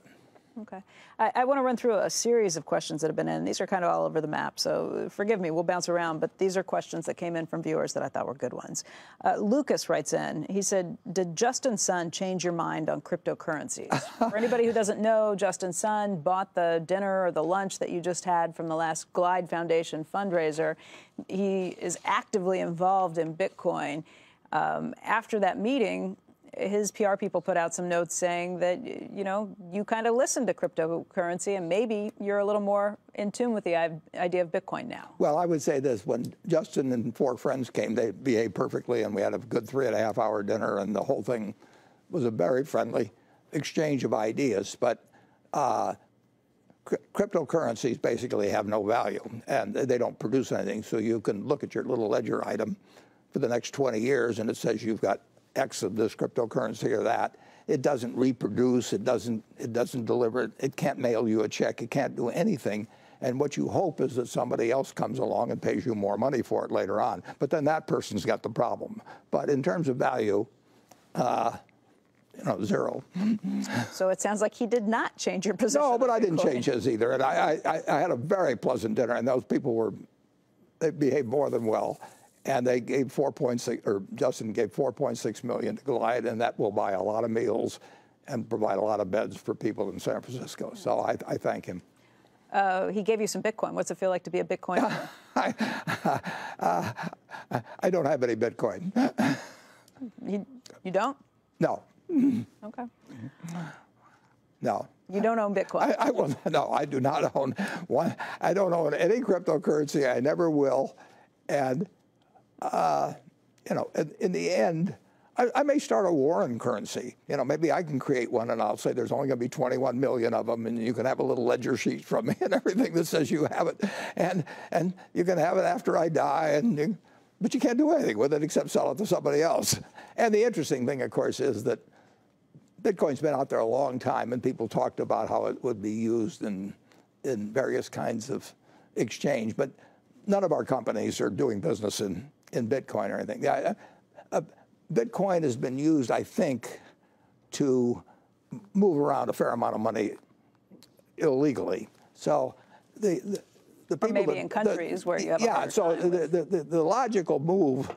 Okay. I want to run through a series of questions that have been in. These are kind of all over the map, so forgive me, we'll bounce around, but these are questions that came in from viewers that I thought were good ones. Lucas writes in, he said, did Justin Sun change your mind on cryptocurrencies? For anybody who doesn't know, Justin Sun bought the dinner or the lunch that you just had from the last Glide Foundation fundraiser. He is actively involved in Bitcoin. After that meeting, his PR people put out some notes saying that, you kind of listened to cryptocurrency and maybe you're a little more in tune with the idea of Bitcoin now. Well, I would say this. When Justin and 4 friends came, they behaved perfectly, and we had a good 3.5-hour dinner, and the whole thing was a very friendly exchange of ideas. But cryptocurrencies basically have no value, and they don't produce anything. So you can look at your little ledger item for the next 20 years, and it says you've got X of this cryptocurrency or that. It doesn't reproduce. It doesn't deliver. It can't mail you a check. It can't do anything. And what you hope is that somebody else comes along and pays you more money for it later on. But then that person's got the problem. But in terms of value, zero. So it sounds like he did not change your position. No, but I didn't change his either. And I had a very pleasant dinner, and those people they behaved more than well. And they gave Justin gave $4.6 million to Glide, and that will buy a lot of meals and provide a lot of beds for people in San Francisco. So I thank him. He gave you some Bitcoin. What's it feel like to be a Bitcoiner? I don't have any Bitcoin. You don't? No. Okay. No. You don't own Bitcoin? No, I do not own one. I don't own any cryptocurrency. I never will. And, in the end, I may start a Warren currency. Maybe I can create one, and I'll say there's only going to be 21 million of them, and you can have a little ledger sheet from me and everything that says you have it. And you can have it after I die, but you can't do anything with it except sell it to somebody else. And the interesting thing, of course, is that Bitcoin's been out there a long time, and people talked about how it would be used in various kinds of exchange, but none of our companies are doing business in Bitcoin or anything. Bitcoin has been used, I think, to move around a fair amount of money illegally. So the people or maybe in countries where you have the logical move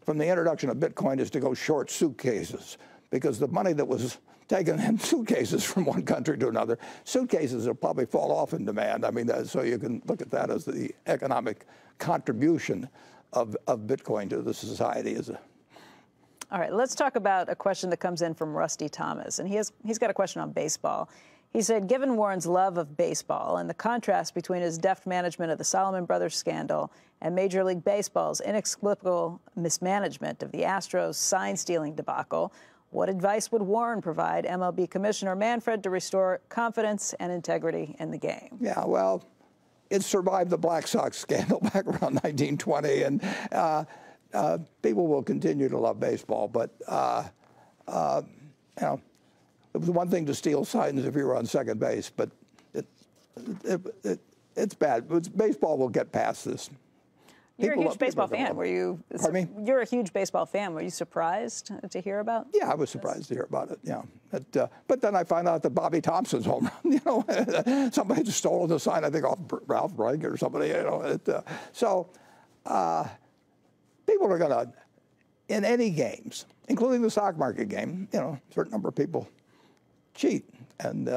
from the introduction of Bitcoin is to go short suitcases, because the money that was taken in suitcases from one country to another, suitcases will probably fall off in demand. I mean, so you can look at that as the economic contribution of Bitcoin to the society. All right, let's talk about a question that comes in from Rusty Thomas, and he's got a question on baseball. He said, given Warren's love of baseball and the contrast between his deft management of the Solomon Brothers scandal and Major League Baseball's inexplicable mismanagement of the Astros sign-stealing debacle, what advice would Warren provide MLB Commissioner Manfred to restore confidence and integrity in the game? Yeah, well, it survived the Black Sox scandal back around 1920, and people will continue to love baseball, but it was one thing to steal signs if you were on second base, but it's bad. Baseball will get past this. You're a huge baseball fan. Were you? Pardon me? You're a huge baseball fan. Were you surprised to hear about? Yeah, I was surprised to hear about it. Yeah, but then I found out that Bobby Thompson's home run. Somebody just stole the sign. I think off Ralph Bragg or somebody. So people are going to, in any games, including the stock market game, a certain number of people cheat, and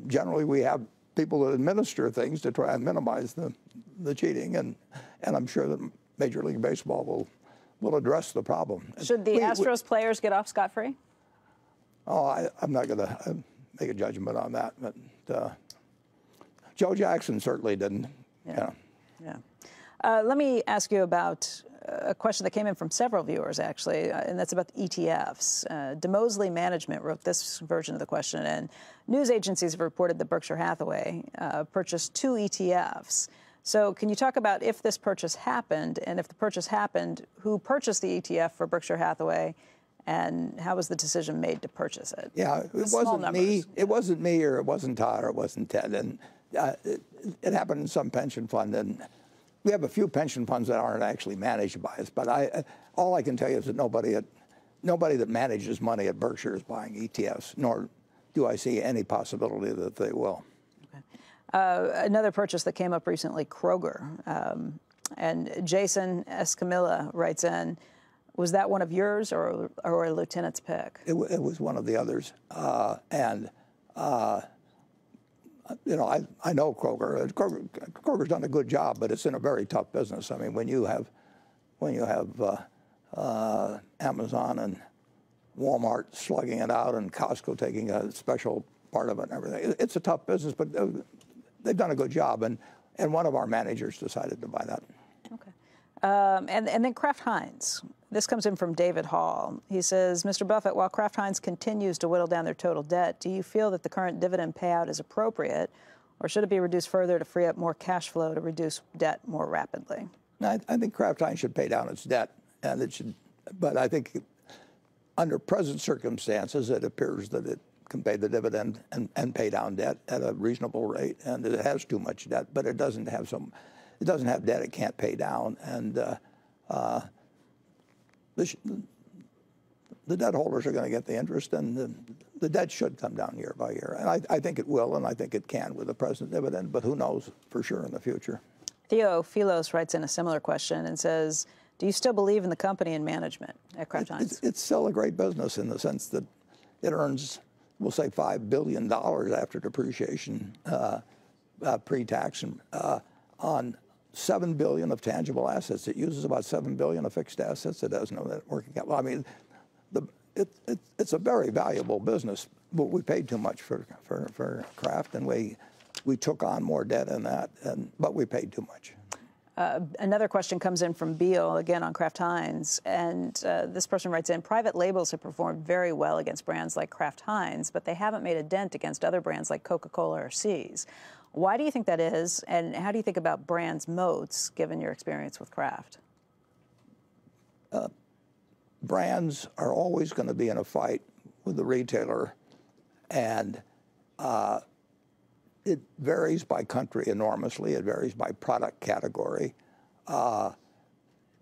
generally we have people that administer things to try and minimize the cheating, and I'm sure that Major League Baseball will address the problem. Should the Astros players get off scot-free? Oh, I'm not going to make a judgment on that, but Joe Jackson certainly didn't. Yeah. Let me ask you about a question that came in from several viewers, actually, and that's about ETFs. DeMosley Management wrote this version of the question, and news agencies have reported that Berkshire Hathaway purchased 2 ETFs. So can you talk about if this purchase happened, and if the purchase happened, who purchased the ETF for Berkshire Hathaway, and how was the decision made to purchase it? Yeah, it wasn't me. It wasn't me, or it wasn't Todd, or it wasn't Ted, and it happened in some pension fund, and we have a few pension funds that aren't actually managed by us, but all I can tell you is that nobody that manages money at Berkshire is buying ETFs, nor do I see any possibility that they will. Okay. Another purchase that came up recently, Schroeder, and Jason Escamilla writes in, was that one of yours or a lieutenant's pick? It was one of the others, I know Schroeder. Schroeder's done a good job, but it's in a very tough business. I mean, when you have Amazon and Walmart slugging it out and Costco taking a special part of it and everything, it's a tough business, but they've done a good job, and one of our managers decided to buy that. Okay. And then Kraft Heinz. This comes in from David Hall. He says, Mr. Buffett, while Kraft Heinz continues to whittle down their total debt, do you feel that the current dividend payout is appropriate, or should it be reduced further to free up more cash flow to reduce debt more rapidly? I think Kraft Heinz should pay down its debt, and it should. But I think under present circumstances, it appears that it can pay the dividend and pay down debt at a reasonable rate, and it has too much debt, but it doesn't have debt it can't pay down, and the debt holders are going to get the interest, and the debt should come down year by year, and I think it will, and I think it can with the present dividend, but who knows for sure in the future. Theo Philos writes in a similar question and says, do you still believe in the company and management at Kraft Heinz? It's still a great business in the sense that it earns, we'll say, $5 billion after depreciation, pre-tax, on $7 billion of tangible assets. It uses about $7 billion of fixed assets. It has no net working capital. I mean, it's a very valuable business, but we paid too much for Kraft, and we took on more debt in that, but we paid too much. Another question comes in from Beal, again on Kraft Heinz, and this person writes in, private labels have performed very well against brands like Kraft Heinz, but they haven't made a dent against other brands like Coca-Cola or See's. Why do you think that is, and how do you think about brands' moats, given your experience with Kraft? Brands are always going to be in a fight with the retailer, and it varies by country enormously. It varies by product category.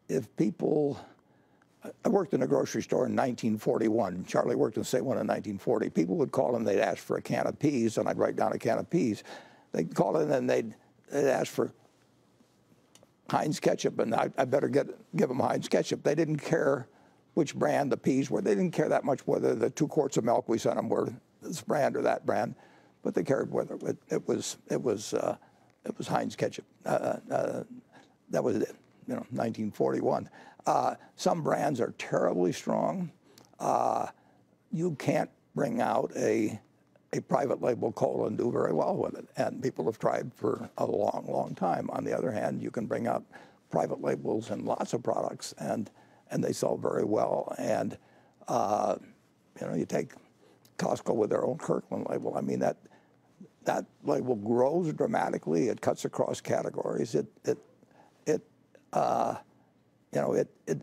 If people, I worked in a grocery store in 1941. Charlie worked in the same one in 1940. People would call in, they'd ask for a can of peas, and I'd write down a can of peas. They'd call in and they'd ask for Heinz ketchup, and I better give them Heinz ketchup. They didn't care which brand the peas were. They didn't care that much whether the 2 quarts of milk we sent them were this brand or that brand. But they cared whether it was Heinz ketchup. That was it, 1941. Some brands are terribly strong. You can't bring out a private label cola and do very well with it, and people have tried for a long, long time. On the other hand, you can bring out private labels in lots of products, and they sell very well. And you take Costco with their own Kirkland label. I mean, that label grows dramatically. It cuts across categories.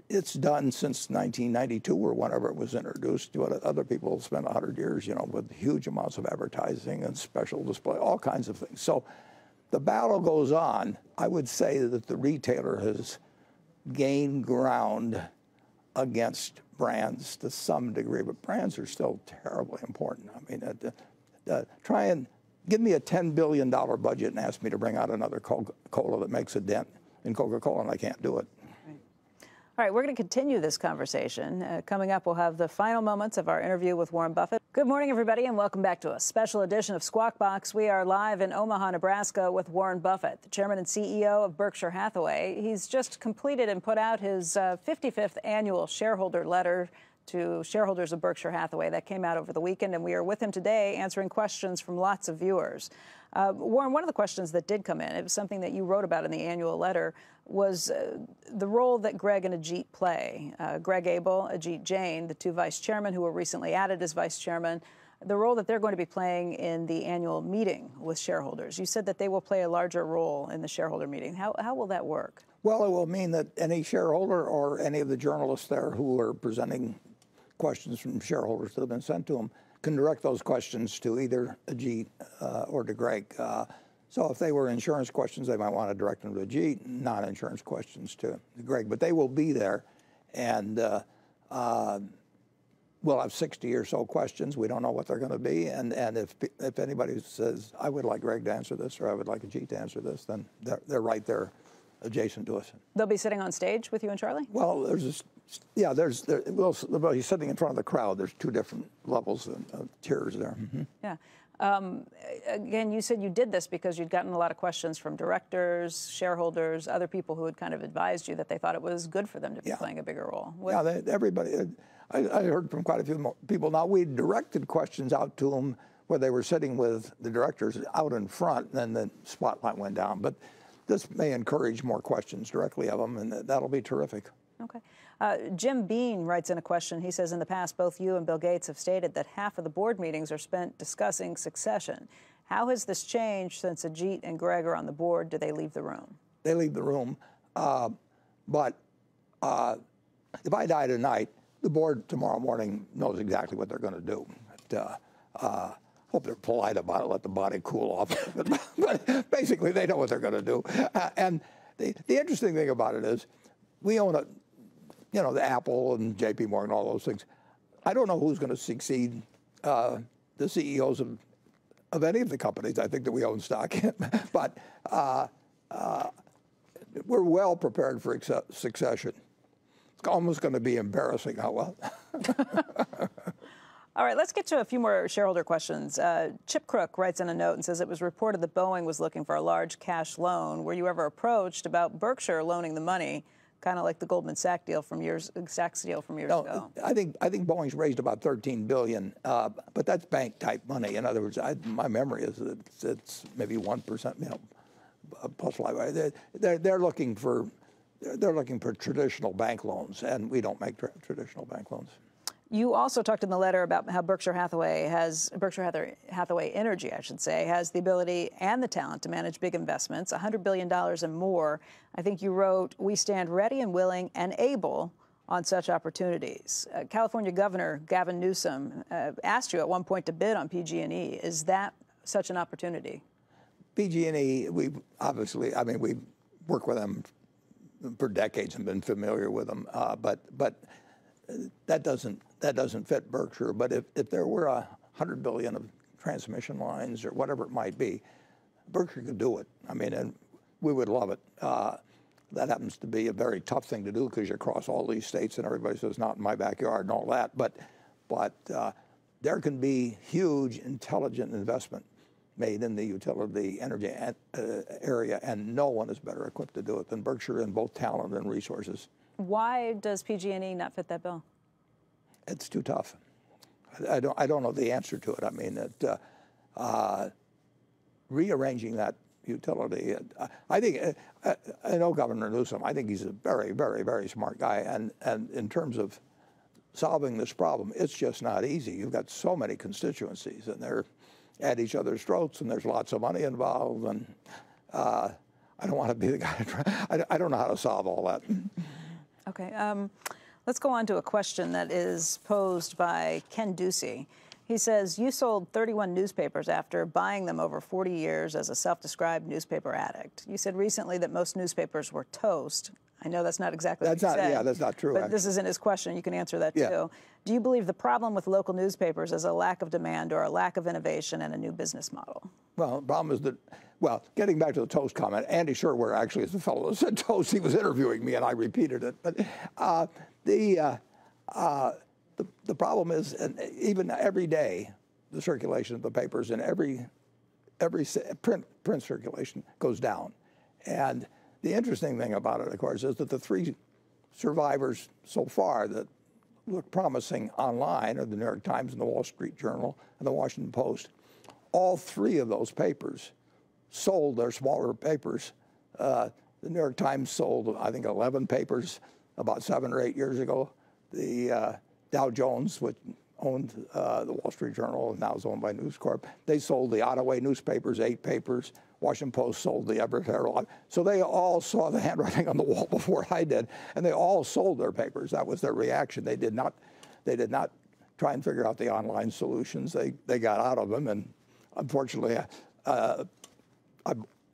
It's done since 1992 or whenever it was introduced. Other people spent 100 years, with huge amounts of advertising and special display, all kinds of things. So the battle goes on. I would say that the retailer has gained ground against brands to some degree, but brands are still terribly important. I mean, try and give me a $10 billion budget and ask me to bring out another Coca-Cola that makes a dent in Coca-Cola, and I can't do it. All right, we're going to continue this conversation. Coming up, we'll have the final moments of our interview with Warren Buffett. Good morning, everybody, and welcome back to a special edition of Squawk Box. We are live in Omaha, Nebraska with Warren Buffett, the chairman and CEO of Berkshire Hathaway. He's just completed and put out his 55th annual shareholder letter to shareholders of Berkshire Hathaway. That came out over the weekend, and we are with him today answering questions from lots of viewers. Warren, one of the questions that did come in, it was something that you wrote about in the annual letter, was the role that Greg and Ajit play. Greg Abel, Ajit Jain, the 2 vice chairmen who were recently added as vice chairman, the role that they're going to be playing in the annual meeting with shareholders. You said that they will play a larger role in the shareholder meeting. How will that work? Well, it will mean that any shareholder or any of the journalists there who are presenting questions from shareholders that have been sent to them can direct those questions to either Ajit or to Greg. So if they were insurance questions, they might want to direct them to Ajit, non-insurance questions to Greg. But they will be there, and we'll have 60 or so questions. We don't know what they're going to be, and if anybody says, I would like Greg to answer this, or I would like Ajit to answer this, then they're right there adjacent to us. They'll be sitting on stage with you and Charlie? Well, he's sitting in front of the crowd. There's 2 different levels of tiers there. Mm-hmm. Yeah. Again, you said you did this because you'd gotten a lot of questions from directors, shareholders, other people who had kind of advised you that they thought it was good for them to be playing a bigger role. Everybody. I heard from quite a few people. Now, we directed questions out to them where they were sitting with the directors out in front, and then the spotlight went down. But this may encourage more questions directly of them, and that'll be terrific. Okay. Jim Bean writes in a question. He says, in the past, both you and Bill Gates have stated that half of the board meetings are spent discussing succession. How has this changed since Ajit and Greg are on the board? Do they leave the room? They leave the room. But if I die tonight, the board tomorrow morning knows exactly what they're going to do. Hope they're polite about it, let the body cool off. But basically, they know what they're going to do. And the interesting thing about it is, we own the Apple and J.P. Morgan, all those things. I don't know who's going to succeed the CEOs of any of the companies I think that we own stock in. But we're well prepared for succession. It's almost going to be embarrassing how well. All right, let's get to a few more shareholder questions. Chip Crook writes in a note and says it was reported that Boeing was looking for a large cash loan. Were you ever approached about Berkshire loaning the money, kind of like the Goldman Sachs deal from years ago? I think Boeing's raised about $13 billion, but that's bank type money. In other words, my memory is that it's maybe 1%, plus life. They're looking for traditional bank loans, and we don't make traditional bank loans. You also talked in the letter about how Berkshire Hathaway Energy, I should say, has the ability and the talent to manage big investments, $100 billion and more. I think you wrote, "We stand ready and willing and able on such opportunities." California Governor Gavin Newsom asked you at one point to bid on PG&E. Is that such an opportunity? PG&E, we worked with them for decades and been familiar with them, but that doesn't fit Berkshire. But if there were $100 billion of transmission lines or whatever it might be, Berkshire could do it. And we would love it. That happens to be a very tough thing to do because you cross all these states and everybody says not in my backyard and all that. But there can be huge, intelligent investment made in the utility energy area, and no one is better equipped to do it than Berkshire in both talent and resources. Why does PG&E not fit that bill? It's too tough. I don't know the answer to it. Rearranging that utility, I know Governor Newsom. I think he's a very, very, very smart guy. And in terms of solving this problem, it's just not easy. You've got so many constituencies, and they're at each other's throats, and there's lots of money involved. And I don't want to be the guy. I don't know how to solve all that. Okay. Let's go on to a question that is posed by Ken Ducey. He says, you sold 31 newspapers after buying them over 40 years as a self-described newspaper addict. You said recently that most newspapers were toast. I know that's not exactly what you said. Yeah, that's not true. But this isn't his question. You can answer that too. Do you believe the problem with local newspapers is a lack of demand or a lack of innovation and a new business model? Well, the problem is that, getting back to the toast comment, Andy Schroeder actually is the fellow that said toast. He was interviewing me and I repeated it. But the problem is, and even every day, the circulation of the papers and every print circulation goes down. And the interesting thing about it, of course, is that the three survivors so far that look promising online are the New York Times and the Wall Street Journal and the Washington Post. All three of those papers sold their smaller papers. The New York Times sold, I think, 11 papers about 7 or 8 years ago. The Dow Jones, which owned the Wall Street Journal and now is owned by News Corp, they sold the Ottaway newspapers, 8 papers. Washington Post sold the Everett Herald. So they all saw the handwriting on the wall before I did, and they all sold their papers. That was their reaction. They did not try and figure out the online solutions. They got out of them, and unfortunately, I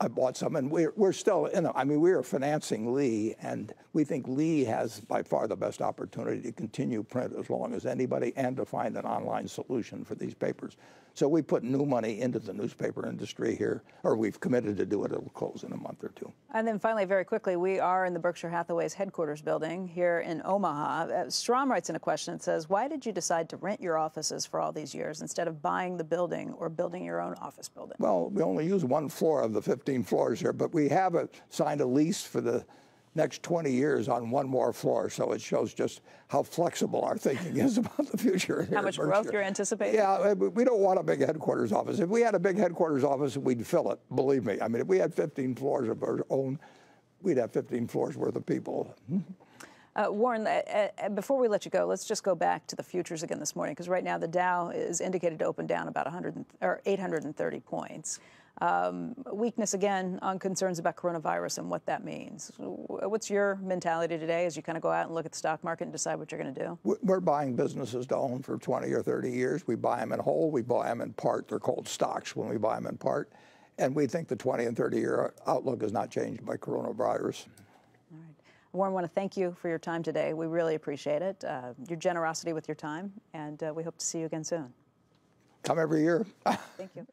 bought some, and we're still in it. We are financing Lee, and we think Lee has by far the best opportunity to continue print as long as anybody and to find an online solution for these papers. So we put new money into the newspaper industry here, or we've committed to do it. It'll close in a month or two. And then finally, very quickly, we are in the Berkshire Hathaway's headquarters building here in Omaha. Strom writes in a question and says, why did you decide to rent your offices for all these years instead of buying the building or building your own office building? Well, we only use 1 floor of the 15 floors here, but we have signed a lease for the next 20 years on 1 more floor, so it shows just how flexible our thinking is about the future. How much growth you're anticipating? Yeah, we don't want a big headquarters office. If we had a big headquarters office, we'd fill it, believe me. If we had 15 floors of our own, we'd have 15 floors worth of people. Warren, before we let you go, let's just go back to the futures again this morning, because right now the Dow is indicated to open down about 830 points. Weakness again on concerns about coronavirus and what that means. What's your mentality today as you kind of go out and look at the stock market and decide what you're going to do? We're buying businesses to own for 20 or 30 years. We buy them in whole. We buy them in part. They're called stocks when we buy them in part. And we think the 20 and 30-year outlook is not changed by coronavirus. All right. Warren, I want to thank you for your time today. We really appreciate it, your generosity with your time, and we hope to see you again soon. Come every year. Thank you.